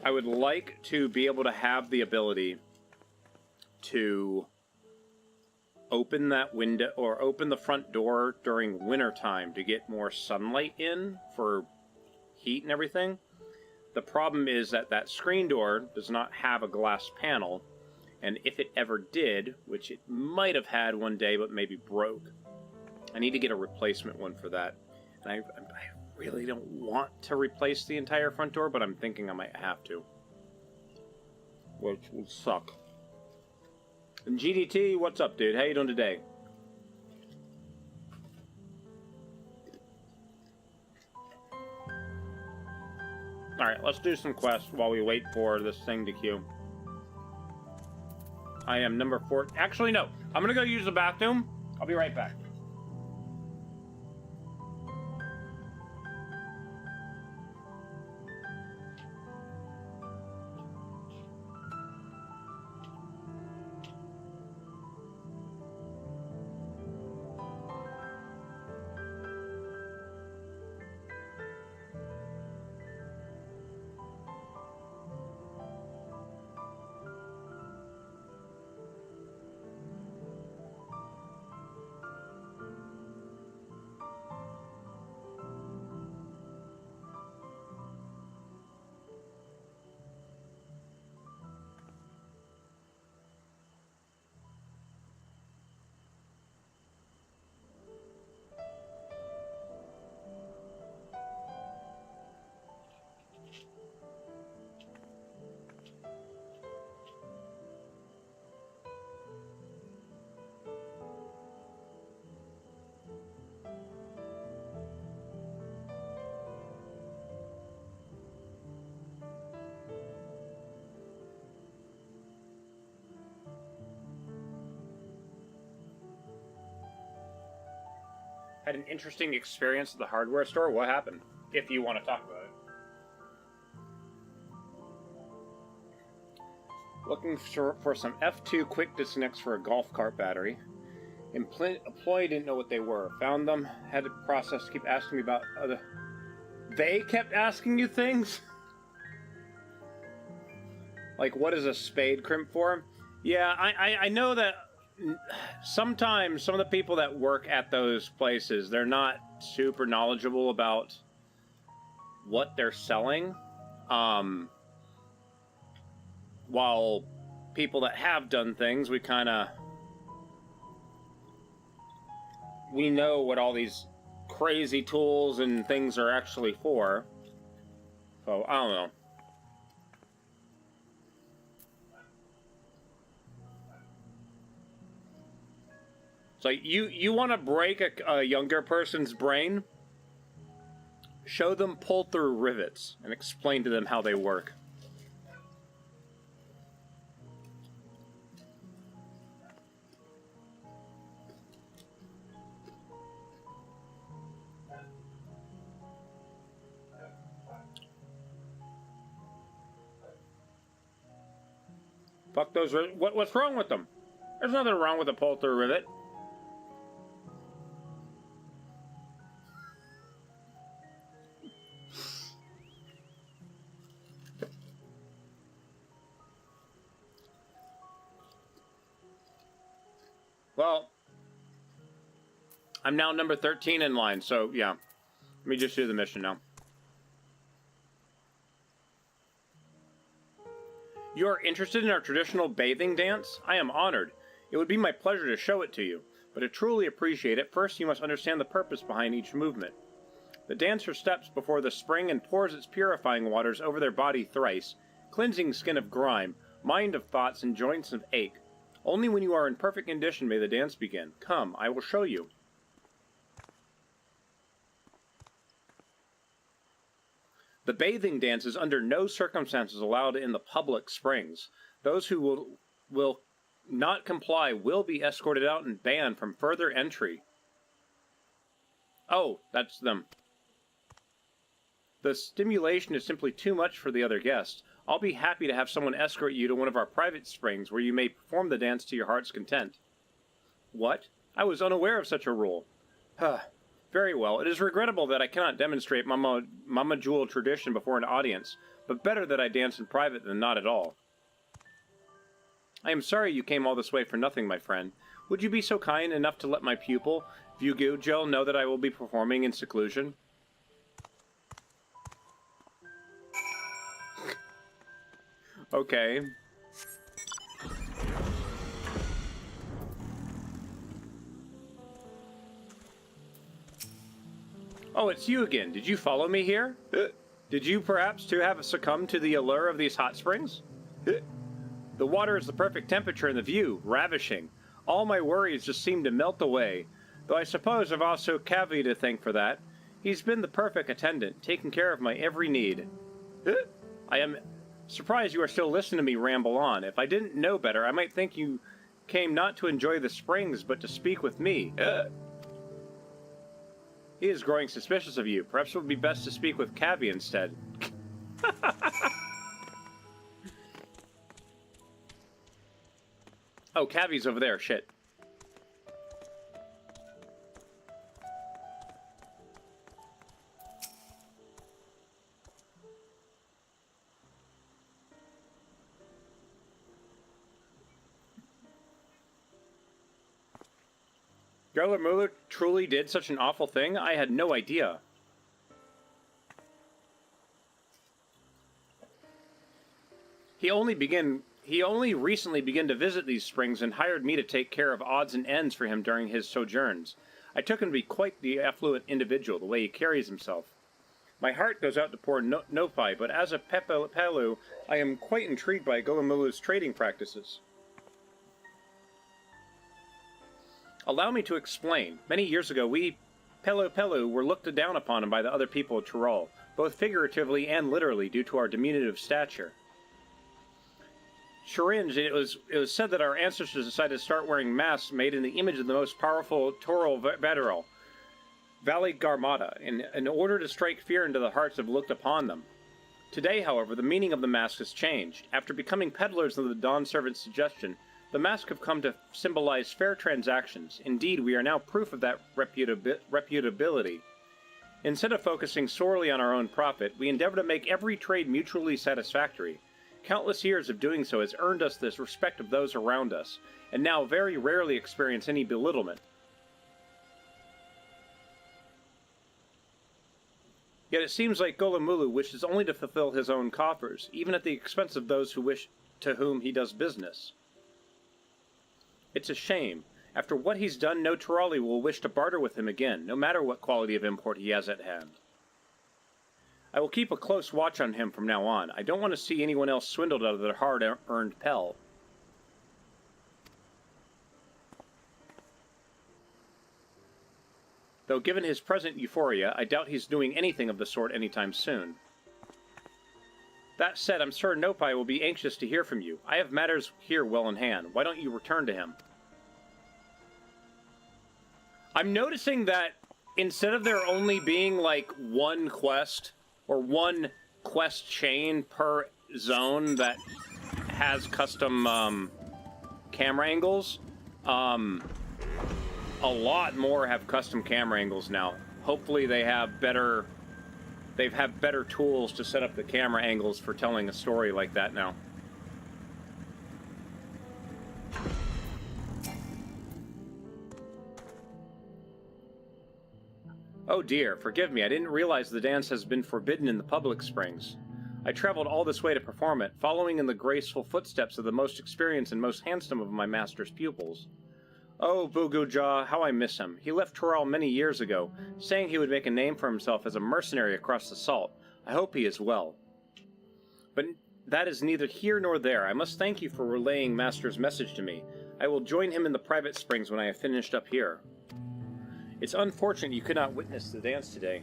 I would like to be able to have the ability to open that window or open the front door during winter time to get more sunlight in for heat and everything. The problem is that that screen door does not have a glass panel, and if it ever did, which it might have had one day but maybe broke, I need to get a replacement one for that. And I really don't want to replace the entire front door, but I'm thinking I might have to, which will suck. And GDT, what's up, dude? How you doing today? Alright, let's do some quests while we wait for this thing to queue. I am number 4. Actually, no. I'm gonna go use the bathroom. I'll be right back. had an interesting experience at the hardware store. What happened? If you want to talk about it. Looking for some F2 quick disconnects for a golf cart battery. Employee didn't know what they were. Found them. Had to process. Keep asking me about other. They kept asking you things? Like, what is a spade crimp for? Yeah, I know that sometimes some of the people that work at those places, they're not super knowledgeable about what they're selling. While people that have done things, we know what all these crazy tools and things are actually for. So, I don't know. So you want to break a younger person's brain? Show them pull-through rivets and explain to them how they work. Fuck those. What's wrong with them? There's nothing wrong with a pull-through rivet. Well, I'm now number 13 in line, so yeah. Let me just do the mission now. You are interested in our traditional bathing dance? I am honored. It would be my pleasure to show it to you, but to truly appreciate it, first you must understand the purpose behind each movement. The dancer steps before the spring and pours its purifying waters over their body thrice, cleansing skin of grime, mind of thoughts, and joints of ache. Only when you are in perfect condition may the dance begin. Come, I will show you. The bathing dance is under no circumstances allowed in the public springs. Those who will not comply will be escorted out and banned from further entry. Oh, that's them. The stimulation is simply too much for the other guests. I'll be happy to have someone escort you to one of our private springs where you may perform the dance to your heart's content. What? I was unaware of such a rule. Very well. It is regrettable that I cannot demonstrate Mama Jewel tradition before an audience, but better that I dance in private than not at all. I am sorry you came all this way for nothing, my friend. Would you be so kind enough to let my pupil, Vyugujel, know that I will be performing in seclusion? Okay. Oh, it's you again. Did you follow me here? Did you perhaps too have succumbed to the allure of these hot springs? The water is the perfect temperature and the view, ravishing. All my worries just seem to melt away. Though I suppose I've also Kavi to thank for that. He's been the perfect attendant, taking care of my every need. I am surprised you are still listening to me ramble on. If I didn't know better, I might think you came not to enjoy the springs, but to speak with me. He is growing suspicious of you. Perhaps it would be best to speak with Kavi instead. Oh, Kavi's over there. Shit. Muller truly did such an awful thing? I had no idea. He only recently began to visit these springs and hired me to take care of odds and ends for him during his sojourns. I took him to be quite the affluent individual, the way he carries himself. My heart goes out to poor Nofi, but as a Pelu, I am quite intrigued by Golemulu's trading practices. Allow me to explain. Many years ago, we, Pelu, were looked down upon by the other people of Tyrol, both figuratively and literally, due to our diminutive stature. Sharinj, it was said that our ancestors decided to start wearing masks made in the image of the most powerful Tyrol veteran. Valley Garmata in order to strike fear into the hearts of looked upon them. Today, however, the meaning of the mask has changed. After becoming peddlers of the Dawn Servant's suggestion, the mask have come to symbolize fair transactions. Indeed, we are now proof of that reputability. Instead of focusing sorely on our own profit, we endeavor to make every trade mutually satisfactory. Countless years of doing so has earned us the respect of those around us, and now very rarely experience any belittlement. Yet it seems like Golemulu wishes only to fulfill his own coffers, even at the expense of those to whom he does business. It's a shame. After what he's done, no Turali will wish to barter with him again, no matter what quality of import he has at hand. I will keep a close watch on him from now on. I don't want to see anyone else swindled out of their hard-earned pell. Though given his present euphoria, I doubt he's doing anything of the sort anytime soon. That said, I'm sure Nopai will be anxious to hear from you. I have matters here well in hand. Why don't you return to him? I'm noticing that instead of there only being like one quest or one quest chain per zone that has custom camera angles, a lot more have custom camera angles now. Hopefully they have better tools to set up the camera angles for telling a story like that now. Oh dear, forgive me, I didn't realize the dance has been forbidden in the public springs. I traveled all this way to perform it, following in the graceful footsteps of the most experienced and most handsome of my master's pupils. Oh, Buguja, how I miss him. He left Toral many years ago, saying he would make a name for himself as a mercenary across the salt. I hope he is well. But that is neither here nor there. I must thank you for relaying Master's message to me. I will join him in the private springs when I have finished up here. It's unfortunate you could not witness the dance today,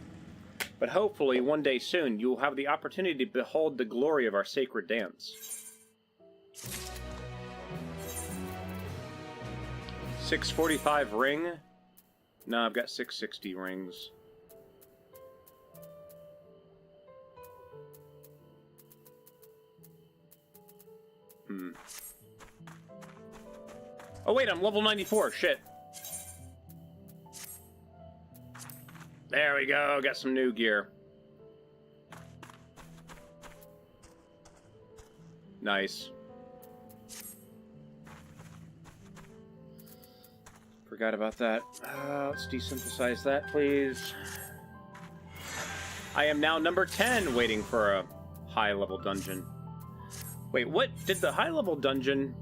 but hopefully one day soon you will have the opportunity to behold the glory of our sacred dance. 645 ring? No, I've got 660 rings. Oh wait, I'm level 94, shit. There we go, got some new gear. Nice. Forgot about that. Let's desynthesize that, please. I am now number 10, waiting for a high-level dungeon. Wait, what? Did the high-level dungeon...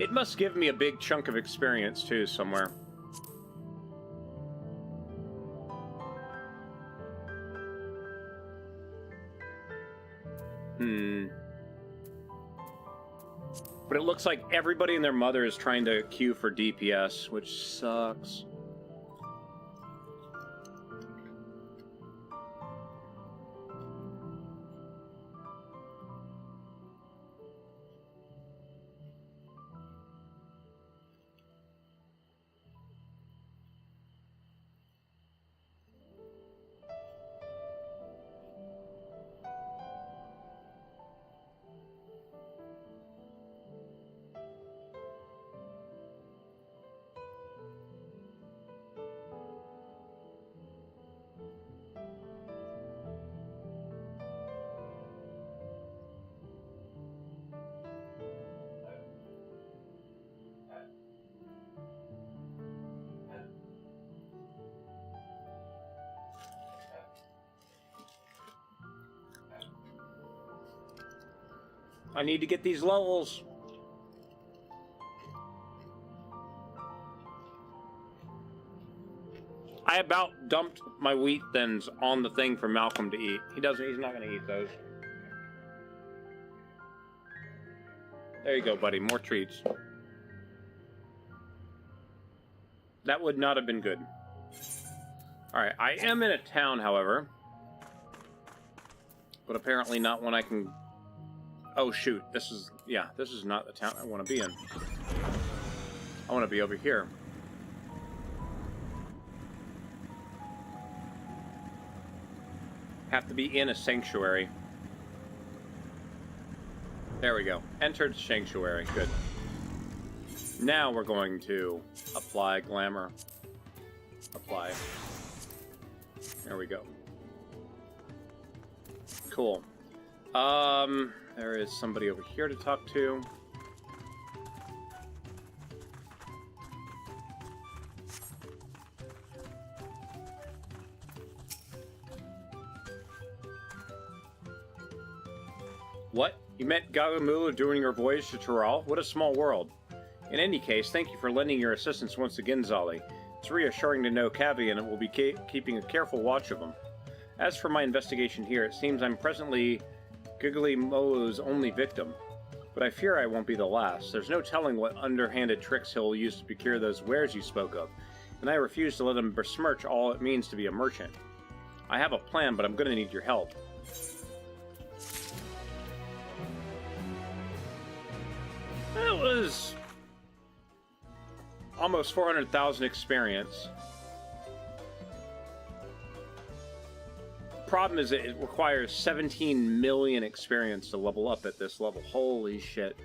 It must give me a big chunk of experience, too, somewhere. But it looks like everybody and their mother is trying to queue for DPS, which sucks. I need to get these levels. I about dumped my wheat thins on the thing for Malcolm to eat. He's not gonna eat those. There you go, buddy, more treats. That would not have been good. Alright, I am in a town, however. But apparently not one I can Oh shoot, this is not the town I want to be in. I want to be over here. Have to be in a sanctuary. There we go. Entered sanctuary. Good. Now we're going to apply glamour. Apply. There we go. Cool. There is somebody over here to talk to. What? You met Gagamula during your voyage to Tural? What a small world. In any case, thank you for lending your assistance once again, Zali. It's reassuring to know Cavian will be keeping a careful watch of him. As for my investigation here, it seems I'm presently Guglielmo's only victim. But I fear I won't be the last. There's no telling what underhanded tricks he'll use to procure those wares you spoke of, and I refuse to let him besmirch all it means to be a merchant. I have a plan, but I'm going to need your help. That was almost 400,000 experience. Problem is it requires 17 million experience to level up at this level. Holy shit.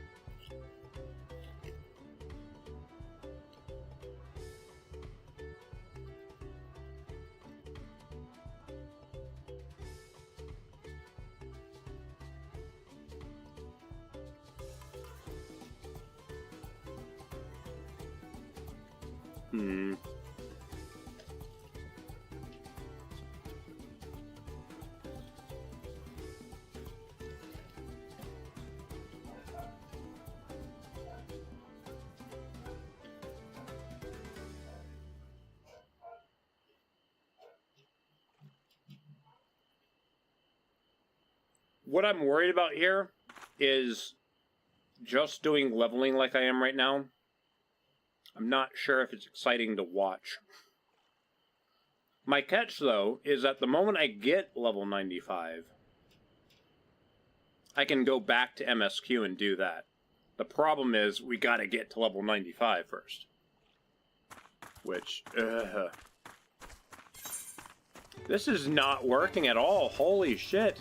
What I'm worried about here is just doing leveling like I am right now. I'm not sure if it's exciting to watch. My catch, though, is that the moment I get level 95, I can go back to MSQ and do that. The problem is we gotta get to level 95 first. Which, this is not working at all. Holy shit.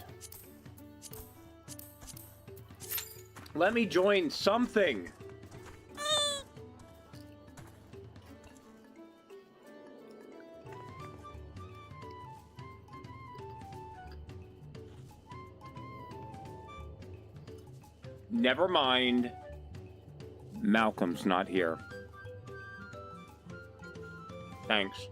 Let me join something. Never mind. Malcolm's not here. Thanks.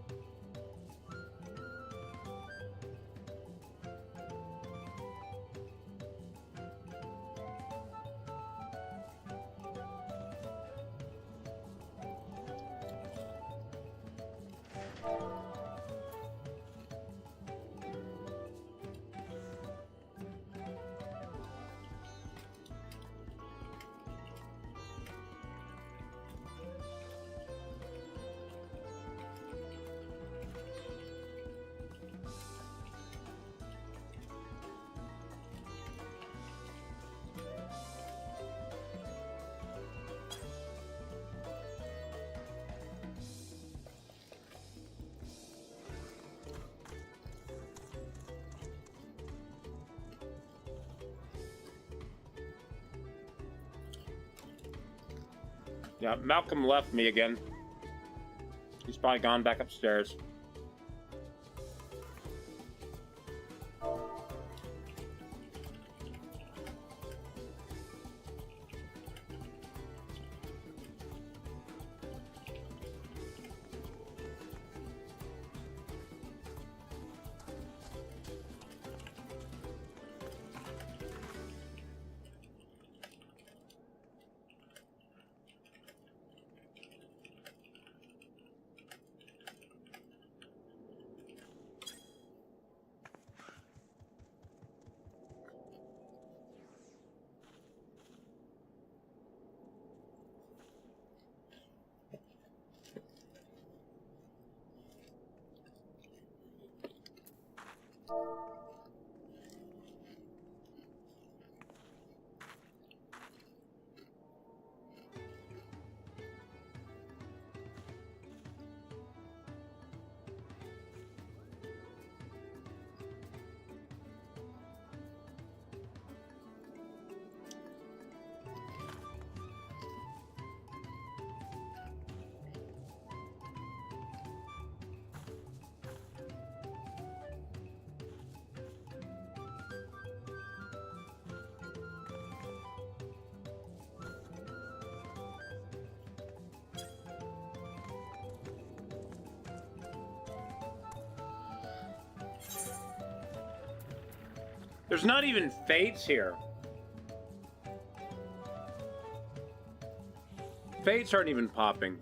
Yeah, Malcolm left me again. He's probably gone back upstairs. There's not even fates here. Fates aren't even popping.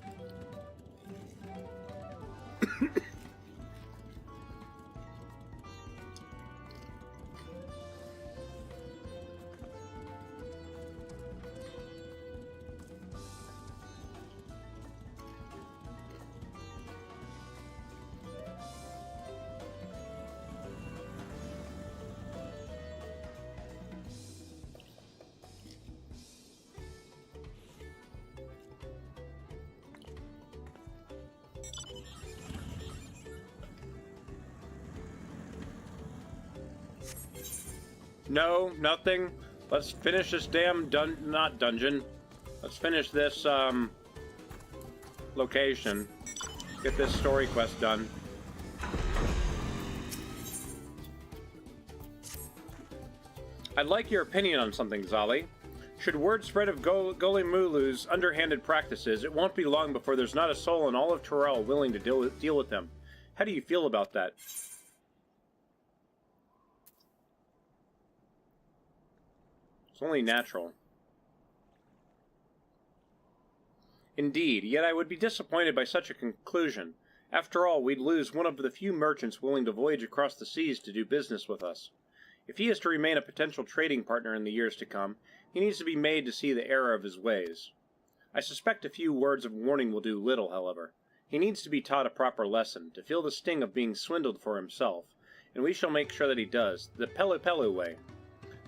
No, nothing. Let's finish this damn not dungeon. Let's finish this location. Get this story quest done. I'd like your opinion on something, Zali. Should word spread of Golemulu's underhanded practices, it won't be long before there's not a soul in all of Terrell willing to deal with them. How do you feel about that? It's only natural. Indeed, yet I would be disappointed by such a conclusion. After all, we'd lose one of the few merchants willing to voyage across the seas to do business with us. If he is to remain a potential trading partner in the years to come, he needs to be made to see the error of his ways. I suspect a few words of warning will do little, however. He needs to be taught a proper lesson, to feel the sting of being swindled for himself, and we shall make sure that he does, the Pelu Pelu way.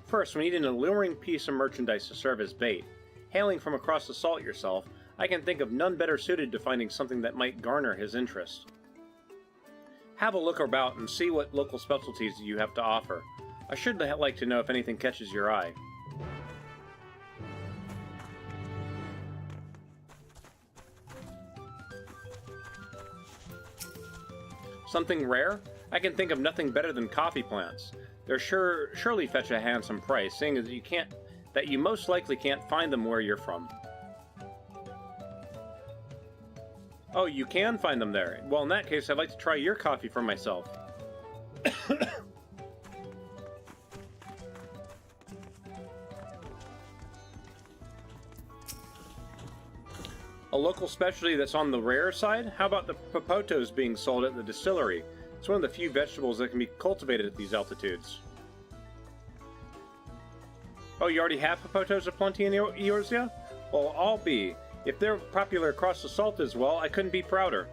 First, we need an alluring piece of merchandise to serve as bait. Hailing from across the salt yourself, I can think of none better suited to finding something that might garner his interest. Have a look about and see what local specialties you have to offer. I should like to know if anything catches your eye. Something rare? I can think of nothing better than coffee plants. They're surely fetch a handsome price, seeing that you most likely can't find them where you're from. Oh, you can find them there. Well, in that case, I'd like to try your coffee for myself. A local specialty that's on the rare side? How about the popotos being sold at the distillery? It's one of the few vegetables that can be cultivated at these altitudes. Oh, you already have popotos aplenty in Eorzea? Well, I'll be. If they're popular across the salt as well, I couldn't be prouder.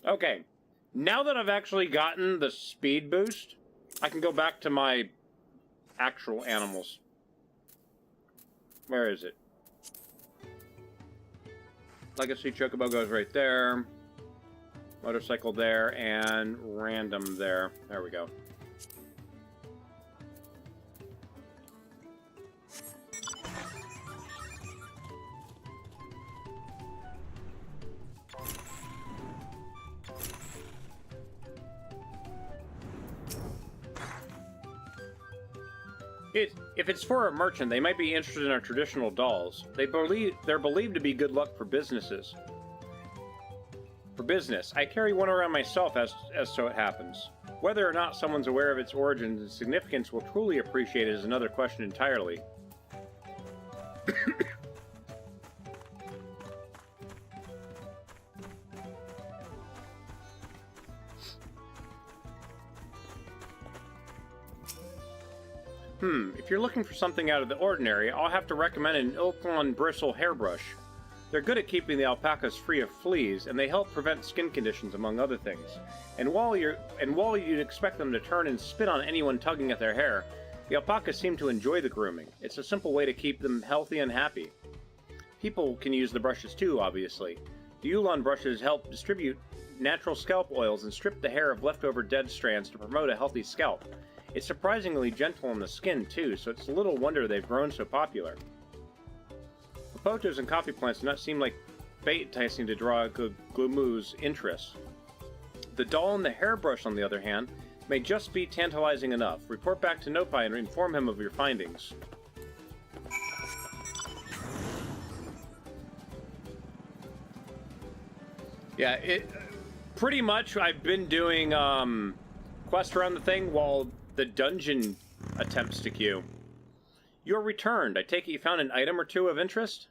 Okay, now that I've actually gotten the speed boost, I can go back to my actual animals. Where is it? Legacy Chocobo goes right there. Motorcycle there, and random there. There we go. If it's for a merchant, they might be interested in our traditional dolls. They're believed to be good luck for businesses. For business, I carry one around myself as so it happens. Whether or not someone's aware of its origins and significance will truly appreciate it is another question entirely. If you're looking for something out of the ordinary, I'll have to recommend an Ilklon bristle hairbrush. They're good at keeping the alpacas free of fleas, and they help prevent skin conditions, among other things. And while you'd expect them to turn and spit on anyone tugging at their hair, the alpacas seem to enjoy the grooming. It's a simple way to keep them healthy and happy. People can use the brushes too, obviously. The Ulan brushes help distribute natural scalp oils and strip the hair of leftover dead strands to promote a healthy scalp. It's surprisingly gentle on the skin too, so it's little wonder they've grown so popular. Potos and coffee plants do not seem like bait enticing to draw Glumu's interest. The doll and the hairbrush, on the other hand, may just be tantalizing enough. Report back to Nopai and inform him of your findings. Yeah, pretty much I've been doing quests around the thing while the dungeon attempts to queue. You're returned. I take it you found an item or two of interest?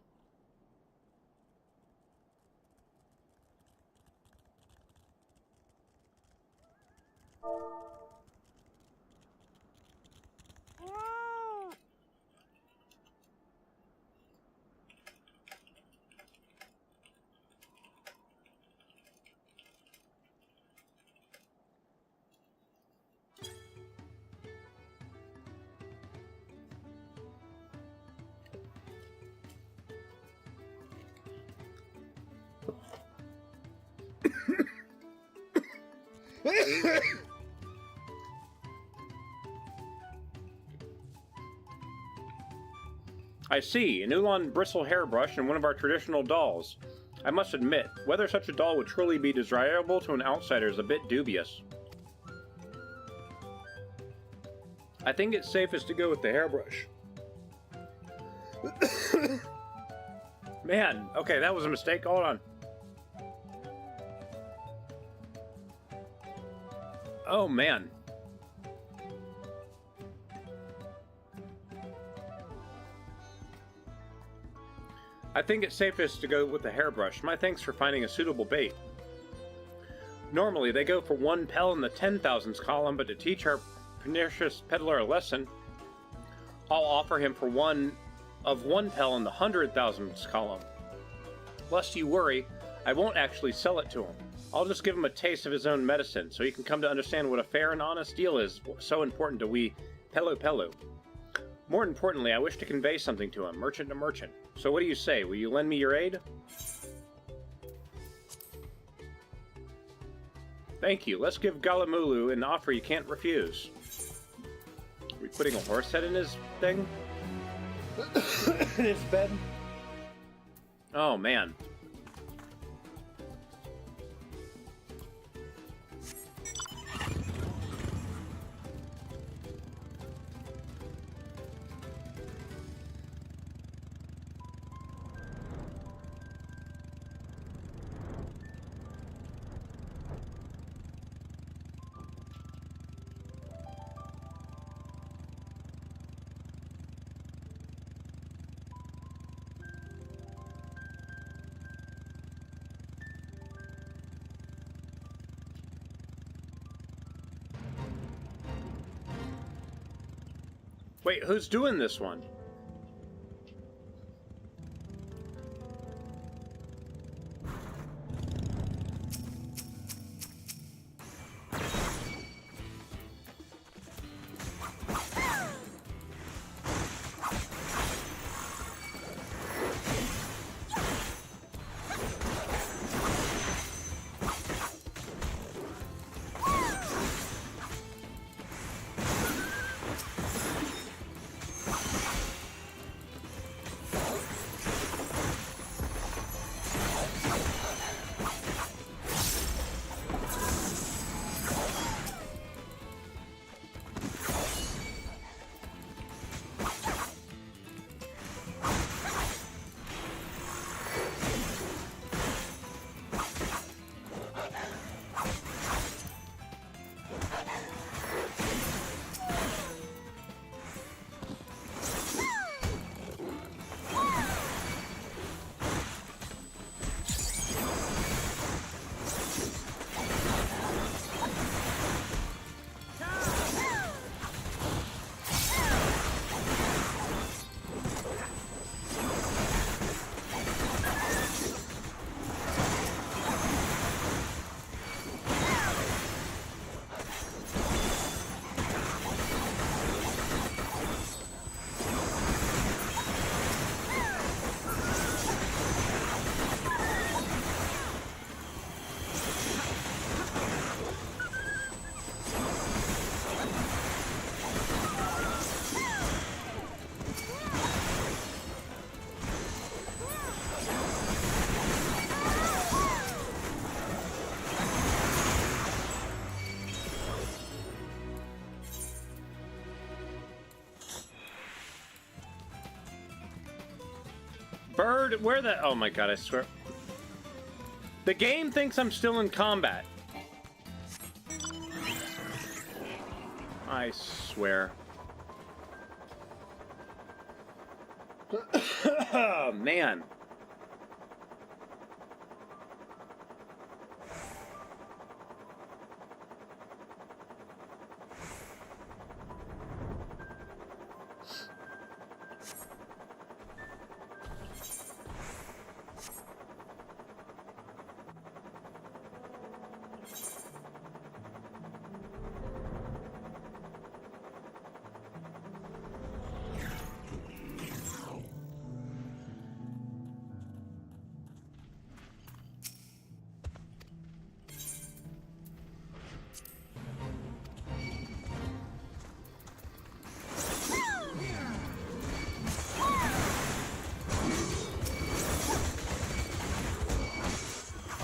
I see, an Ulan bristle hairbrush and one of our traditional dolls. I must admit, whether such a doll would truly be desirable to an outsider is a bit dubious. I think it's safest to go with the hairbrush. Man, okay, that was a mistake. Hold on. Oh, man. I think it's safest to go with the hairbrush. My thanks for finding a suitable bait. Normally, they go for 1 pel in the 10,000s column, but to teach our pernicious peddler a lesson, I'll offer him for 1 pel in the 100,000s column. Lest you worry, I won't actually sell it to him. I'll just give him a taste of his own medicine, so he can come to understand what a fair and honest deal is so important to we Pelu. More importantly, I wish to convey something to him, merchant to merchant. So what do you say? Will you lend me your aid? Thank you. Let's give Galamulu an offer you can't refuse. Are we putting a horse head in his thing? In his bed? Oh, man. Wait, who's doing this one? bird? Where the... Oh my god, I swear. The game thinks I'm still in combat. I swear. Oh, man.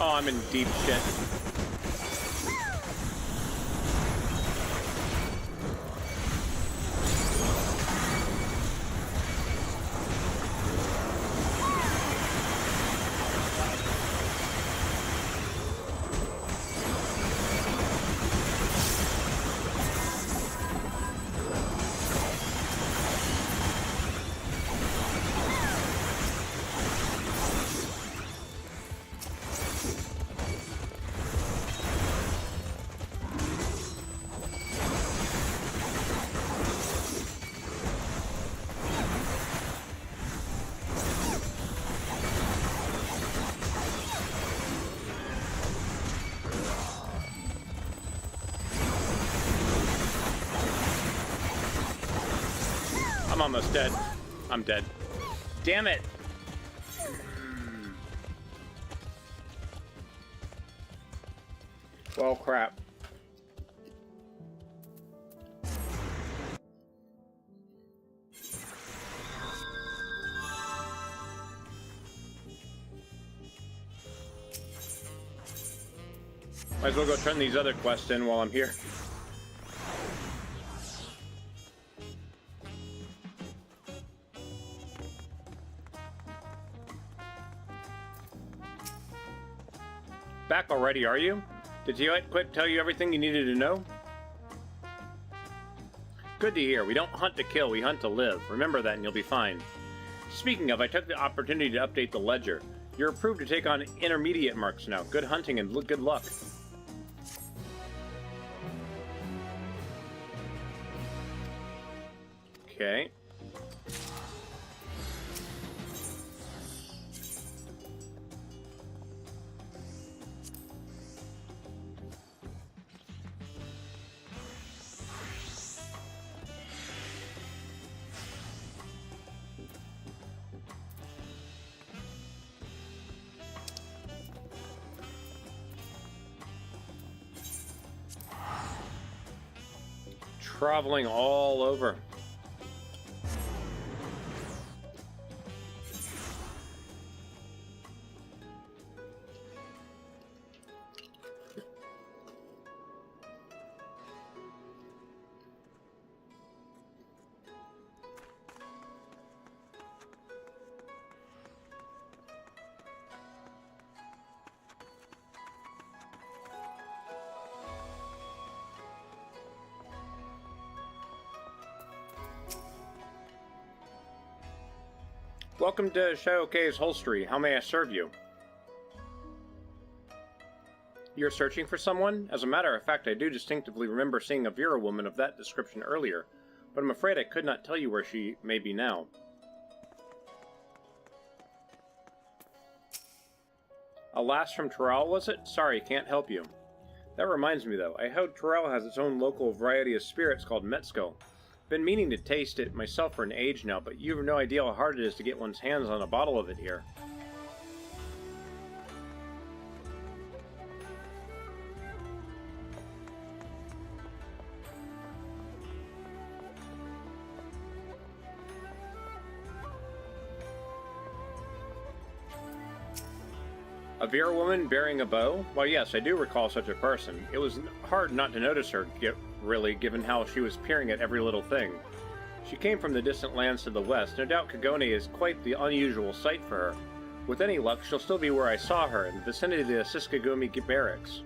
Oh, I'm in deep shit. I'm almost dead. I'm dead. Damn it! Well, crap. Might as well go turn these other quests in while I'm here. Back already, are you? Did you quit tell you everything you needed to know? Good to hear. We don't hunt to kill, we hunt to live. Remember that and you'll be fine. Speaking of, I took the opportunity to update the ledger. You're approved to take on intermediate marks now. Good hunting and good luck. Okay. Traveling all over. Welcome to Shadow Cave's Holstery. How may I serve you? You're searching for someone? As a matter of fact, I do distinctively remember seeing a Vera woman of that description earlier, but I'm afraid I could not tell you where she may be now. A lass from Terrell, was it? Sorry, can't help you. That reminds me, though. I heard Terrell has its own local variety of spirits called Metzko. Been meaning to taste it myself for an age now, but you have no idea how hard it is to get one's hands on a bottle of it here. A Vera woman bearing a bow? Well, yes, I do recall such a person. It was hard not to notice her, really, given how she was peering at every little thing. She came from the distant lands to the west. No doubt Kagone is quite the unusual sight for her. With any luck, she'll still be where I saw her, in the vicinity of the Siskagumi barracks.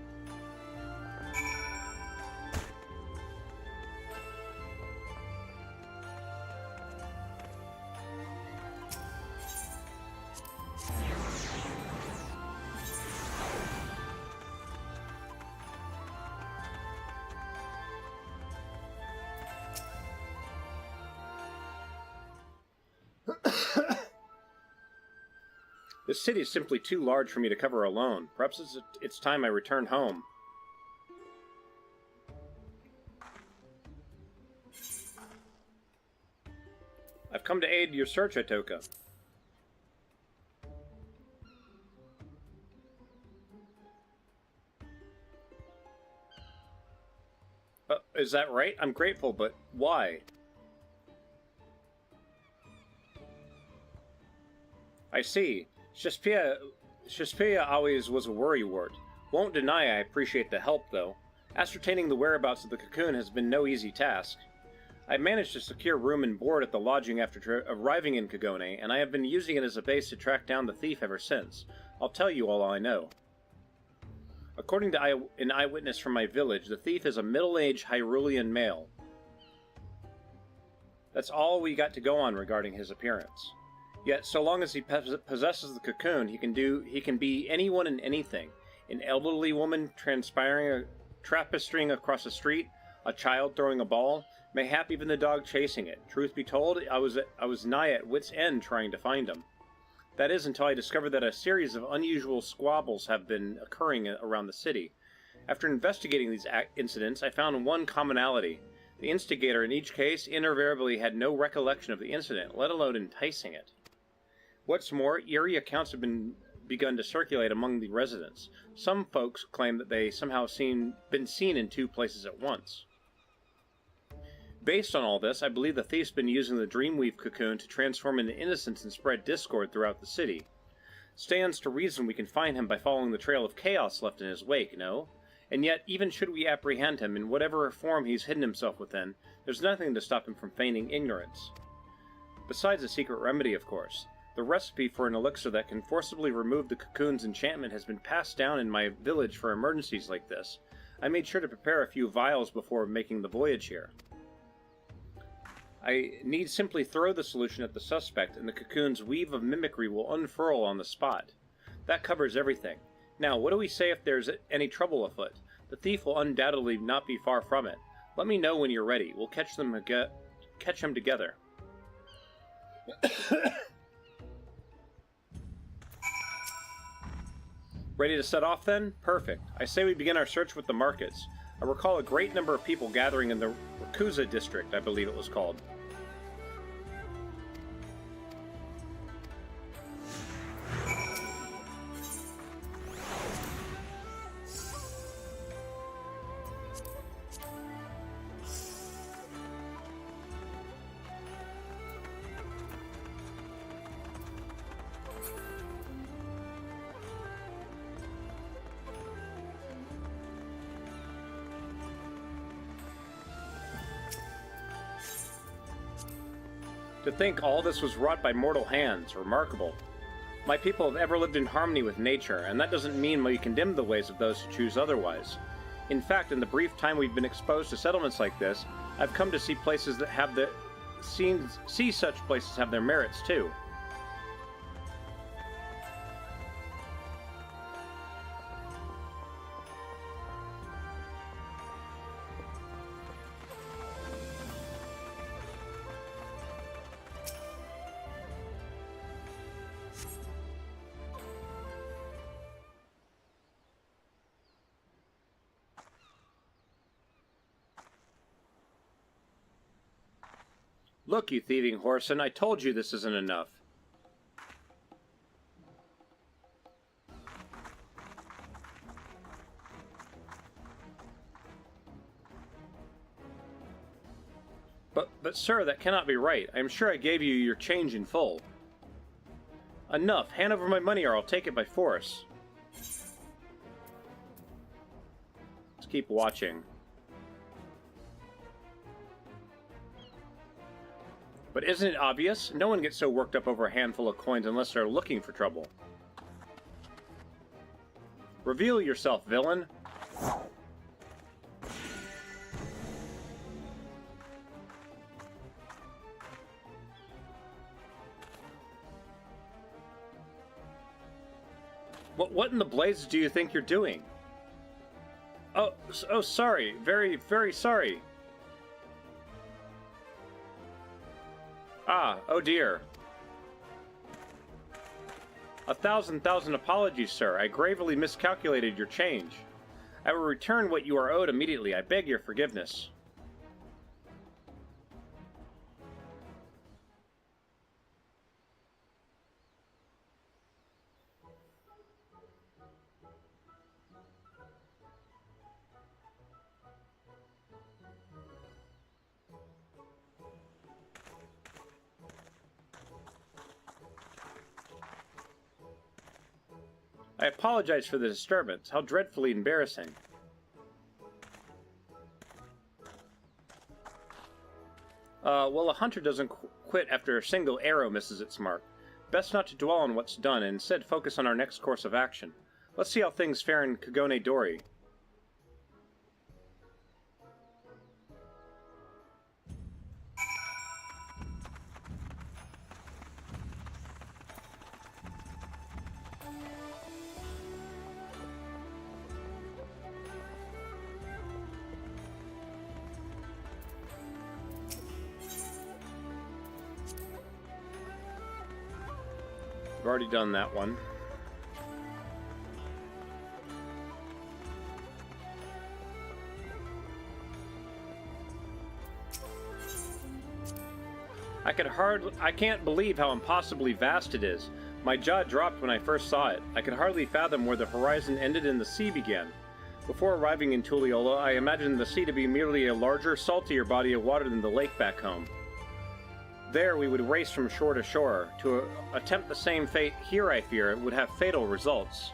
This city is simply too large for me to cover alone. Perhaps it's time I return home. I've come to aid your search, Atoka. Is that right? I'm grateful, but why? I see. Shaspia always was a worrywart. Won't deny I appreciate the help, though. Ascertaining the whereabouts of the cocoon has been no easy task. I managed to secure room and board at the lodging after arriving in Kagone, and I have been using it as a base to track down the thief ever since. I'll tell you all I know. According to an eyewitness from my village, the thief is a middle-aged Hyrulean male. That's all we got to go on regarding his appearance. Yet, so long as he possesses the cocoon, he can be anyone and anything. An elderly woman trapestying across the street, a child throwing a ball, mayhap even the dog chasing it. Truth be told, I was nigh at wit's end trying to find him. That is, until I discovered that a series of unusual squabbles have been occurring around the city. After investigating these incidents, I found one commonality. The instigator in each case invariably had no recollection of the incident, let alone enticing it. What's more, eerie accounts have begun to circulate among the residents. Some folks claim that they somehow been seen in two places at once. Based on all this, I believe the thief's been using the Dreamweave cocoon to transform into innocence and spread discord throughout the city. Stands to reason we can find him by following the trail of chaos left in his wake, no? And yet, even should we apprehend him in whatever form he's hidden himself within, there's nothing to stop him from feigning ignorance. Besides a secret remedy, of course. The recipe for an elixir that can forcibly remove the cocoon's enchantment has been passed down in my village for emergencies like this. I made sure to prepare a few vials before making the voyage here. I need simply throw the solution at the suspect, and the cocoon's weave of mimicry will unfurl on the spot. That covers everything. Now, what do we say if there's any trouble afoot? The thief will undoubtedly not be far from it. Let me know when you're ready. We'll catch him together. Ready to set off, then? Perfect. I say we begin our search with the markets. I recall a great number of people gathering in the Rakuza district, I believe it was called. To think all this was wrought by mortal hands, remarkable. My people have ever lived in harmony with nature, and that doesn't mean we condemn the ways of those who choose otherwise. In fact, in the brief time we've been exposed to settlements like this, I've come to see places that have see such places have their merits too. Look, you thieving whoreson, I told you this isn't enough. But sir, that cannot be right. I am sure I gave you your change in full. Enough. Hand over my money or I'll take it by force. Let's keep watching. But isn't it obvious? No one gets so worked up over a handful of coins unless they're looking for trouble. Reveal yourself, villain. What in the blazes do you think you're doing? Oh, sorry. Very, very sorry. Ah, oh dear. A thousand apologies, sir. I gravely miscalculated your change. I will return what you are owed immediately. I beg your forgiveness. I apologize for the disturbance. How dreadfully embarrassing. Well, a hunter doesn't quit after a single arrow misses its mark. Best not to dwell on what's done and instead focus on our next course of action. Let's see how things fare in Kagone Dori. I've already done that one. I can't believe how impossibly vast it is. My jaw dropped when I first saw it. I could hardly fathom where the horizon ended and the sea began. Before arriving in Tulliola, I imagined the sea to be merely a larger, saltier body of water than the lake back home. There we would race from shore to shore. To attempt the same fate here, I fear, would have fatal results.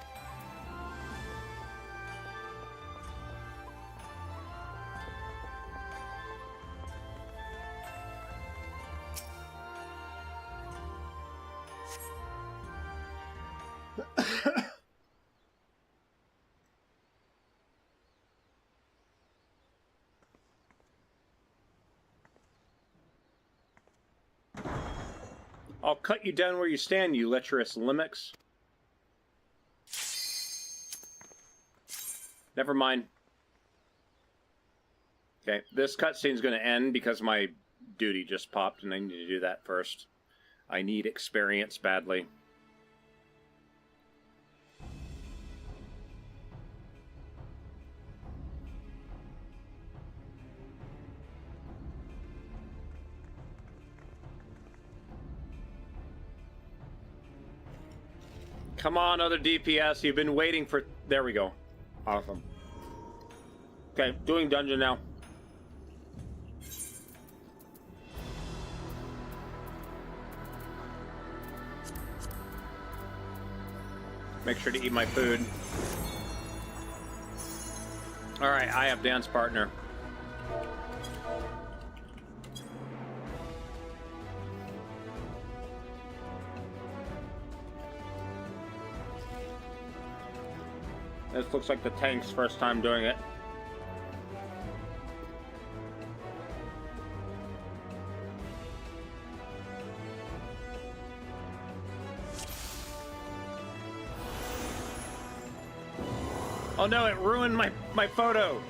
I'll cut you down where you stand, you lecherous limix. Never mind. Okay, this cutscene's going to end because my duty just popped and I need to do that first. I need experience badly. Come on, other DPS. You've been waiting for... There we go. Awesome. Okay, doing dungeon now. Make sure to eat my food. Alright, I have dance partner. This looks like the tank's first time doing it. Oh no, it ruined my photo!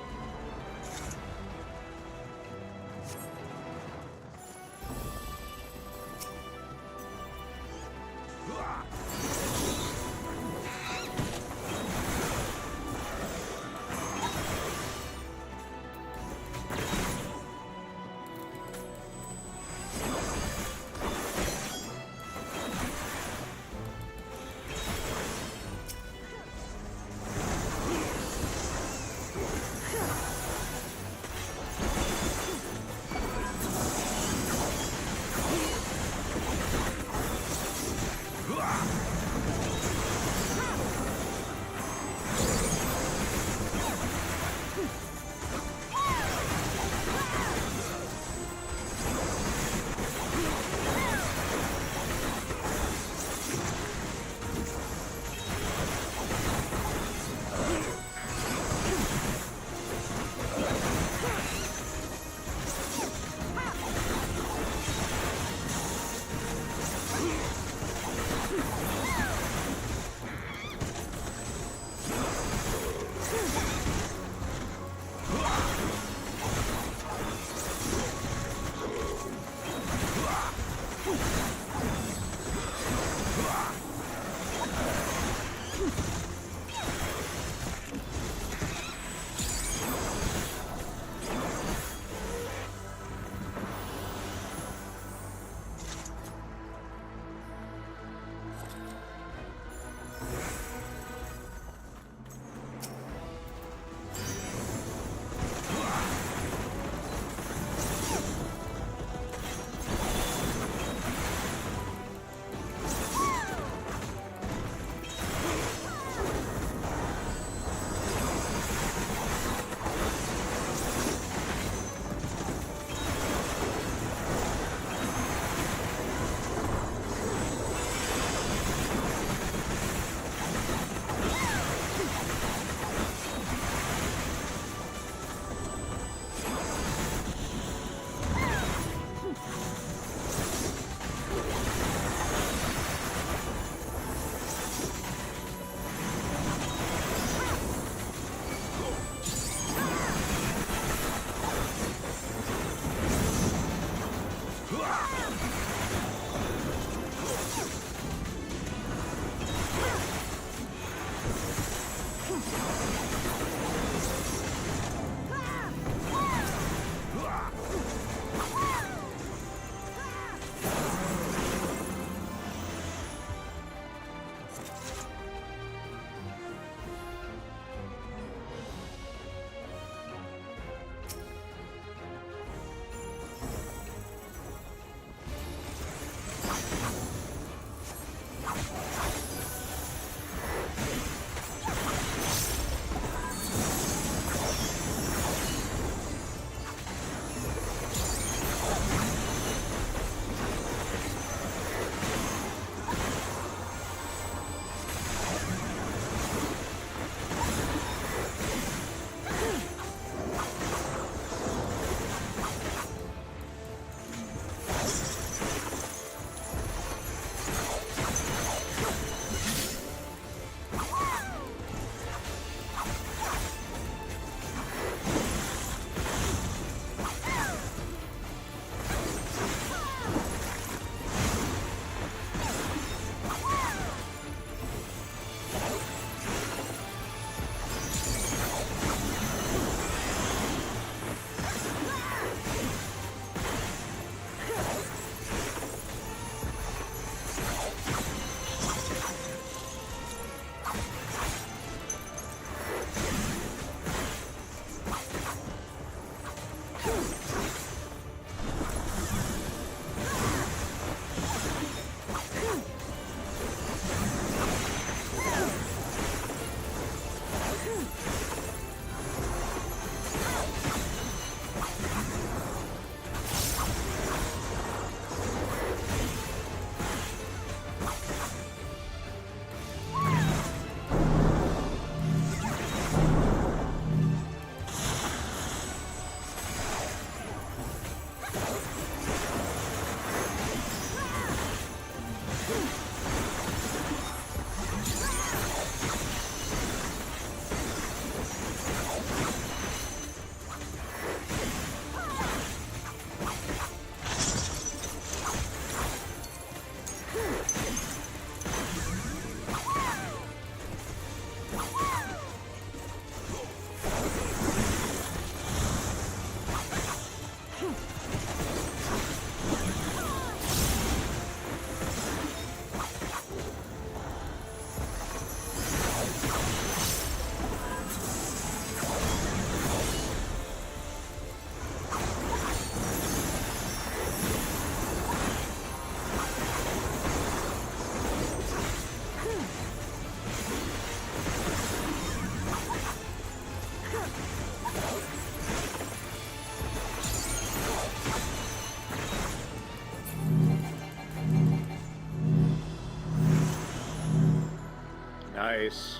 twice.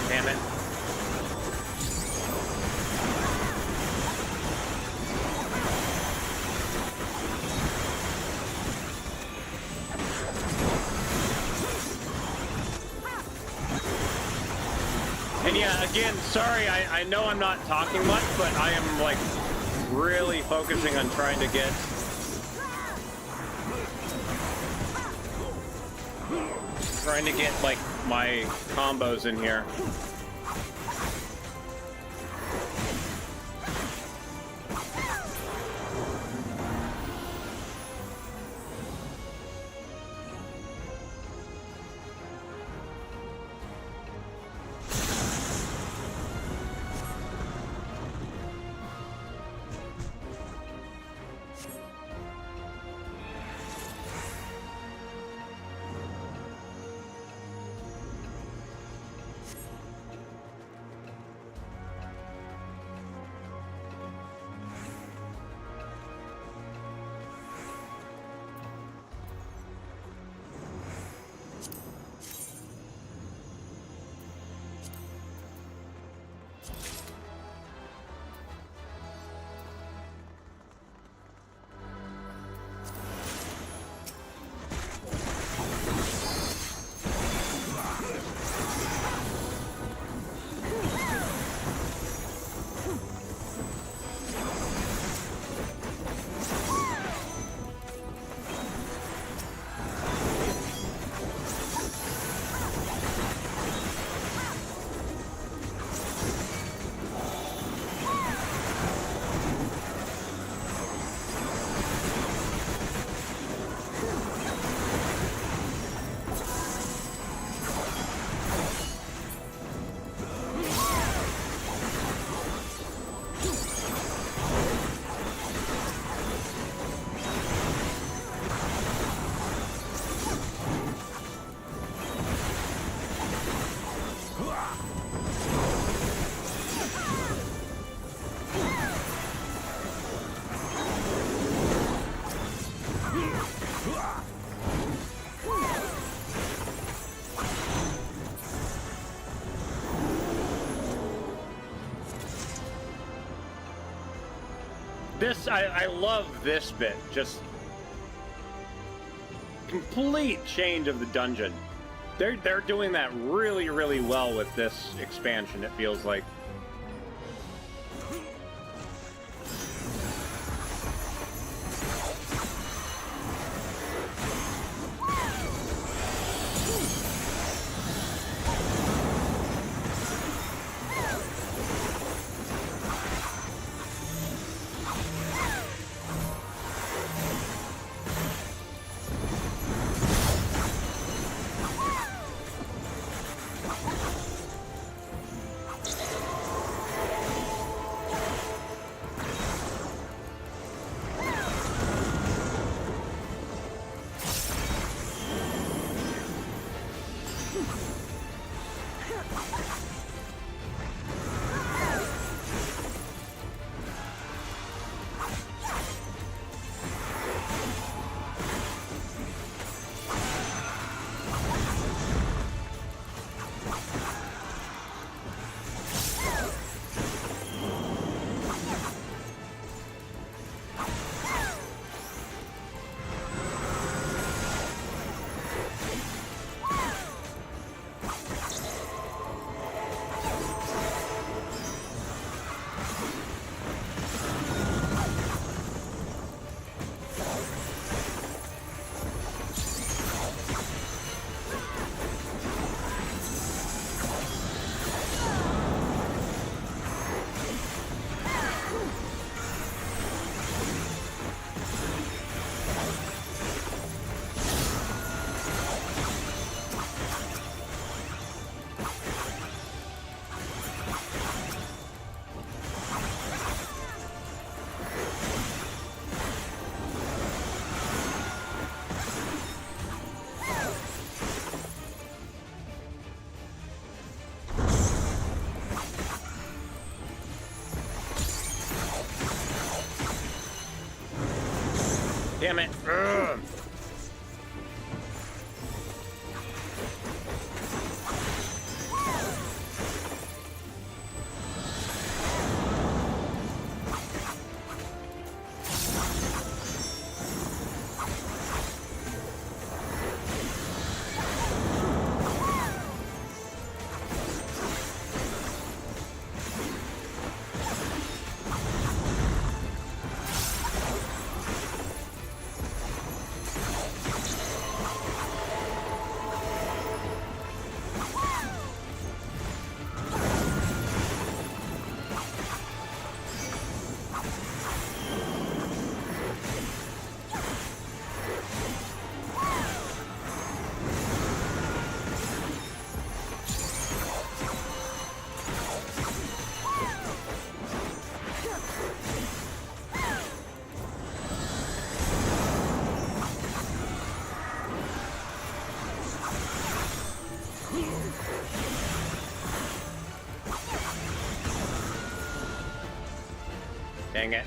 Damn it. And yeah, again, sorry, I know I'm not talking much, but I am, like, really focusing on trying to get... like, my combos in here. I love this bit. Just complete change of the dungeon. They're doing that really, really well with this expansion, it feels like. Damn it. Ugh. Dang it.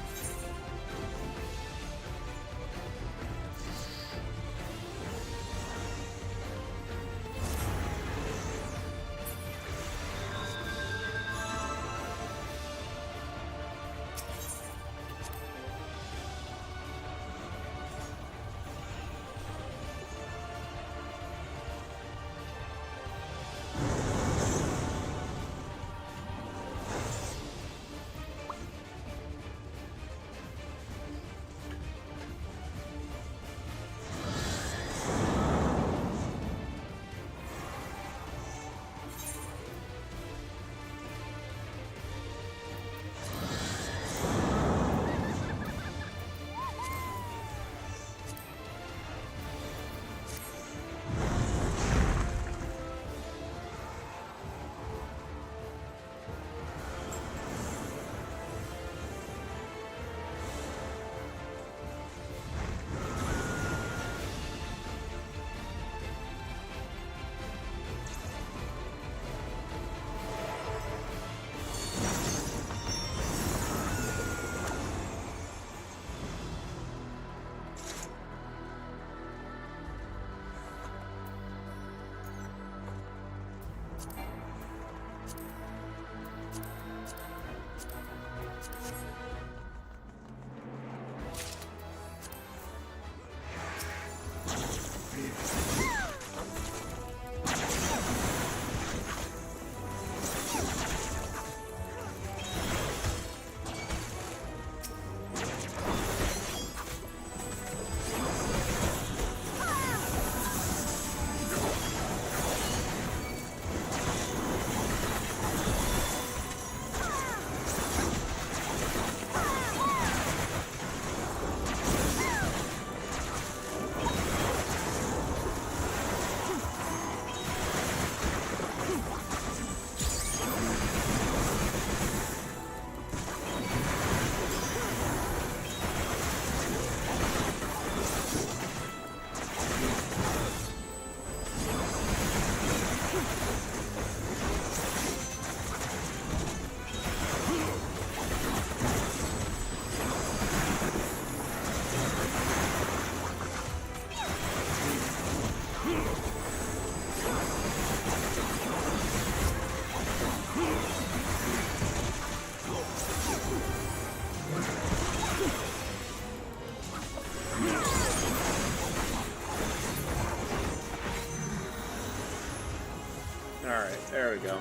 Alright, there we go.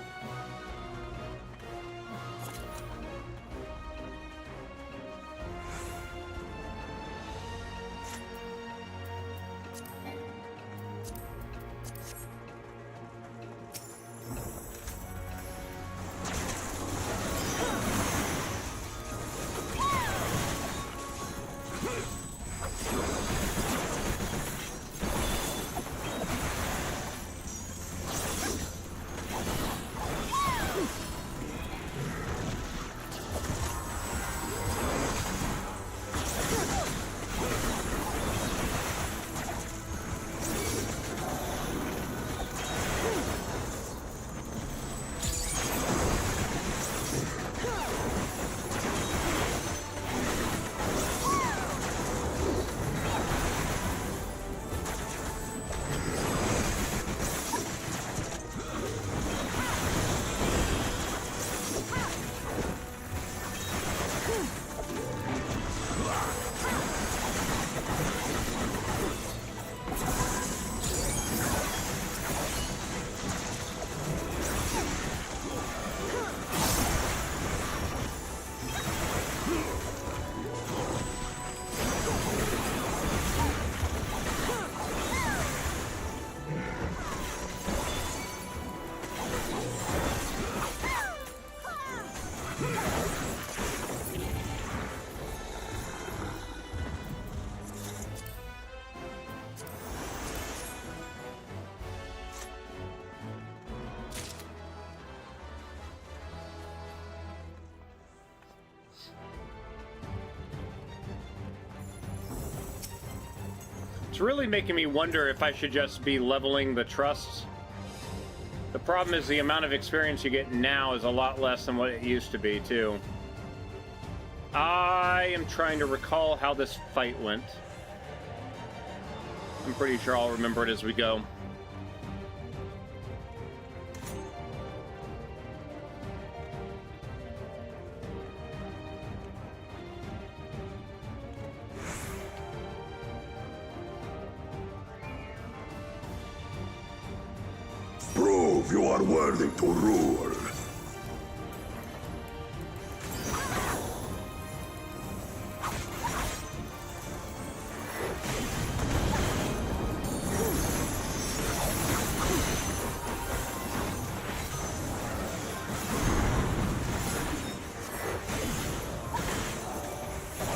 It's really making me wonder if I should just be leveling the trusts. The problem is the amount of experience you get now is a lot less than what it used to be, too. I am trying to recall how this fight went. I'm pretty sure I'll remember it as we go. Prove you are worthy to rule.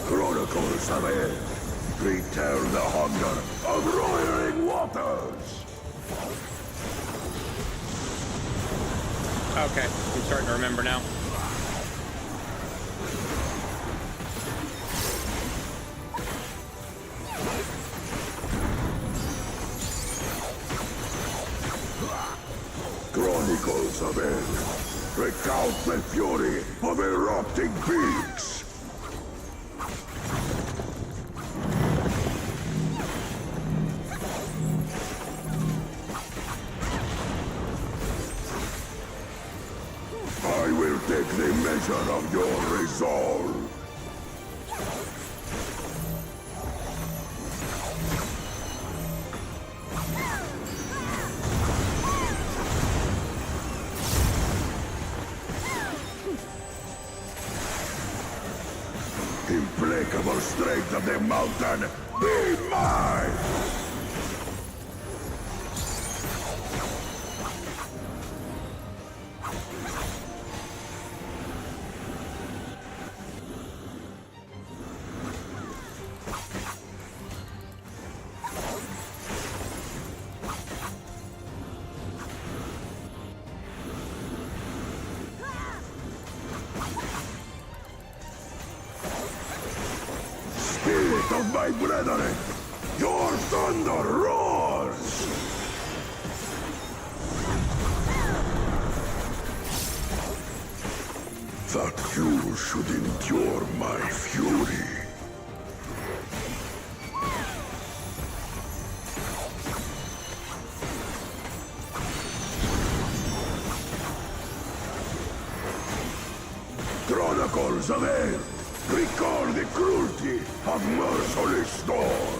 Chronicles of Ed, return the hunger of roiling waters. Okay, I'm starting to remember now. Chronicles of Ed, recount the fury of erupting peaks. I will take the measure of your resolve. Implacable strength of the mountain, be mine! Spirit of my brethren, your thunder roars! That you should endure my fury. Chronicles of Ed, record the cruelty of merciless storms.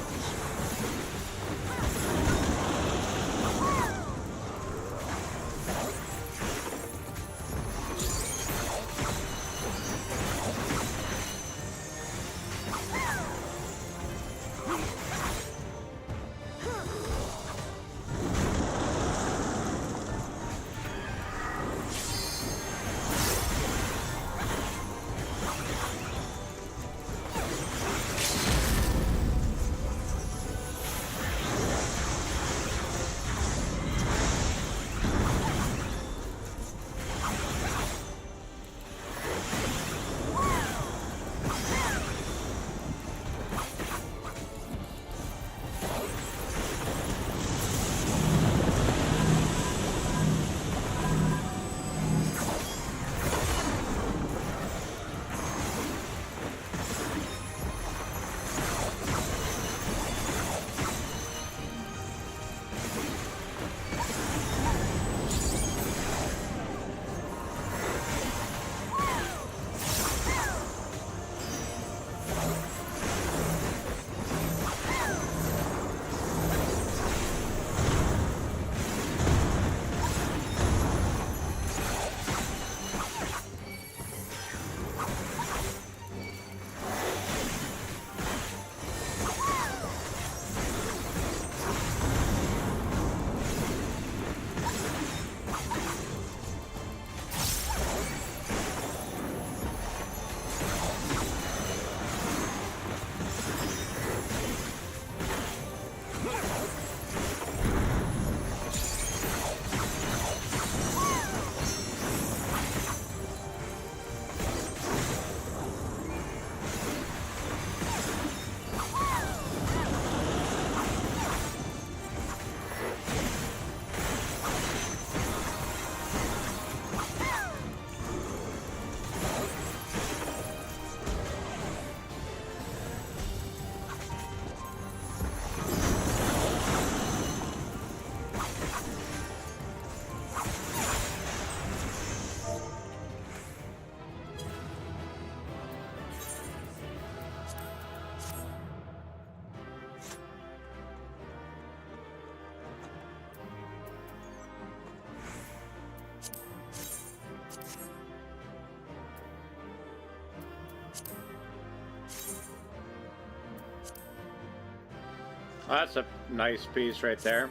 Oh, that's a nice piece right there.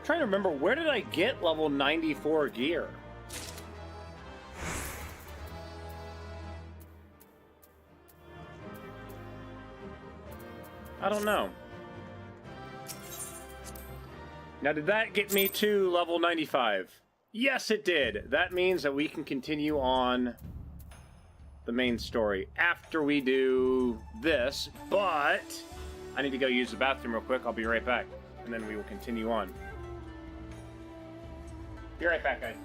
Trying to remember, where did I get level 94 gear? I don't know. Now, did that get me to level 95? Yes, it did. That means that we can continue on the main story after we do this, but I need to go use the bathroom real quick. I'll be right back, and then we will continue on. Be right back, guys.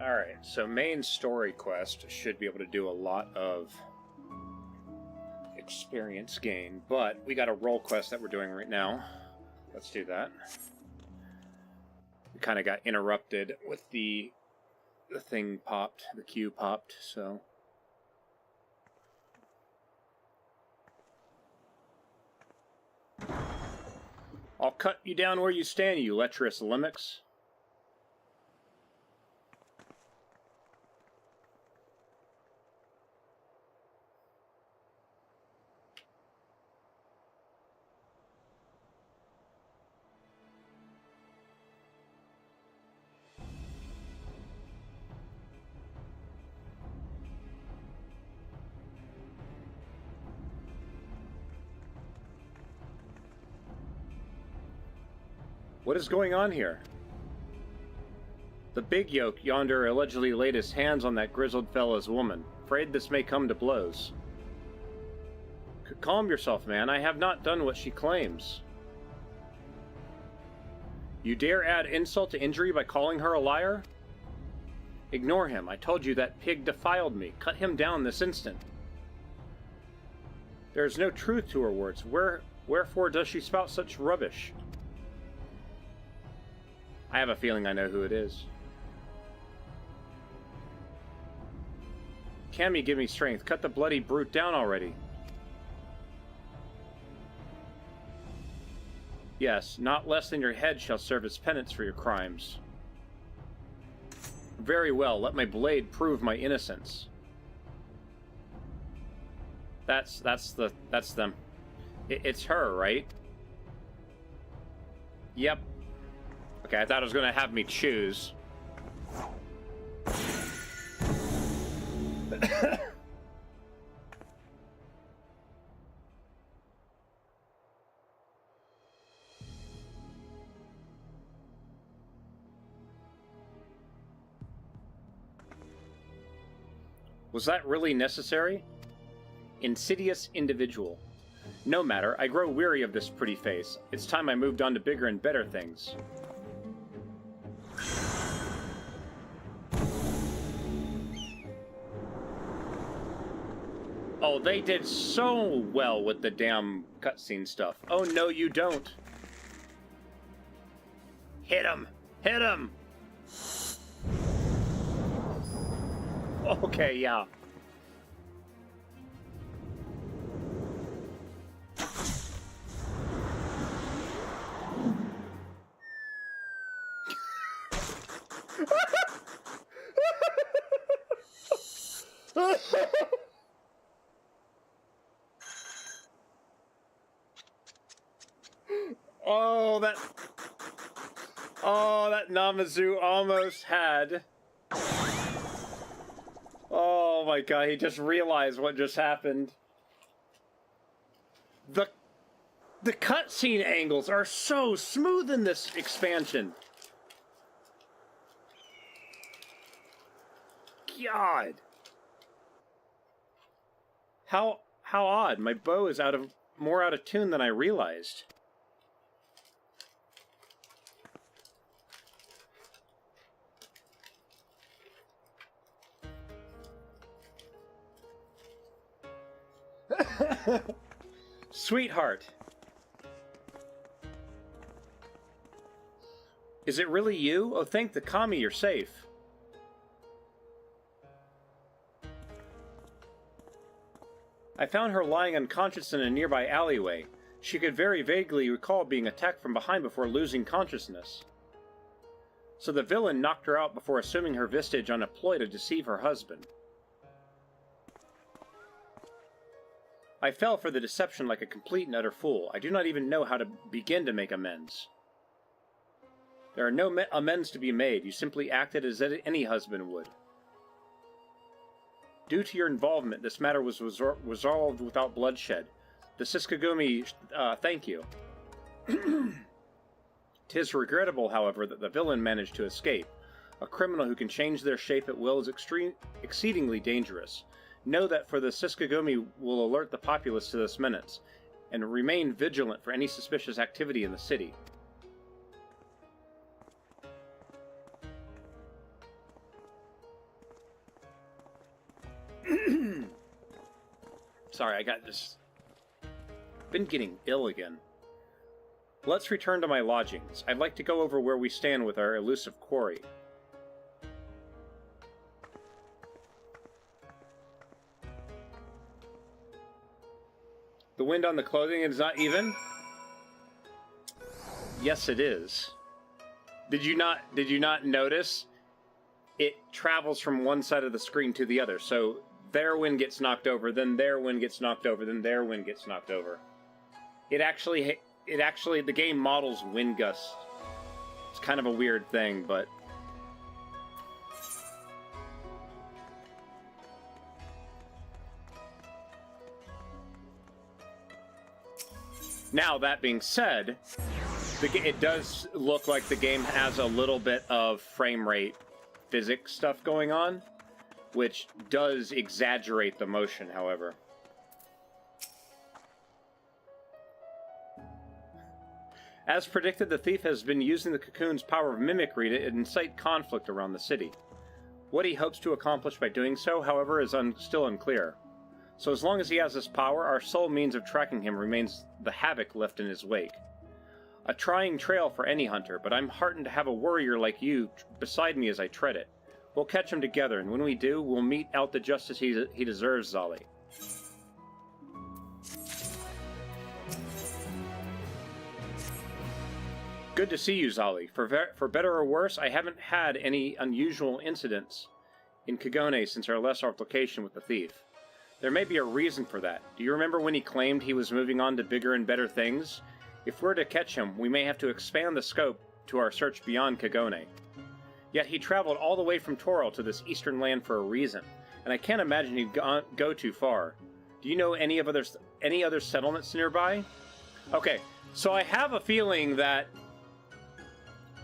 Alright, so main story quest should be able to do a lot of experience gain, but we got a role quest that we're doing right now. Let's do that. We kind of got interrupted with the thing popped, the queue popped, so... I'll cut you down where you stand, you lecherous limix. What is going on here? The big yoke yonder allegedly laid his hands on that grizzled fellow's woman. Afraid this may come to blows. Calm yourself, man. I have not done what she claims. You dare add insult to injury by calling her a liar? Ignore him. I told you that pig defiled me. Cut him down this instant. There is no truth to her words. Wherefore does she spout such rubbish? I have a feeling I know who it is. Cammy, give me strength. Cut the bloody brute down already. Yes, not less than your head shall serve as penance for your crimes. Very well, let my blade prove my innocence. That's them. It's her, right? Yep. Okay, I thought it was going to have me choose. Was that really necessary? Insidious individual. No matter, I grow weary of this pretty face. It's time I moved on to bigger and better things. Oh, they did so well with the damn cutscene stuff. Oh, no, you don't. Hit him! Hit him! Okay, yeah. Oh, that Namazu almost had. Oh my god, he just realized what just happened. The cutscene angles are so smooth in this expansion. God. How odd. My bow is more out of tune than I realized. Sweetheart. Is it really you? Oh, thank the Kami you're safe. I found her lying unconscious in a nearby alleyway. She could very vaguely recall being attacked from behind before losing consciousness. So the villain knocked her out before assuming her vestige on a ploy to deceive her husband. I fell for the deception like a complete and utter fool. I do not even know how to begin to make amends. There are no amends to be made. You simply acted as any husband would. Due to your involvement, this matter was resolved without bloodshed. The Siskagumi, thank you. 'Tis regrettable, however, that the villain managed to escape. A criminal who can change their shape at will is exceedingly dangerous. Know that for the Siskagumi will alert the populace to this menace, and remain vigilant for any suspicious activity in the city. Sorry, I got this. Been getting ill again. Let's return to my lodgings. I'd like to go over where we stand with our elusive quarry. The wind on the clothing is not even? Yes, it is. Did you not notice? It travels from one side of the screen to the other. So their wind gets knocked over, then their wind gets knocked over, then their wind gets knocked over. It actually, the game models wind gusts. It's kind of a weird thing, but... Now, that being said, it does look like the game has a little bit of frame rate physics stuff going on, which does exaggerate the motion, however. As predicted, the thief has been using the cocoon's power of mimicry to incite conflict around the city. What he hopes to accomplish by doing so, however, is still unclear. So as long as he has this power, our sole means of tracking him remains the havoc left in his wake. A trying trail for any hunter, but I'm heartened to have a warrior like you beside me as I tread it. We'll catch him together, and when we do, we'll mete out the justice he deserves, Zali. Good to see you, Zali. For better or worse, I haven't had any unusual incidents in Kagone since our last altercation with the thief. There may be a reason for that. Do you remember when he claimed he was moving on to bigger and better things? If we're to catch him, we may have to expand the scope to our search beyond Kagone. Yet he traveled all the way from Toril to this eastern land for a reason, and I can't imagine he'd go too far. Do you know any other settlements nearby? Okay, so I have a feeling that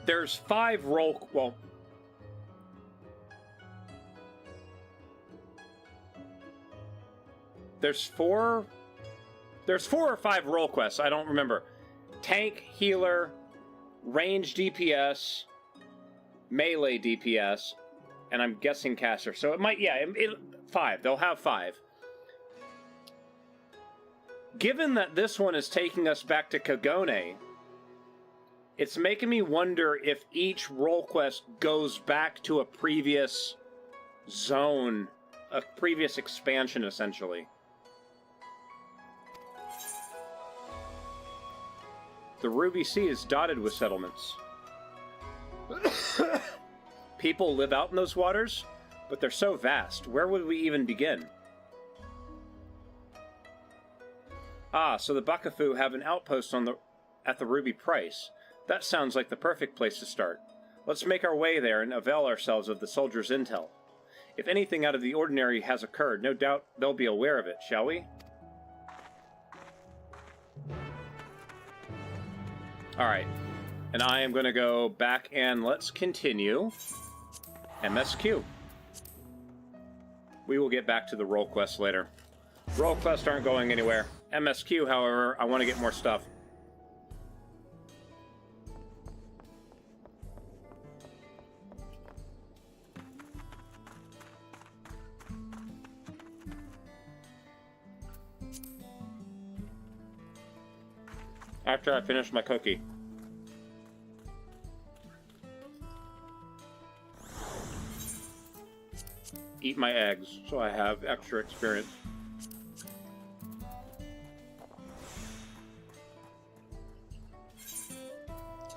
there's 5 there's 4 or 5 role quests, I don't remember. Tank, healer, range DPS, melee DPS, and I'm guessing caster. So it might, 5. They'll have 5. Given that this one is taking us back to Kagone, it's making me wonder if each role quest goes back to a previous zone, a previous expansion, essentially. The Ruby Sea is dotted with settlements. People live out in those waters, but they're so vast. Where would we even begin? Ah, so the Bakafu have an outpost at the Ruby Price. That sounds like the perfect place to start. Let's make our way there and avail ourselves of the soldiers' intel. If anything out of the ordinary has occurred, no doubt they'll be aware of it, shall we? Alright, and I am going to go back and let's continue MSQ. We will get back to the role quests later. Role quests aren't going anywhere. MSQ, however, I want to get more stuff. After I finish my cookie. Eat my eggs, so I have extra experience.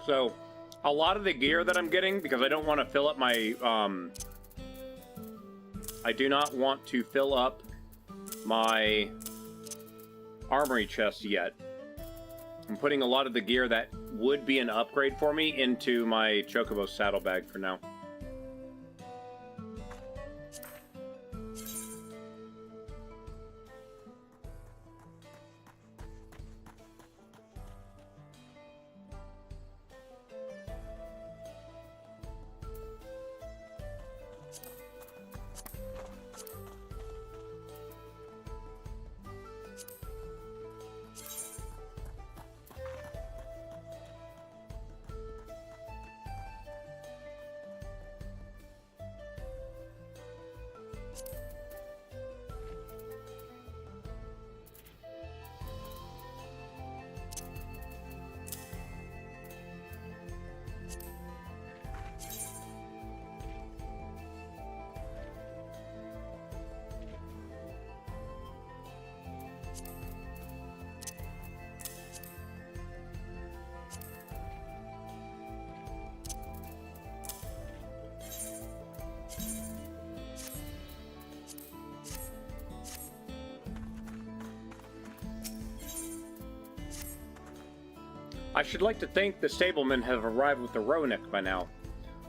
So, a lot of the gear that I'm getting, because I don't want to fill up my, I do not want to fill up my armory chest yet. I'm putting a lot of the gear that would be an upgrade for me into my Chocobo saddlebag for now. I should like to think the stablemen have arrived with the Roenick by now.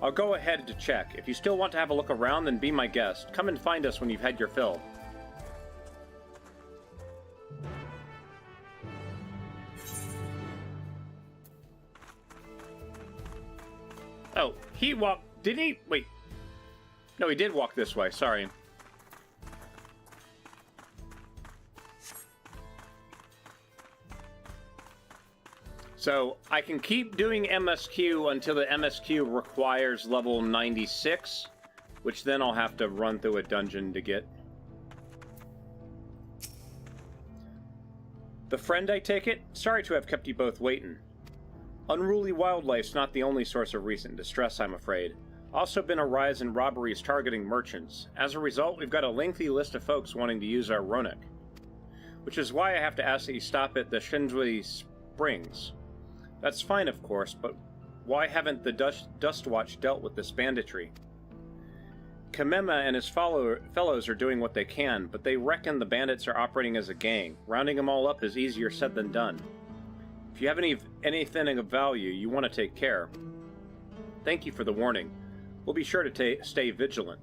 I'll go ahead to check. If you still want to have a look around, then be my guest. Come and find us when you've had your fill. Oh, he walked... Did he? Wait. No, he did walk this way. Sorry. So, I can keep doing MSQ until the MSQ requires level 96, which then I'll have to run through a dungeon to get. The friend, I take it? Sorry to have kept you both waiting. Unruly wildlife's not the only source of recent distress, I'm afraid. Also been a rise in robberies targeting merchants. As a result, we've got a lengthy list of folks wanting to use our Roenick. Which is why I have to ask that you stop at the Shinzui Springs. That's fine, of course, but why haven't the Dustwatch dealt with this banditry? Kamema and his fellows are doing what they can, but they reckon the bandits are operating as a gang. Rounding them all up is easier said than done. If you have anything of value, you want to take care. Thank you for the warning. We'll be sure to stay vigilant.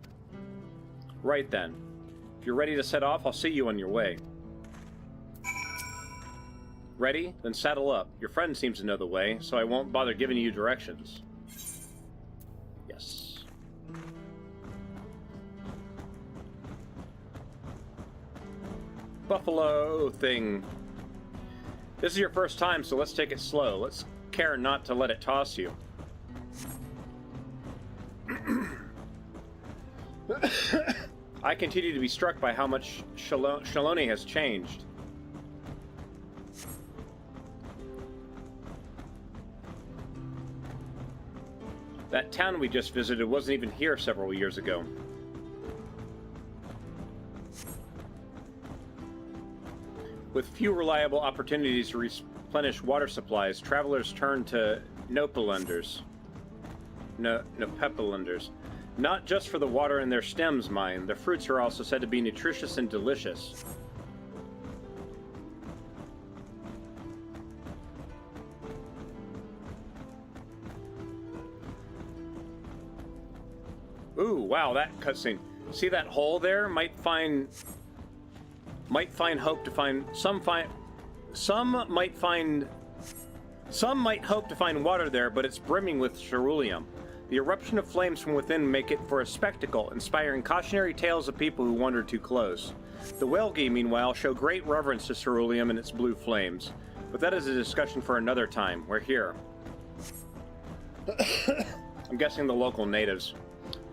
Right then. If you're ready to set off, I'll see you on your way. Ready? Then saddle up. Your friend seems to know the way, so I won't bother giving you directions. Yes. Buffalo thing. This is your first time, so let's take it slow. Let's care not to let it toss you. I continue to be struck by how much Shaloni has changed. That town we just visited wasn't even here several years ago. With few reliable opportunities to replenish water supplies, travelers turn to Nopalunders. Nopepalunders. Not just for the water in their stems, mind. Their fruits are also said to be nutritious and delicious. Ooh, wow, that cutscene. See that hole there? Might find hope to find some might hope to find water there, but it's brimming with ceruleum. The eruption of flames from within make it for a spectacle, inspiring cautionary tales of people who wander too close. The Welgi, meanwhile, show great reverence to ceruleum and its blue flames. But that is a discussion for another time. We're here. I'm guessing the local natives.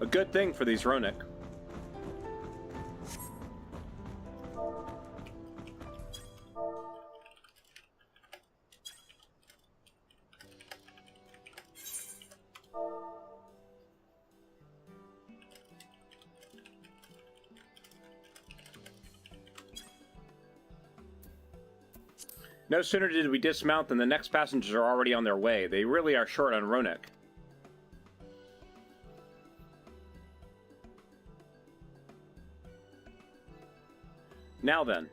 A good thing for these Ronik. No sooner did we dismount than the next passengers are already on their way. They really are short on Ronik. Now then.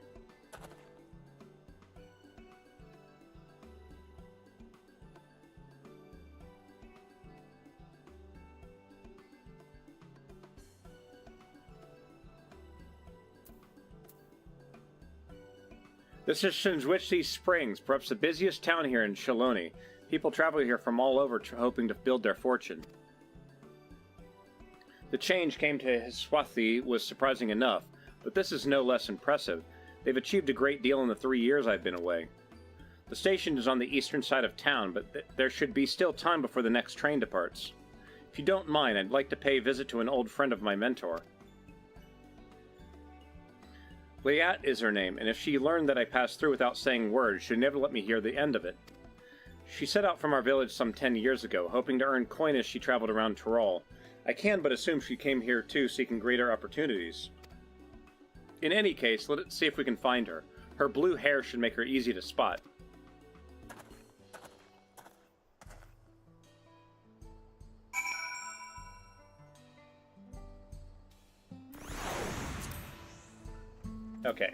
This is Shinjwichi Springs, perhaps the busiest town here in Shaloni. People travel here from all over hoping to build their fortune. The change came to Hiswathi was surprising enough, but this is no less impressive. They've achieved a great deal in the 3 years I've been away. The station is on the eastern side of town, but there should be still time before the next train departs. If you don't mind, I'd like to pay a visit to an old friend of my mentor. Liat is her name, and if she learned that I passed through without saying words, she'd never let me hear the end of it. She set out from our village some 10 years ago, hoping to earn coin as she traveled around Tyrol. I can but assume she came here too, seeking greater opportunities. In any case, let's see if we can find her. Her blue hair should make her easy to spot. Okay,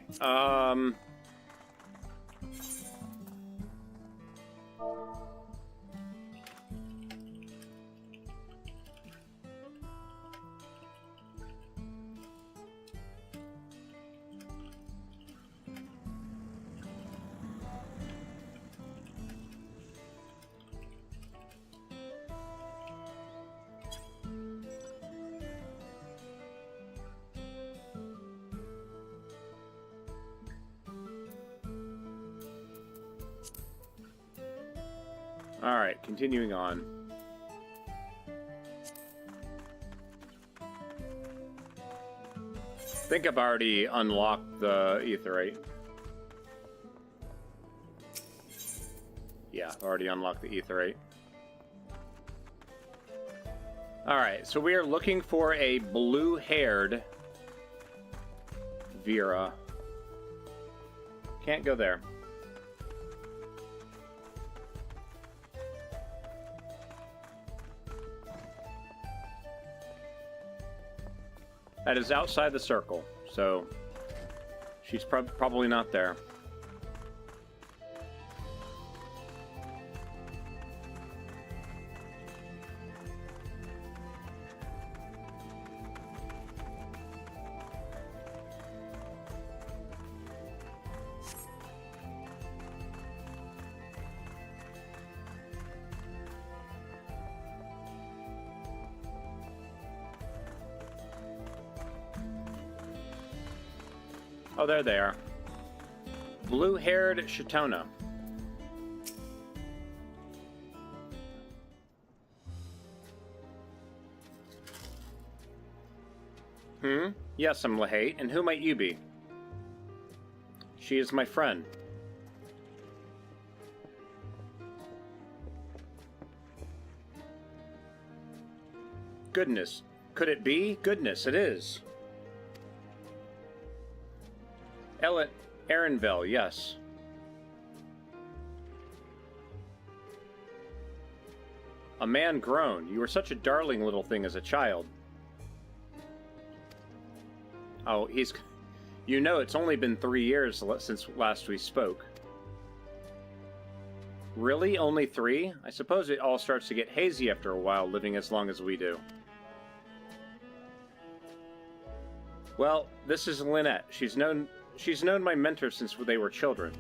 Alright, continuing on. I think I've already unlocked the Aetheryte. Yeah, I've already unlocked the Aetheryte. Alright, so we are looking for a blue-haired Vera. Can't go there. That is outside the circle, so she's probably not there. Oh, there they are. Blue-haired Chitona. Yes, I'm Lahate, and who might you be? She is my friend. Goodness. Could it be? Goodness, it is. Aaronville, yes. A man grown. You were such a darling little thing as a child. Oh, he's... You know, it's only been 3 years since last we spoke. Really? Only 3? I suppose it all starts to get hazy after a while, living as long as we do. Well, this is Lynette. She's known my mentor since they were children.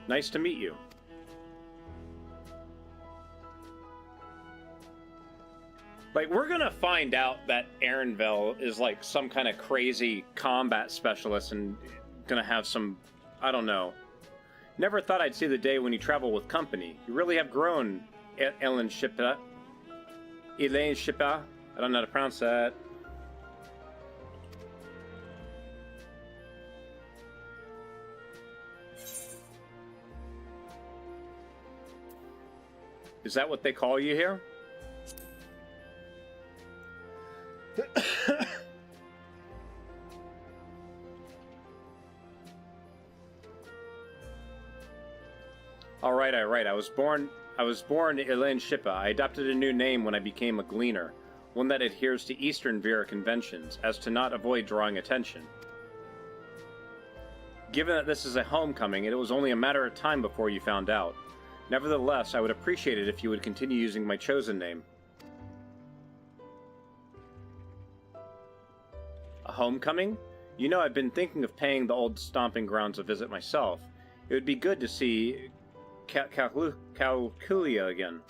Nice to meet you. Like, we're gonna find out that Aaronville is like some kind of crazy combat specialist and gonna have some, I don't know. Never thought I'd see the day when you travel with company. You really have grown, Elaine Shippa. I don't know how to pronounce that. Is that what they call you here? All right. I was born Elaine Shippa. I adopted a new name when I became a gleaner, one that adheres to Eastern Vera conventions, as to not avoid drawing attention. Given that this is a homecoming, it was only a matter of time before you found out. Nevertheless, I would appreciate it if you would continue using my chosen name. A homecoming? You know, I've been thinking of paying the old stomping grounds a visit myself. It would be good to see Calculia again.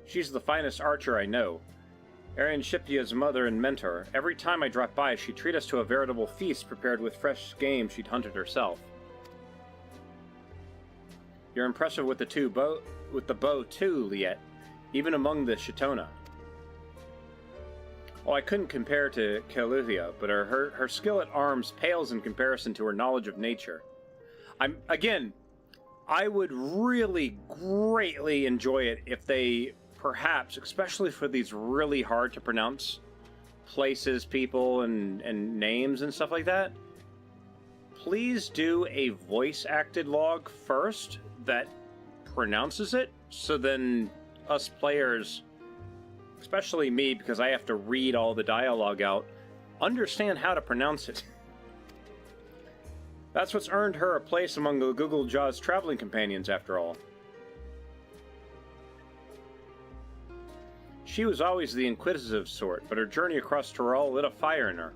She's the finest archer I know. Arian Shipia's mother and mentor. Every time I drop by, she'd treat us to a veritable feast prepared with fresh game she'd hunted herself. You're impressive with the bow too, Liette, even among the Chitona. Oh, I couldn't compare to Calculia, but her skill at arms pales in comparison to her knowledge of nature. I would really greatly enjoy it if they, perhaps, especially for these really hard to pronounce places, people, and names and stuff like that, please do a voice-acted log first that pronounces it, so then us players, especially me, because I have to read all the dialogue out, understand how to pronounce it. That's what's earned her a place among the Google Jaws traveling companions, after all. She was always the inquisitive sort, but her journey across Tyrol lit a fire in her.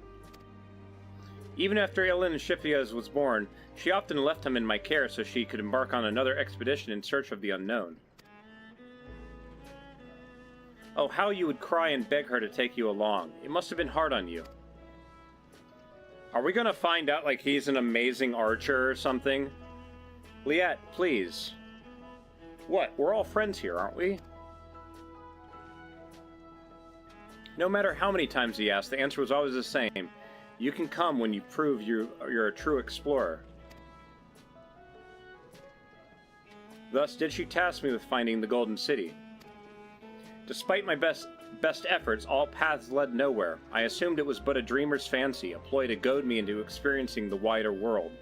Even after Ellen Shippias was born, she often left him in my care so she could embark on another expedition in search of the unknown. Oh, how you would cry and beg her to take you along. It must have been hard on you. Are we gonna find out, like, he's an amazing archer or something? Liette, please. What? We're all friends here, aren't we? No matter how many times he asked, the answer was always the same. You can come when you prove you're a true explorer. Thus did she task me with finding the Golden City. Despite my best efforts, all paths led nowhere. I assumed it was but a dreamer's fancy, a ploy to goad me into experiencing the wider world.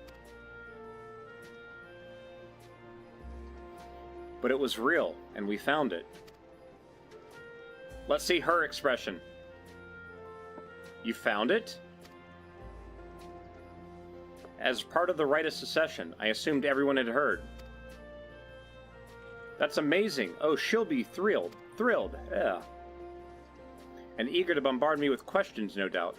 But it was real, and we found it. Let's see her expression. You found it? As part of the rite of secession, I assumed everyone had heard. That's amazing. Oh, she'll be thrilled. Thrilled, yeah. And eager to bombard me with questions, no doubt.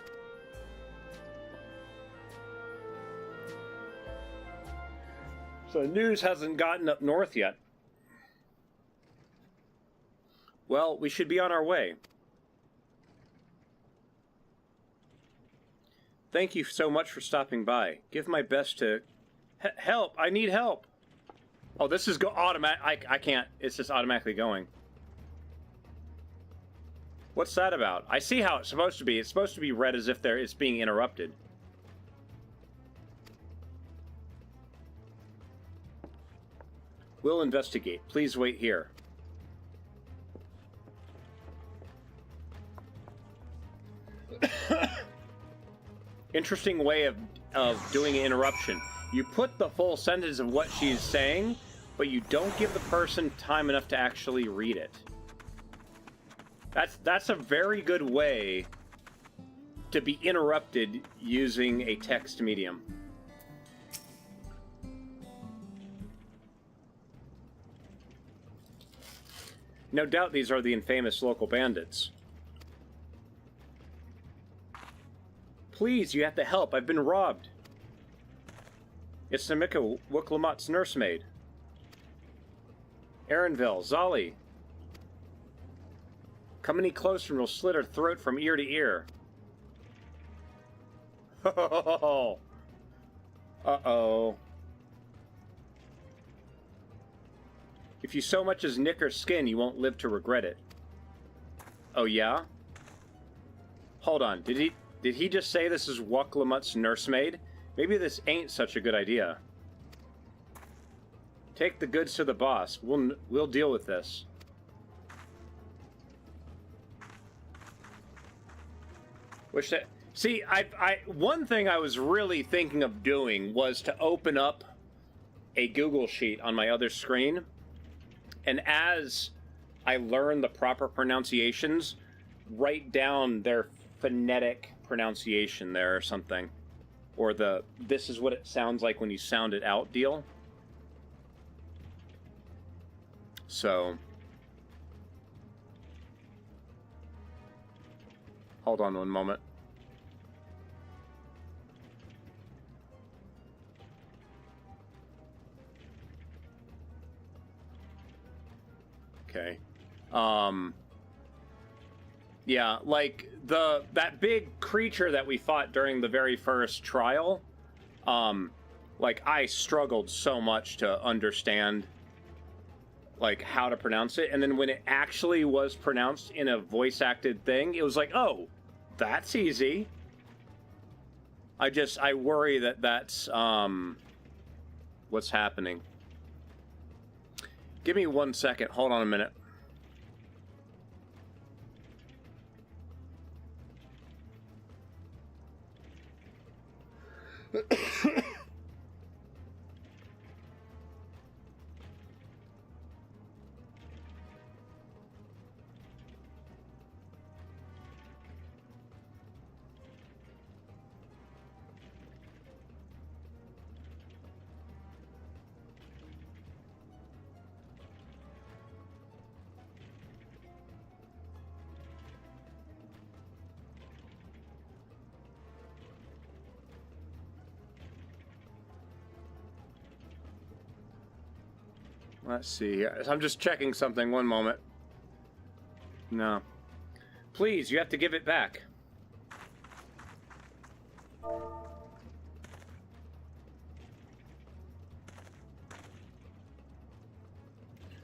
So the news hasn't gotten up north yet. Well, we should be on our way. Thank you so much for stopping by. Give my best to... help! I need help! Oh, this is automatic. I can't. It's just automatically going. What's that about? I see how it's supposed to be. It's supposed to be read as if it's being interrupted. We'll investigate. Please wait here. Interesting way of doing an interruption. You put the full sentence of what she's saying, but you don't give the person time enough to actually read it. That's a very good way to be interrupted using a text medium. No doubt these are the infamous local bandits. Please, you have to help. I've been robbed. It's Namika Wuklamot's nursemaid. Aaronville, Zolly. Come any closer and we'll slit her throat from ear to ear. Oh. Uh-oh. If you so much as nick her skin, you won't live to regret it. Oh, yeah? Hold on. Did he just say this is Wuklamot's nursemaid? Maybe this ain't such a good idea. Take the goods to the boss. We'll deal with this. See, one thing I was really thinking of doing was to open up a Google Sheet on my other screen, and as I learn the proper pronunciations, write down their phonetic pronunciation there or something. Or this is what it sounds like when you sound it out deal. So, hold on one moment. Okay. Yeah, like that big creature that we fought during the very first trial, like I struggled so much to understand like how to pronounce it, and then when it actually was pronounced in a voice acted thing, it was like, oh, that's easy. I worry that that's what's happening. Give me 1 second. Hold on a minute. Let's see. I'm just checking something. 1 moment. No. Please, you have to give it back.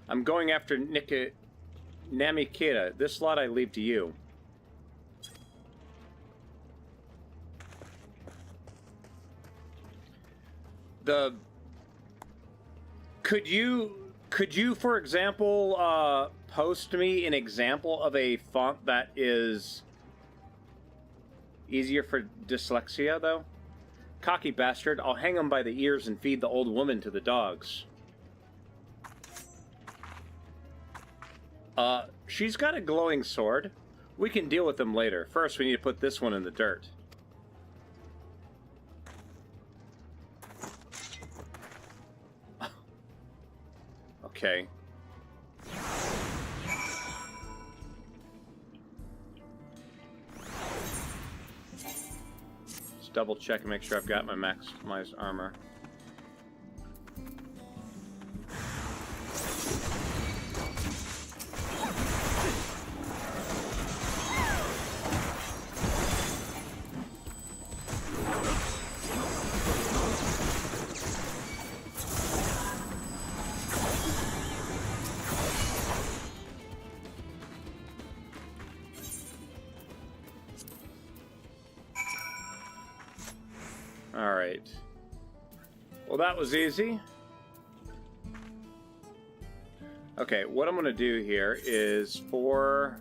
I'm going after Namikita. This lot I leave to you. Could you, for example, post me an example of a font that is easier for dyslexia, though? Cocky bastard, I'll hang him by the ears and feed the old woman to the dogs. She's got a glowing sword. We can deal with them later. First, we need to put this one in the dirt. Okay. Just double check and make sure I've got my maximized armor. Alright. Well, that was easy. Okay, what I'm going to do here is we're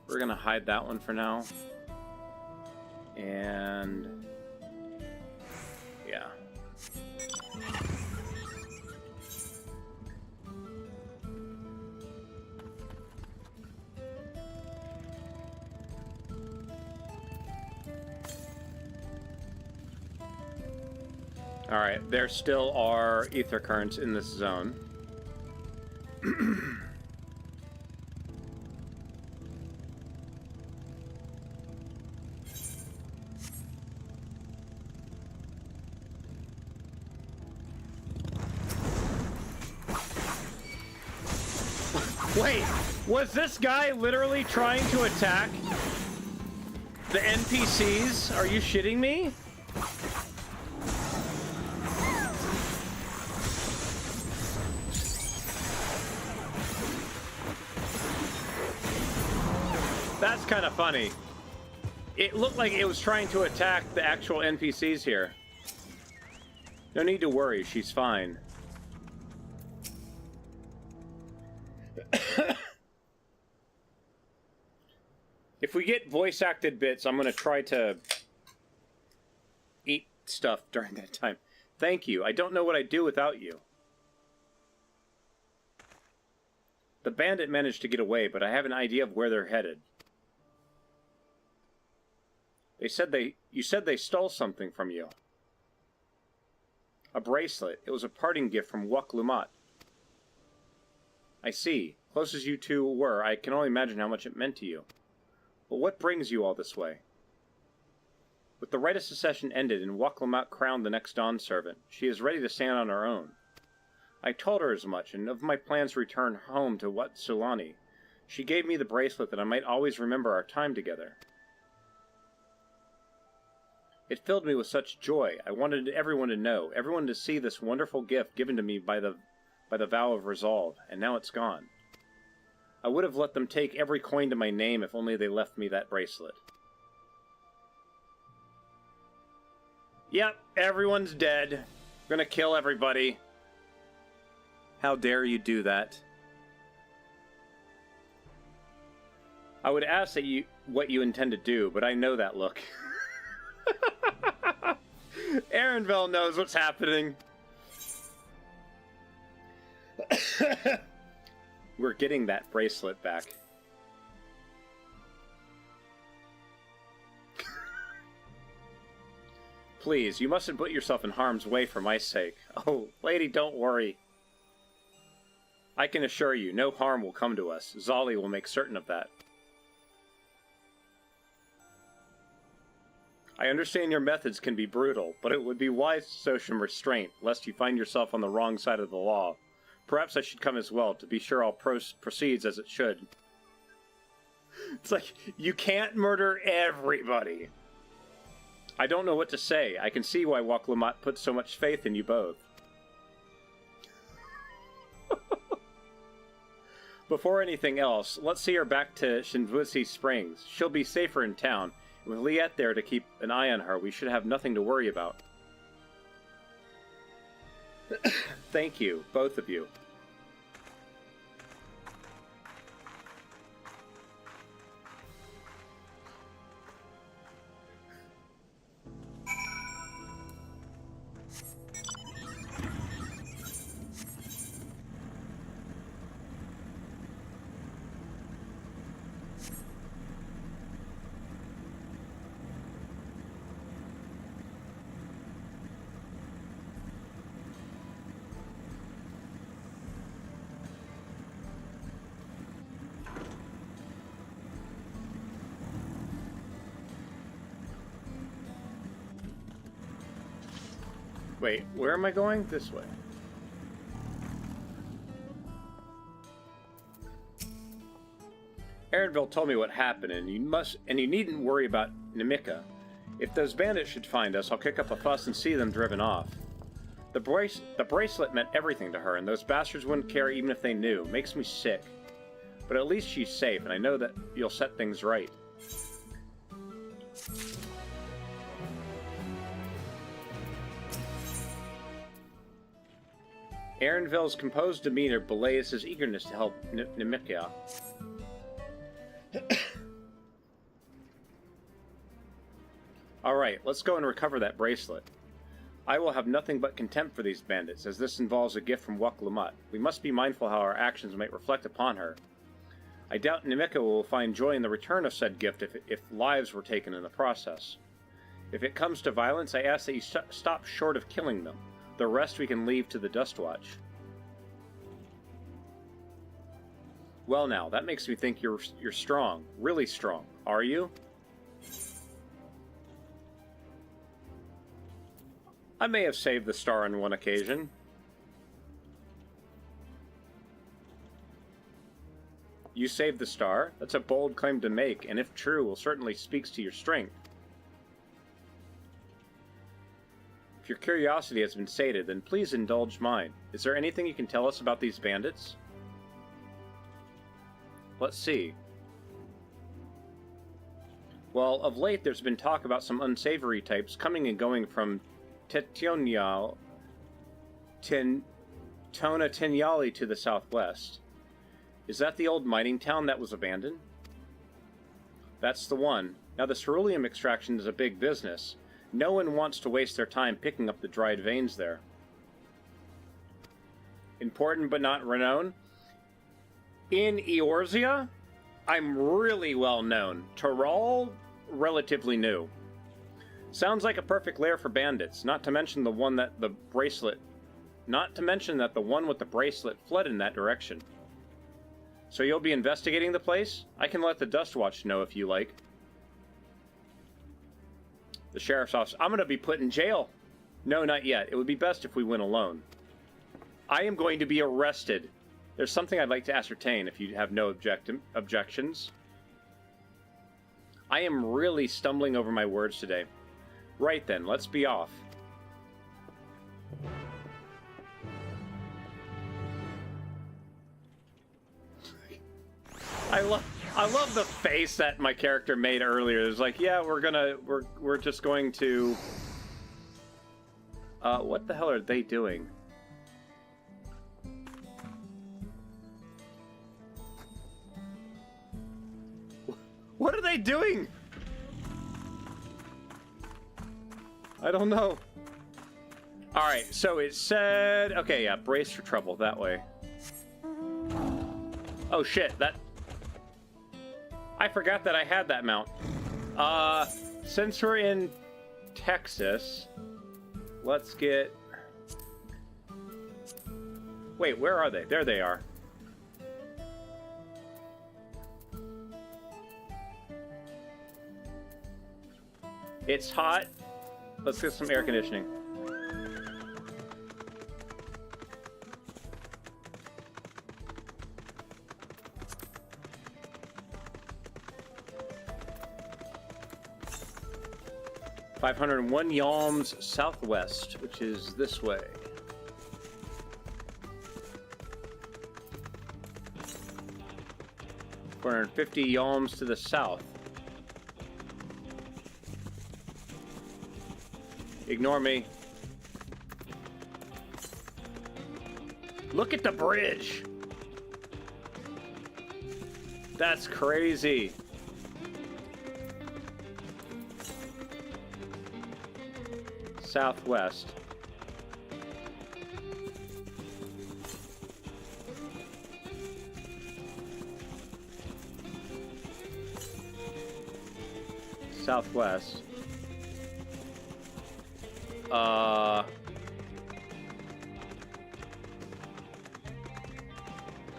going to hide that one for now. And yeah. Alright, there still are ether currents in this zone. Wait, was this guy literally trying to attack the NPCs? Are you shitting me? That's kind of funny. It looked like it was trying to attack the actual NPCs here. No need to worry, she's fine. If we get voice-acted bits, I'm going to try to eat stuff during that time. Thank you. I don't know what I'd do without you. The bandit managed to get away, but I have an idea of where they're headed. You said they stole something from you. A bracelet. It was a parting gift from Wuk Lumat. I see. Close as you two were, I can only imagine how much it meant to you. But what brings you all this way? With the rite of secession ended and Wuk Lumat crowned the next Dawn servant, she is ready to stand on her own. I told her as much, and of my plans to return home to Wat Sulani. She gave me the bracelet that I might always remember our time together. It filled me with such joy. I wanted everyone to know, everyone to see this wonderful gift given to me by the vow of resolve, and now it's gone. I would have let them take every coin to my name if only they left me that bracelet. Yep, everyone's dead. We're gonna kill everybody. How dare you do that? I would ask that what you intend to do, but I know that look. Aaronville knows what's happening. We're getting that bracelet back. Please, you mustn't put yourself in harm's way for my sake. Oh, lady, don't worry. I can assure you, no harm will come to us. Zali will make certain of that. I understand your methods can be brutal, but it would be wise to show some restraint, lest you find yourself on the wrong side of the law. Perhaps I should come as well, to be sure all proceeds as it should. It's like, you can't murder everybody. I don't know what to say. I can see why Wuk Lumat put so much faith in you both. Before anything else, let's see her back to Shinvusi Springs. She'll be safer in town. With Liette there to keep an eye on her, we should have nothing to worry about. Thank you, both of you. Wait, where am I going? This way. Aaronville told me what happened, and you needn't worry about Namika. If those bandits should find us, I'll kick up a fuss and see them driven off. The bracelet meant everything to her, and those bastards wouldn't care even if they knew. Makes me sick. But at least she's safe, and I know that you'll set things right. Aaronville's composed demeanor belays his eagerness to help Nemikia. Alright, let's go and recover that bracelet. I will have nothing but contempt for these bandits, as this involves a gift from Wuk Lamat. We must be mindful how our actions might reflect upon her. I doubt Nemikia will find joy in the return of said gift if lives were taken in the process. If it comes to violence, I ask that you stop short of killing them. The rest we can leave to the Dustwatch. Well now, that makes me think you're strong. Really strong. Are you? I may have saved the star on one occasion. You saved the star? That's a bold claim to make, and if true, will certainly speaks to your strength. If your curiosity has been sated, then please indulge mine. Is there anything you can tell us about these bandits? Let's see. Well, of late there's been talk about some unsavory types coming and going from Tona Tinyali to the southwest. Is that the old mining town that was abandoned? That's the one. Now the ceruleum extraction is a big business. No one wants to waste their time picking up the dried veins there. Important but not renowned? In Eorzea, I'm really well known. Taral, relatively new. Sounds like a perfect lair for bandits, not to mention that the one with the bracelet fled in that direction. So you'll be investigating the place? I can let the Dustwatch know if you like. The sheriff's office. I'm going to be put in jail. No, not yet. It would be best if we went alone. I am going to be arrested. There's something I'd like to ascertain if you have no objections. I am really stumbling over my words today. Right then, let's be off. I love the face that my character made earlier. It was like, yeah, we're just going to... what the hell are they doing? What are they doing? I don't know. Alright, so it said... Okay, yeah, brace for trouble, that way. Oh shit, that... I forgot that I had that mount. Since we're in Texas, let's get... Wait, where are they? There they are. It's hot. Let's get some air conditioning. $501 yalms southwest, which is this way. $450 yalms to the south. Ignore me. Look at the bridge. That's crazy. Southwest. Southwest.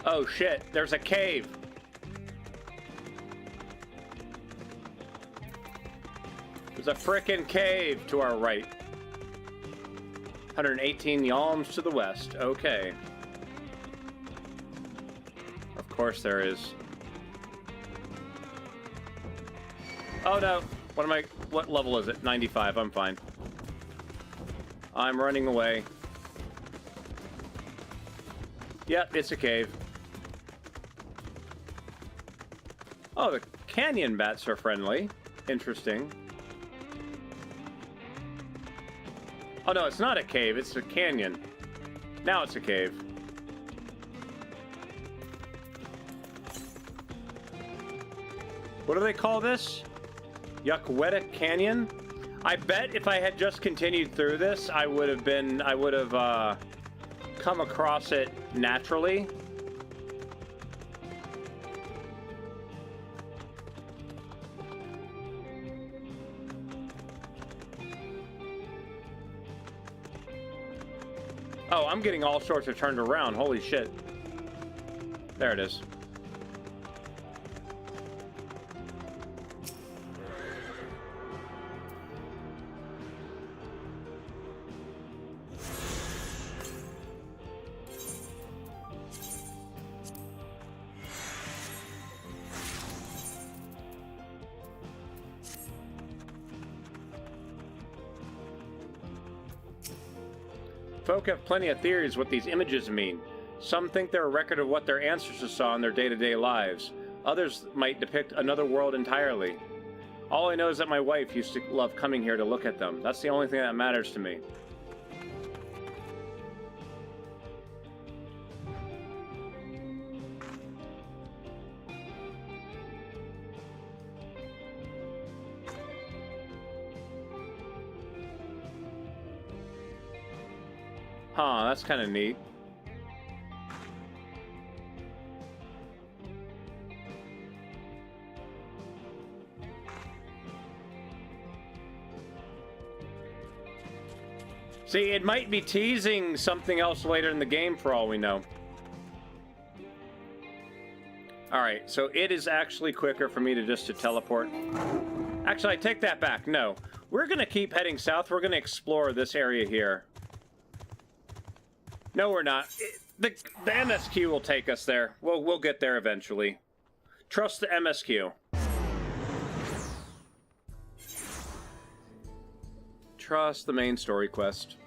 Oh shit, there's a cave. There's a frickin' cave to our right. 118 yalms to the west. Okay. Of course there is. Oh no. What level is it? 95. I'm fine. I'm running away. Yep, it's a cave. Oh, the canyon bats are friendly. Interesting. Oh no, it's not a cave, it's a canyon. Now it's a cave. What do they call this? Yukweta Canyon? I bet if I had just continued through this, I would have come across it naturally. Oh, I'm getting all sorts of turned around. Holy shit. There it is. Folk have plenty of theories what these images mean. Some think they're a record of what their ancestors saw in their day-to-day lives. Others might depict another world entirely. All I know is that my wife used to love coming here to look at them. That's the only thing that matters to me. Huh, that's kind of neat. See, it might be teasing something else later in the game for all we know. Alright, so it is actually quicker for me to just teleport. Actually, I take that back. No. We're going to keep heading south. We're going to explore this area here. No, we're not. The MSQ will take us there. We'll get there eventually. Trust the MSQ. Trust the main story quest.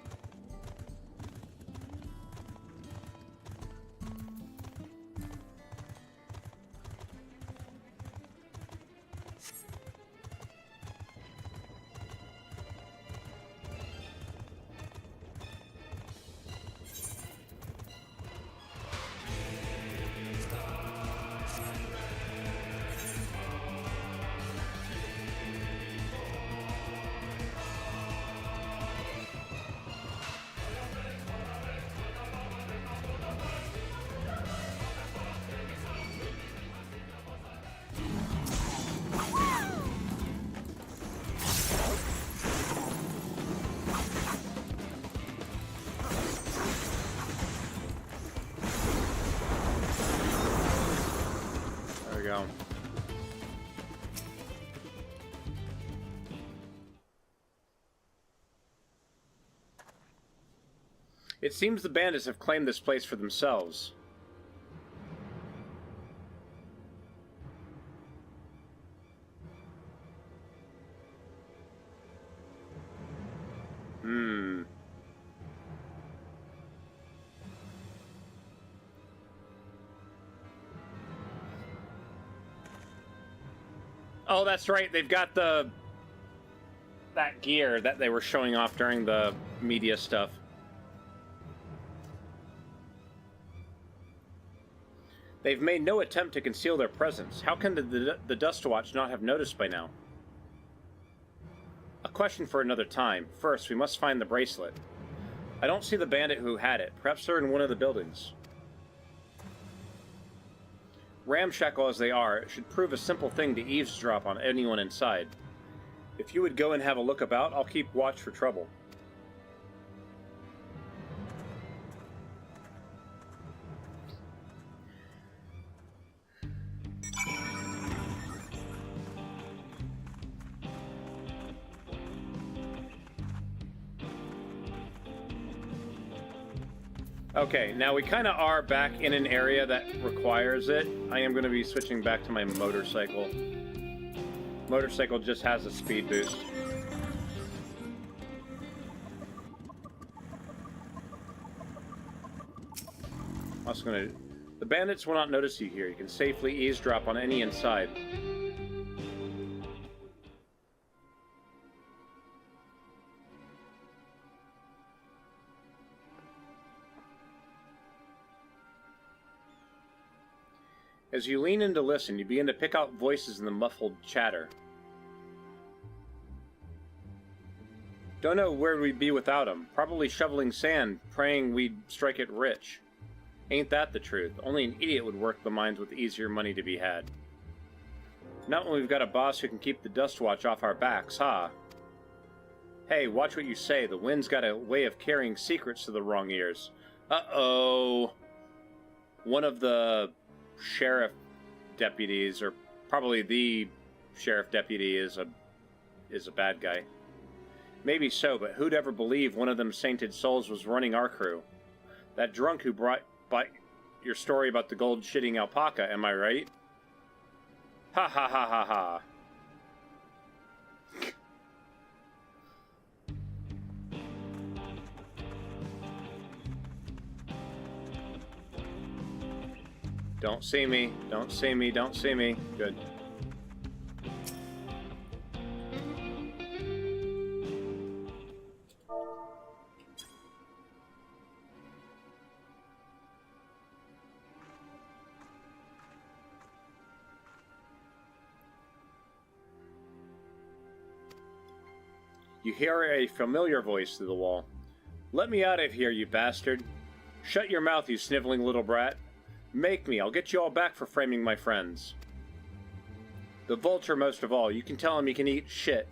Go. It seems the bandits have claimed this place for themselves. Oh, that's right. They've got that gear that they were showing off during the media stuff. They've made no attempt to conceal their presence. How can the Dust Watch not have noticed by now? A question for another time. First, we must find the bracelet. I don't see the bandit who had it. Perhaps they're in one of the buildings. Ramshackle as they are, it should prove a simple thing to eavesdrop on anyone inside. If you would go and have a look about, I'll keep watch for trouble. Okay, now we kind of are back in an area that requires it. I am going to be switching back to my motorcycle. Motorcycle just has a speed boost. Also going to... The bandits will not notice you here. You can safely eavesdrop on any inside. As you lean in to listen, you begin to pick out voices in the muffled chatter. Don't know where we'd be without him. Probably shoveling sand, praying we'd strike it rich. Ain't that the truth? Only an idiot would work the mines with easier money to be had. Not when we've got a boss who can keep the dust watch off our backs, huh? Hey, watch what you say. The wind's got a way of carrying secrets to the wrong ears. Uh-oh. One of the sheriff deputies, or probably the sheriff deputy, is a bad guy. Maybe so, but who'd ever believe one of them sainted souls was running our crew? That drunk who brought by your story about the gold-shitting alpaca, am I right? Ha ha ha ha ha. Don't see me, don't see me, don't see me. Good. You hear a familiar voice through the wall. Let me out of here, you bastard. Shut your mouth, you sniveling little brat. Make me. I'll get you all back for framing my friends. The vulture most of all. You can tell him he can eat shit.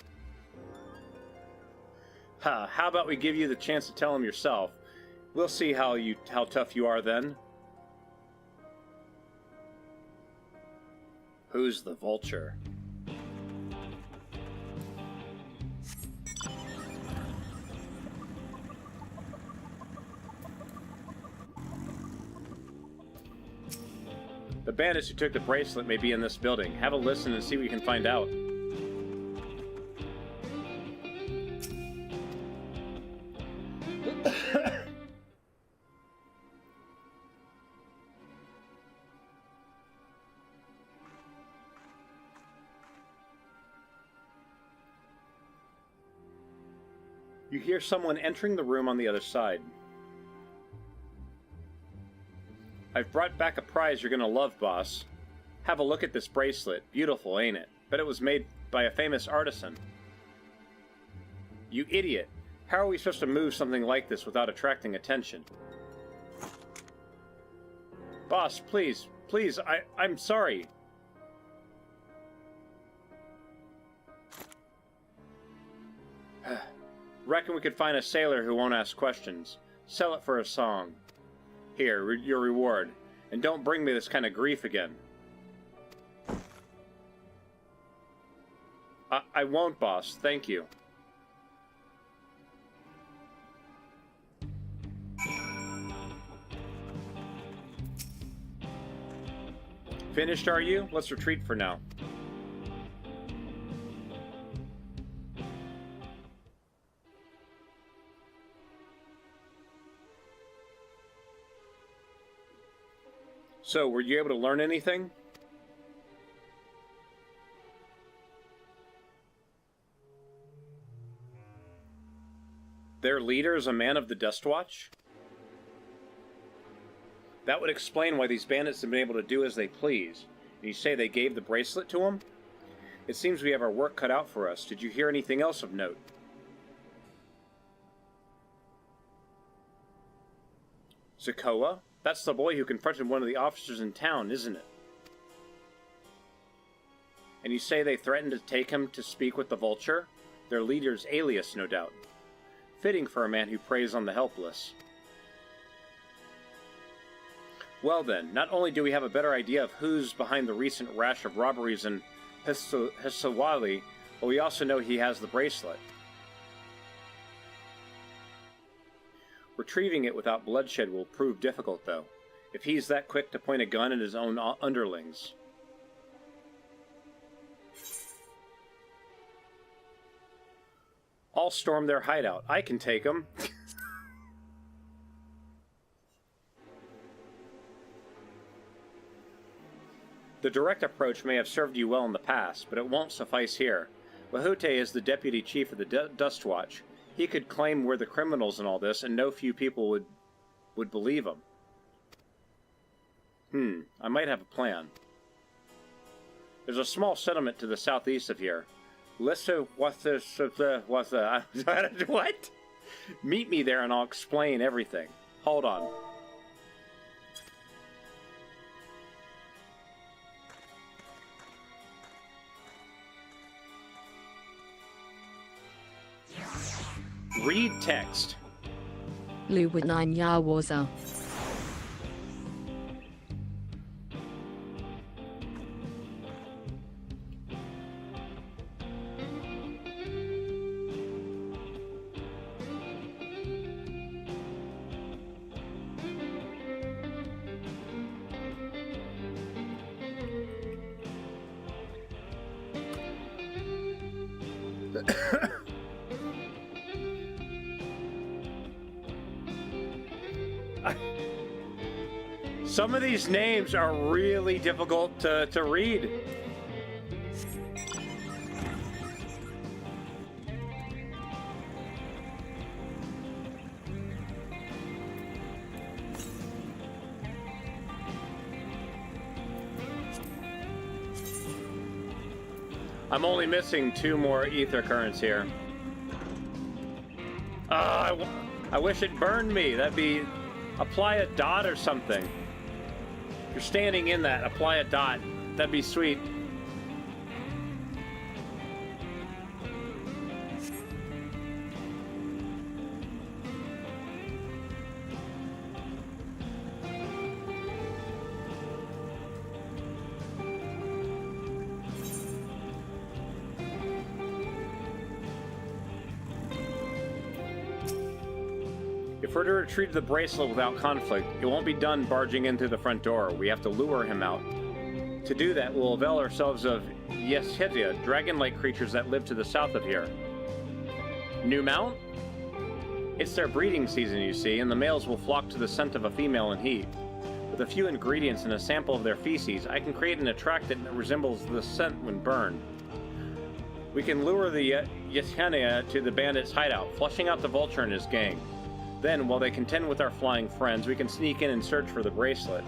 Ha, how about we give you the chance to tell him yourself? We'll see how tough you are then. Who's the vulture? The bandits who took the bracelet may be in this building. Have a listen and see what you can find out. You hear someone entering the room on the other side. I've brought back a prize you're gonna love, boss. Have a look at this bracelet. Beautiful, ain't it? Bet it was made by a famous artisan. You idiot. How are we supposed to move something like this without attracting attention? Boss, please, please, I'm sorry. Reckon we could find a sailor who won't ask questions. Sell it for a song. Here, your reward. And don't bring me this kind of grief again. I won't, boss. Thank you. Finished, are you? Let's retreat for now. So, were you able to learn anything? Their leader is a man of the Dust Watch? That would explain why these bandits have been able to do as they please. And you say they gave the bracelet to him? It seems we have our work cut out for us. Did you hear anything else of note? Zakoa? That's the boy who confronted one of the officers in town, isn't it? And you say they threatened to take him to speak with the vulture? Their leader's alias, no doubt. Fitting for a man who preys on the helpless. Well then, not only do we have a better idea of who's behind the recent rash of robberies in Hisawali, but we also know he has the bracelet. Retrieving it without bloodshed will prove difficult, though, if he's that quick to point a gun at his own underlings. I'll storm their hideout. I can take them. The direct approach may have served you well in the past, but it won't suffice here. Wahute is the deputy chief of the Dust Watch. He could claim we're the criminals in all this, and no few people would believe him. I might have a plan. There's a small settlement to the southeast of here. What? Meet me there and I'll explain everything. Hold on. Read text. Luwinine Yawaza. Some of these names are really difficult to read. I'm only missing 2 more ether currents here. I wish it burned me. That'd be... Apply a dot or something. If you're standing in that, apply a dot. That'd be sweet. If we're to retrieve the bracelet without conflict, it won't be done barging in through the front door. We have to lure him out. To do that, we'll avail ourselves of Yeshetia, dragon-like creatures that live to the south of here. New mount? It's their breeding season, you see, and the males will flock to the scent of a female in heat. With a few ingredients and a sample of their feces, I can create an attractant that resembles the scent when burned. We can lure the Yeshetia to the bandits' hideout, flushing out the vulture and his gang. Then, while they contend with our flying friends, we can sneak in and search for the bracelet.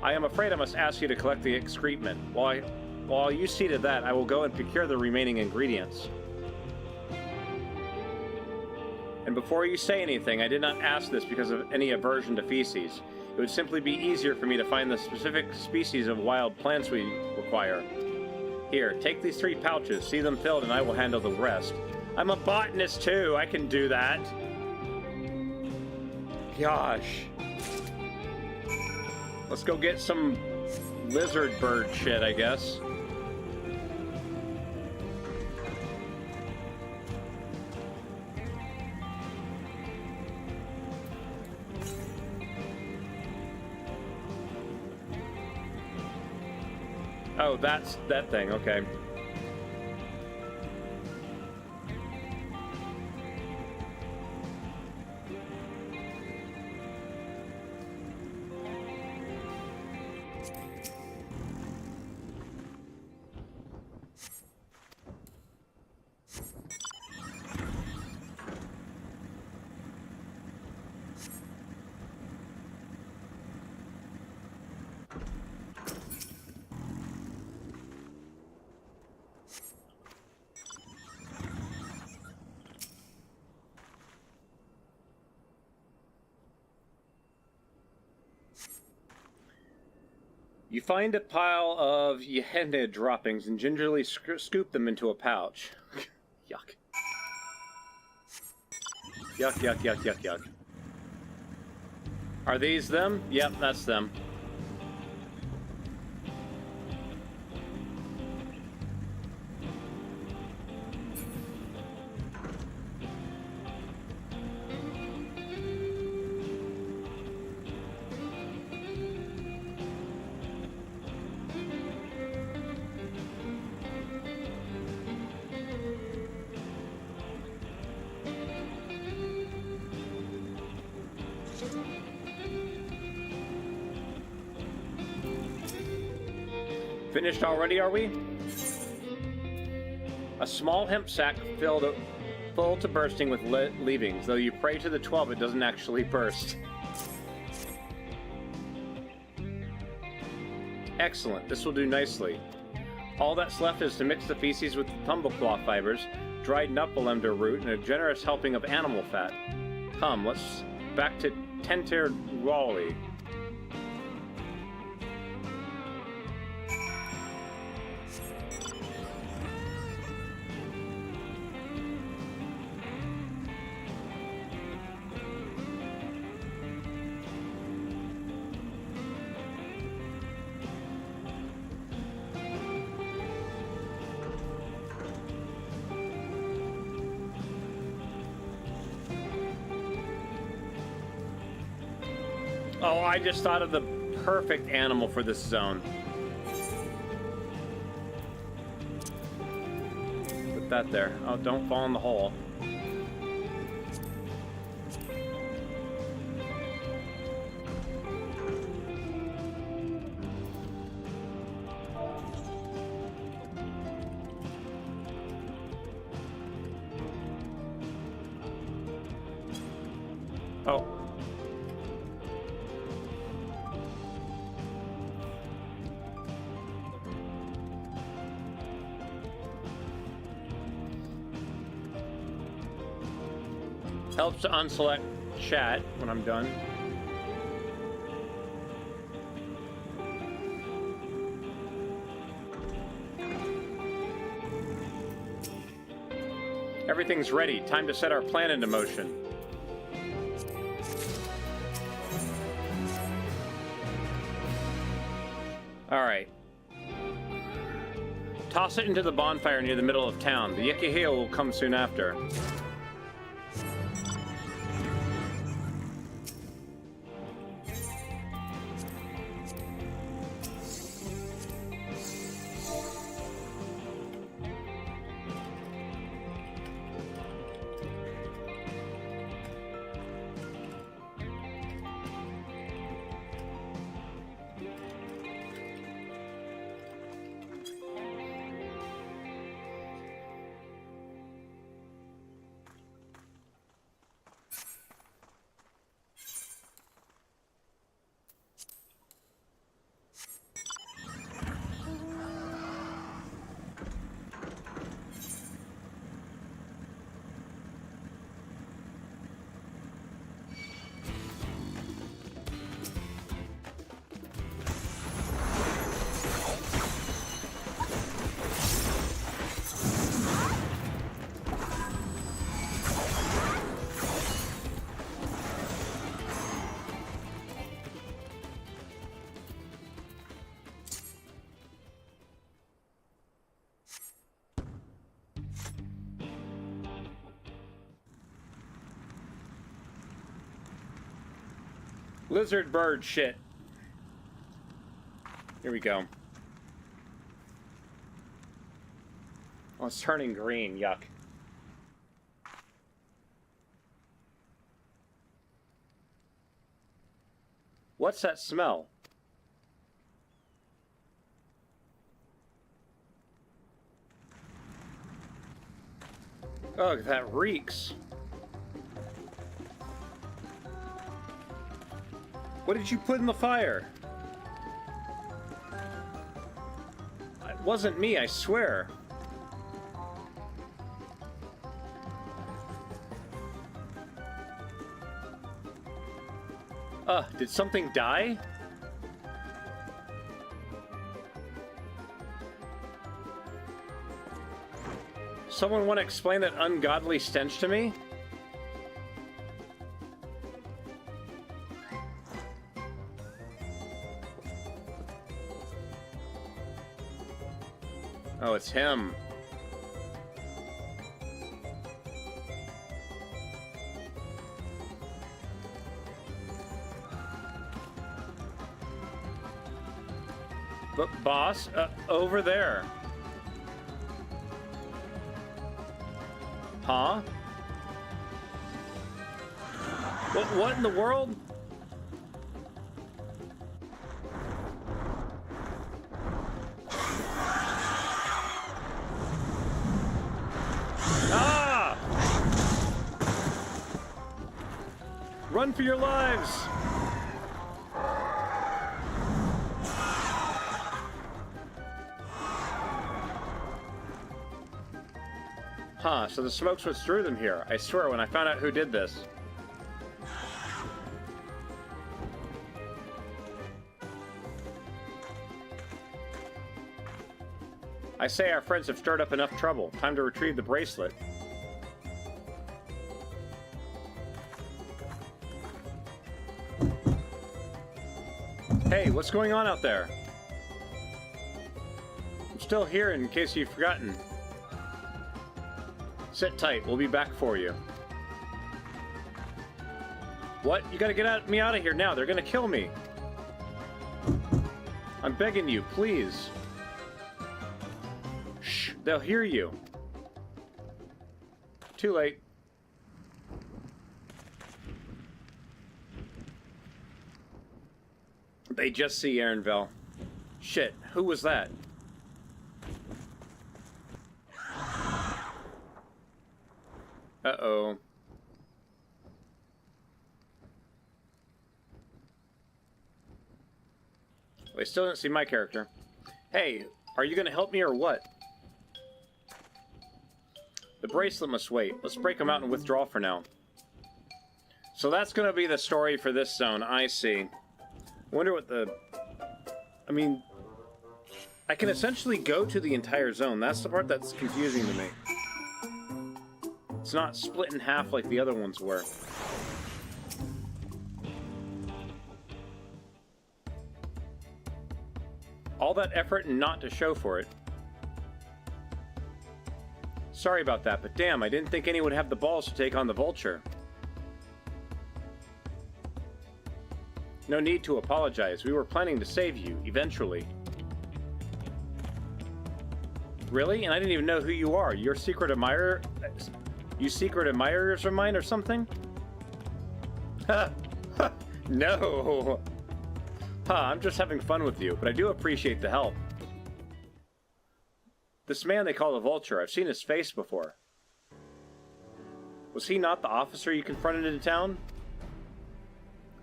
I am afraid I must ask you to collect the excrement. While you see to that, I will go and procure the remaining ingredients. And before you say anything, I did not ask this because of any aversion to feces. It would simply be easier for me to find the specific species of wild plants we require. Here, take these 3 pouches, see them filled, and I will handle the rest. I'm a botanist too, I can do that. Gosh. Let's go get some lizard bird shit, I guess. Oh, that's that thing, okay. You find a pile of Yehene droppings and gingerly scoop them into a pouch. Yuck. Yuck, yuck, yuck, yuck, yuck. Are these them? Yep, that's them. Finished already, are we? A small hemp sack full to bursting with leavings. Though you pray to the 12, it doesn't actually burst. Excellent. This will do nicely. All that's left is to mix the feces with the tumblecloth fibers, dried knuckle-ender root, and a generous helping of animal fat. Come, let's back to Tenter Wally. Oh, I just thought of the perfect animal for this zone. Put that there. Oh, don't fall in the hole. Oh. Helps to unselect chat when I'm done. Everything's ready. Time to set our plan into motion. All right. Toss it into the bonfire near the middle of town. The Yekiheo will come soon after. Lizard bird shit. Here we go. Oh, it's turning green. Yuck. What's that smell? Ugh, that reeks. What did you put in the fire? It wasn't me, I swear. Did something die? Someone want to explain that ungodly stench to me? Oh, it's him. But boss, over there. Huh? What in the world? Ah! Run for your lives! Huh, so the smoke switch threw them here. I swear, when I found out who did this. I say our friends have stirred up enough trouble. Time to retrieve the bracelet. Hey, what's going on out there? I'm still here in case you've forgotten. Sit tight, we'll be back for you. What? You gotta get me out of here now, they're gonna kill me. I'm begging you, please. Shh, they'll hear you. Too late. They just see Aaronville. Shit, who was that? Uh-oh. They still didn't see my character. Hey, are you gonna help me or what? The bracelet must wait. Let's break them out and withdraw for now. So that's gonna be the story for this zone, I see. Wonder what the... I mean... I can essentially go to the entire zone. That's the part that's confusing to me. It's not split in half like the other ones were. All that effort and not to show for it. Sorry about that, but damn, I didn't think anyone would have the balls to take on the Vulture. No need to apologize. We were planning to save you, eventually. Really? And I didn't even know who you are. You're secret admirer? You secret admirers of mine or something? Ha! Ha! No! I'm just having fun with you, but I do appreciate the help. This man they call the Vulture, I've seen his face before. Was he not the officer you confronted in town?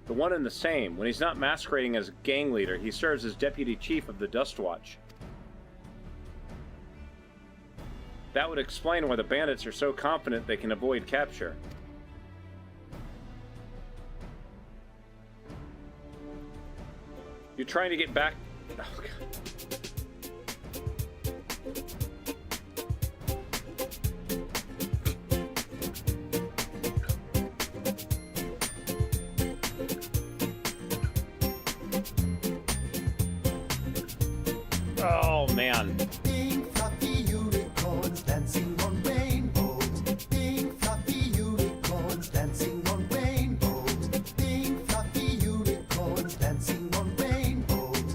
The one and the same. When he's not masquerading as a gang leader, he serves as deputy chief of the Dust Watch. That would explain why the bandits are so confident they can avoid capture. You're trying to get back... Oh, God. Oh, man. Big fluffy unicorns dancing on rainbows. Big fluffy unicorns dancing on rainbows. Big fluffy unicorns dancing on rainbows.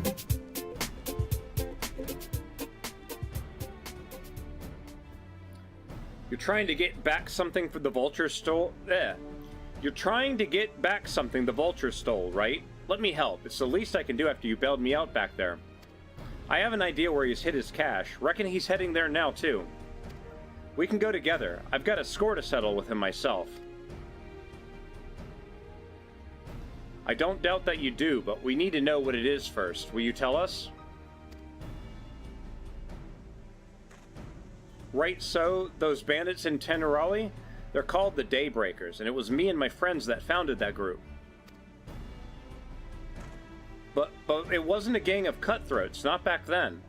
You're trying to get back something for the Vulture stole? You're trying to get back something the Vulture stole, right? Let me help. It's the least I can do after you bailed me out back there. I have an idea where he's hid his cash. Reckon he's heading there now, too. We can go together. I've got a score to settle with him myself. I don't doubt that you do, but we need to know what it is first. Will you tell us? Right so, those bandits in Tenerali? They're called the Daybreakers, and it was me and my friends that founded that group. But it wasn't a gang of cutthroats, not back then.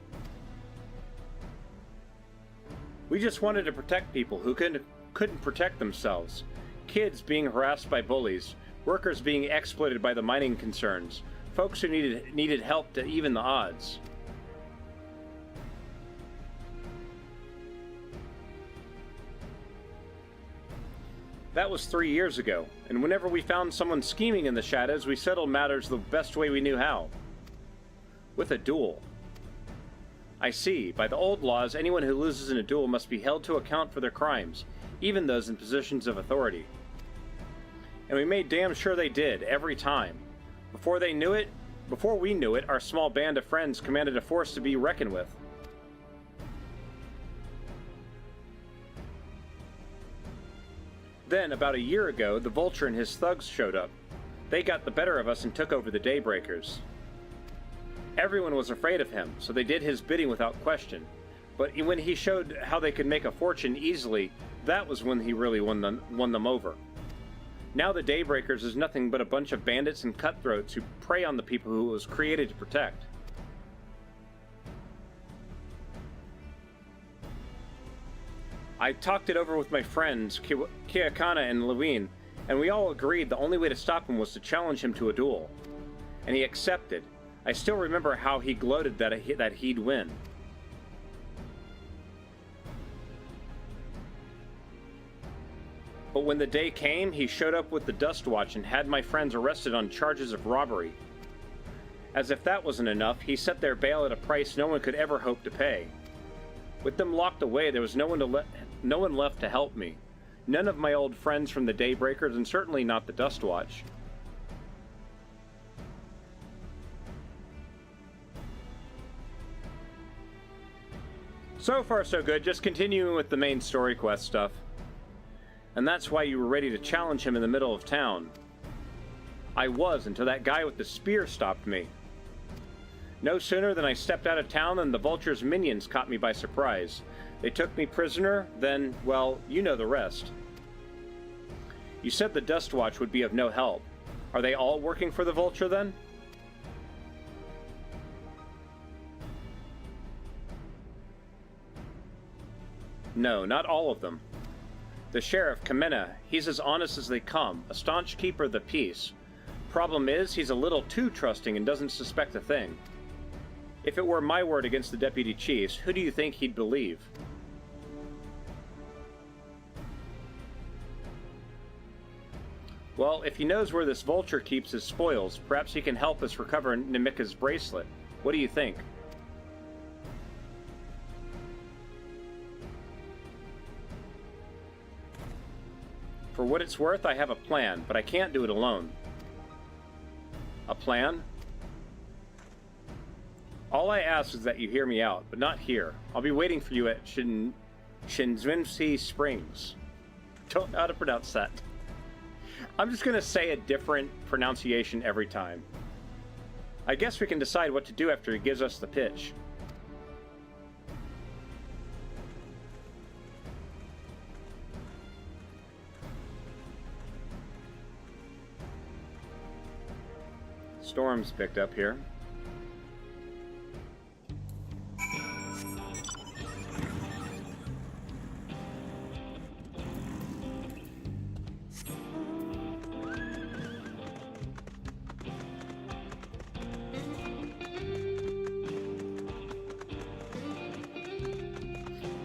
We just wanted to protect people who couldn't protect themselves. Kids being harassed by bullies, workers being exploited by the mining concerns, folks who needed help to even the odds. That was 3 years ago, and whenever we found someone scheming in the shadows, we settled matters the best way we knew how. With a duel. I see. By the old laws, anyone who loses in a duel must be held to account for their crimes, even those in positions of authority. And we made damn sure they did, every time. Before we knew it, our small band of friends commanded a force to be reckoned with. Then, about a year ago, the Vulture and his thugs showed up. They got the better of us and took over the Daybreakers. Everyone was afraid of him, so they did his bidding without question. But when he showed how they could make a fortune easily, that was when he really won them over. Now the Daybreakers is nothing but a bunch of bandits and cutthroats who prey on the people who it was created to protect. I talked it over with my friends, Kiakana and Lewin, and we all agreed the only way to stop him was to challenge him to a duel. And he accepted. I still remember how he gloated that he'd win. But when the day came, he showed up with the Dust Watch and had my friends arrested on charges of robbery. As if that wasn't enough, he set their bail at a price no one could ever hope to pay. With them locked away, there was no one left to help me. None of my old friends from the Daybreakers, and certainly not the Dust Watch. So far so good, just continuing with the main story quest stuff. And that's why you were ready to challenge him in the middle of town. I was, until that guy with the spear stopped me. No sooner than I stepped out of town than the Vulture's minions caught me by surprise. They took me prisoner, then, well, you know the rest. You said the Dust Watch would be of no help. Are they all working for the Vulture, then? No, not all of them. The sheriff, Kamena, he's as honest as they come, a staunch keeper of the peace. Problem is, he's a little too trusting and doesn't suspect a thing. If it were my word against the deputy chiefs, who do you think he'd believe? Well, if he knows where this Vulture keeps his spoils, perhaps he can help us recover Namika's bracelet. What do you think? For what it's worth, I have a plan, but I can't do it alone. A plan? All I ask is that you hear me out, but not here. I'll be waiting for you at Shinzwinsi Springs. Don't know how to pronounce that. I'm just gonna say a different pronunciation every time. I guess we can decide what to do after he gives us the pitch. Storm's picked up here.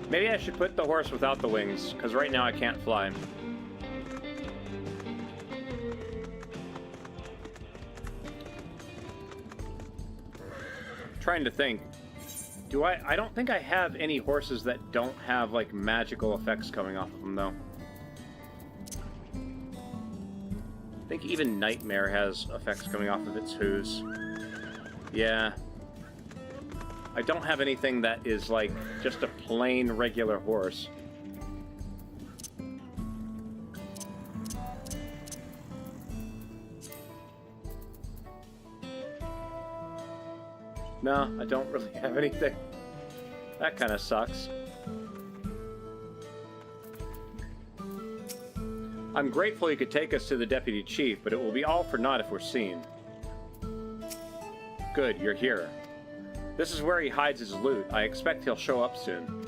Maybe I should put the horse without the wings, because right now I can't fly. Trying to think. I don't think I have any horses that don't have like magical effects coming off of them though. I think even Nightmare has effects coming off of its hooves. Yeah. I don't have anything that is like just a plain regular horse. No, I don't really have anything. That kind of sucks. I'm grateful you could take us to the Deputy Chief, but it will be all for naught if we're seen. Good, you're here. This is where he hides his loot. I expect he'll show up soon.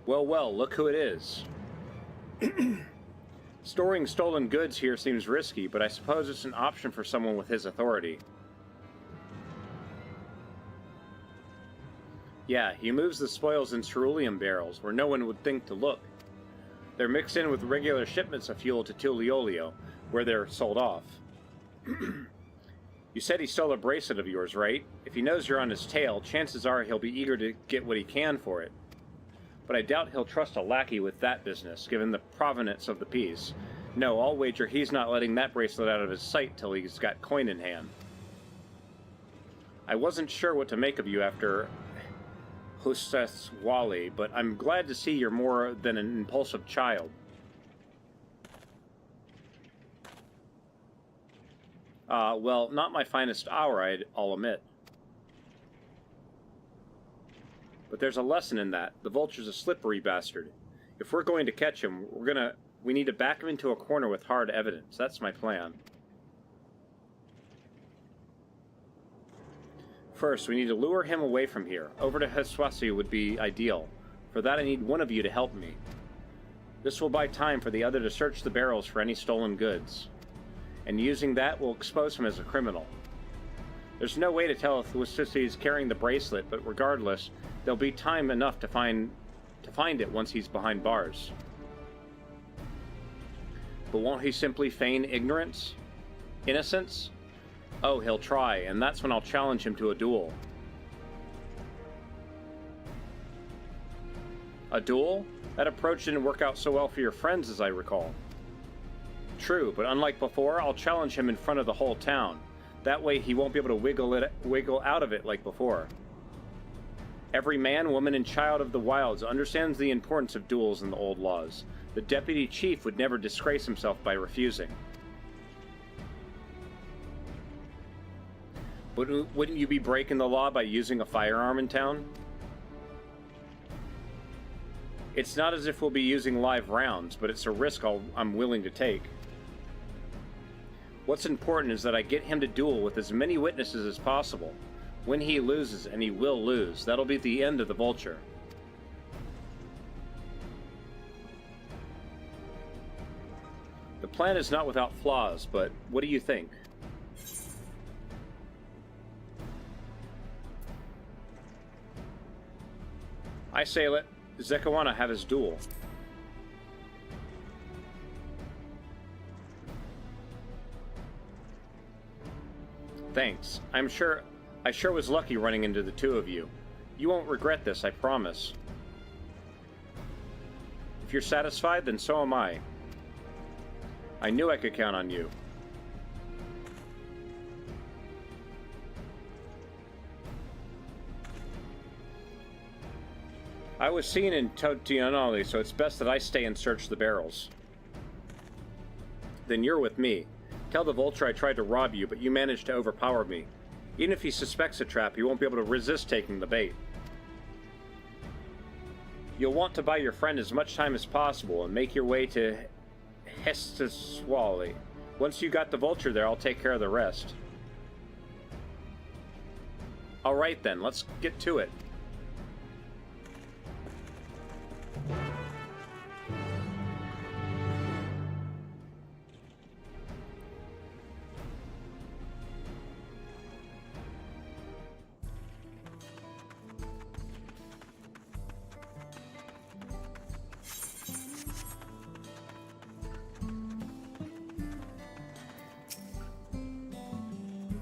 Well, well, look who it is. Storing stolen goods here seems risky, but I suppose it's an option for someone with his authority. Yeah, he moves the spoils in cerulean barrels, where no one would think to look. They're mixed in with regular shipments of fuel to Tuliolio, where they're sold off. You said he stole a bracelet of yours, right? If he knows you're on his tail, chances are he'll be eager to get what he can for it. But I doubt he'll trust a lackey with that business, given the provenance of the piece. No, I'll wager he's not letting that bracelet out of his sight till he's got coin in hand. I wasn't sure what to make of you after Hostess Wally, but I'm glad to see you're more than an impulsive child. Well, not my finest hour, I'll admit. But there's a lesson in that. The vulture's a slippery bastard. If we're going to catch him, we need to back him into a corner with hard evidence. That's my plan. First, we need to lure him away from here. Over to Heswasi would be ideal. For that, I need one of you to help me. This will buy time for the other to search the barrels for any stolen goods. And using that, we'll expose him as a criminal. There's no way to tell if Heswasi is carrying the bracelet, but regardless, there'll be time enough to find it once he's behind bars. But won't he simply feign ignorance? Innocence? Oh, he'll try, and that's when I'll challenge him to a duel. A duel? That approach didn't work out so well for your friends, as I recall. True, but unlike before, I'll challenge him in front of the whole town. That way he won't be able to wiggle out of it like before. Every man, woman, and child of the wilds understands the importance of duels in the old laws. The deputy chief would never disgrace himself by refusing. Wouldn't you be breaking the law by using a firearm in town? It's not as if we'll be using live rounds, but it's a risk I'm willing to take. What's important is that I get him to duel with as many witnesses as possible. When he loses, and he will lose, that'll be the end of the vulture. The plan is not without flaws, but what do you think? I say let Zekawana have his duel. Thanks. I sure was lucky running into the two of you. You won't regret this, I promise. If you're satisfied, then so am I. I knew I could count on you. I was seen in Totionali, so it's best that I stay and search the barrels. Then you're with me. Tell the vulture I tried to rob you, but you managed to overpower me. Even if he suspects a trap, he won't be able to resist taking the bait. You'll want to buy your friend as much time as possible and make your way to Hestiswali. Once you got the vulture there, I'll take care of the rest. Alright then, let's get to it.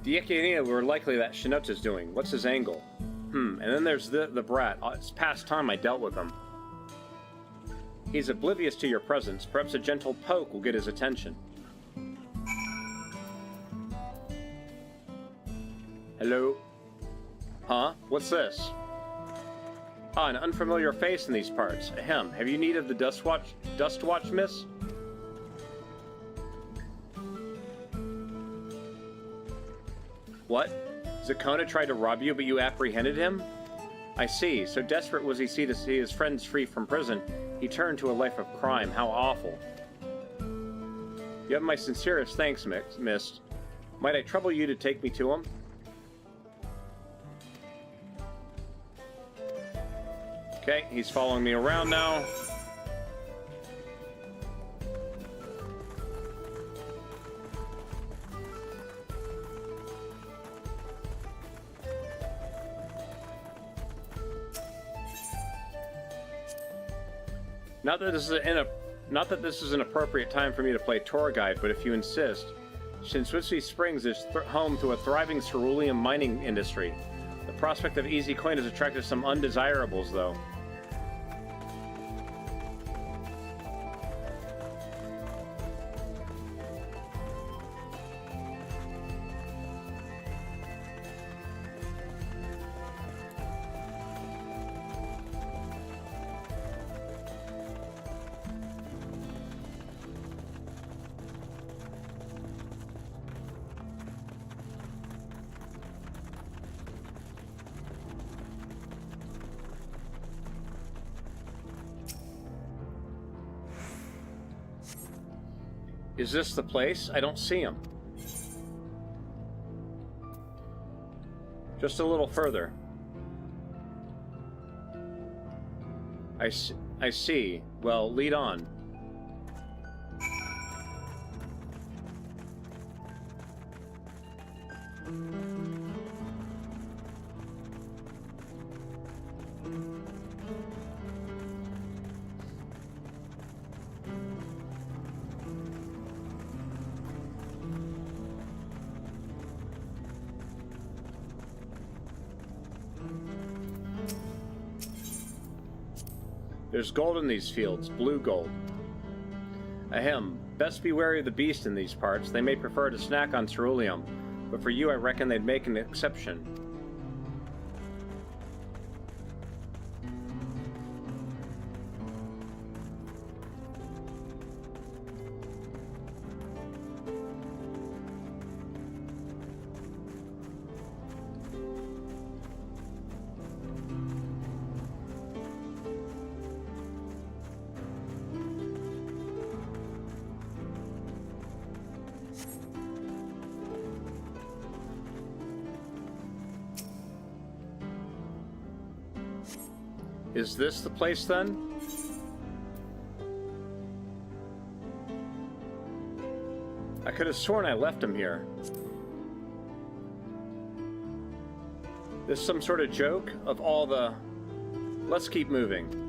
The Ikinia were likely that Shinota's doing. What's his angle? And then there's the brat. It's past time I dealt with him. He's oblivious to your presence. Perhaps a gentle poke will get his attention. Hello? Huh? What's this? Ah, an unfamiliar face in these parts. Ahem. Have you need of the dust watch, miss? What? Zakona tried to rob you, but you apprehended him? I see. So desperate was he to see his friends free from prison, he turned to a life of crime. How awful. You have my sincerest thanks, miss. Might I trouble you to take me to him? Okay, he's following me around now. Not that this is an appropriate time for me to play tour guide, but if you insist, Shinsutsu Springs is home to a thriving cerulean mining industry. The prospect of easy coin has attracted some undesirables, though. Is this the place? I don't see him. Just a little further. I see. Well, lead on. There's gold in these fields, blue gold. Ahem, best be wary of the beast in these parts. They may prefer to snack on ceruleum, but for you I reckon they'd make an exception. Is this the place then? I could have sworn I left him here. This some sort of joke of all the... Let's keep moving.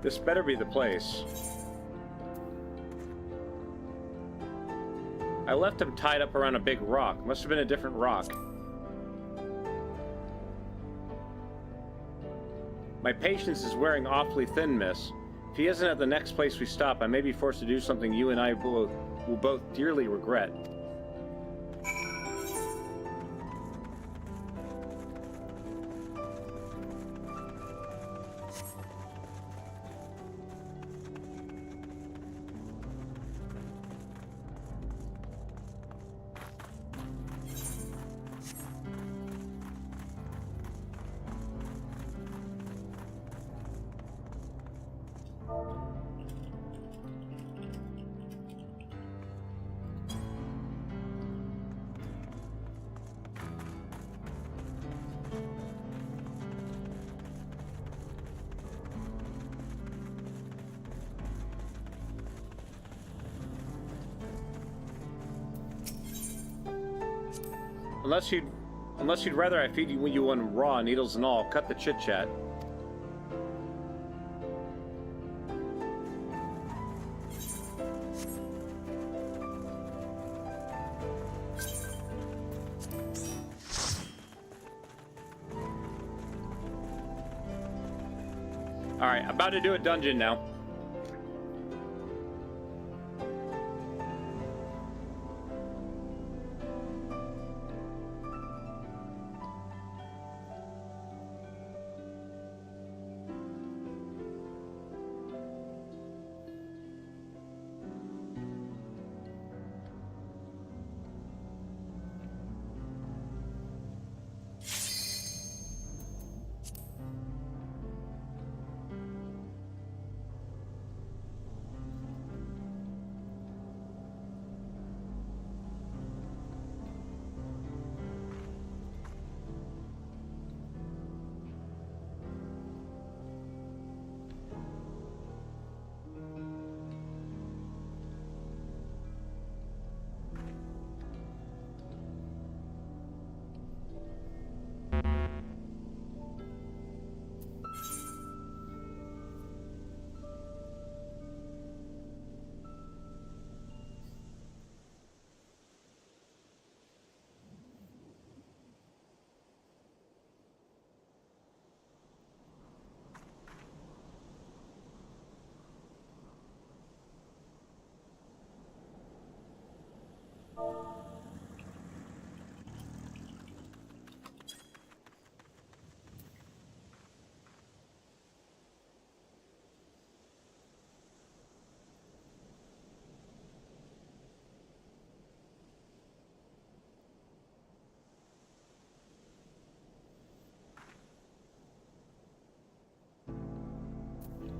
This better be the place. I left him tied up around a big rock. Must have been a different rock. My patience is wearing awfully thin, miss. If he isn't at the next place we stop, I may be forced to do something you and I will both dearly regret. Unless you'd rather I feed you one raw, needles and all, cut the chit-chat. Alright, about to do a dungeon now.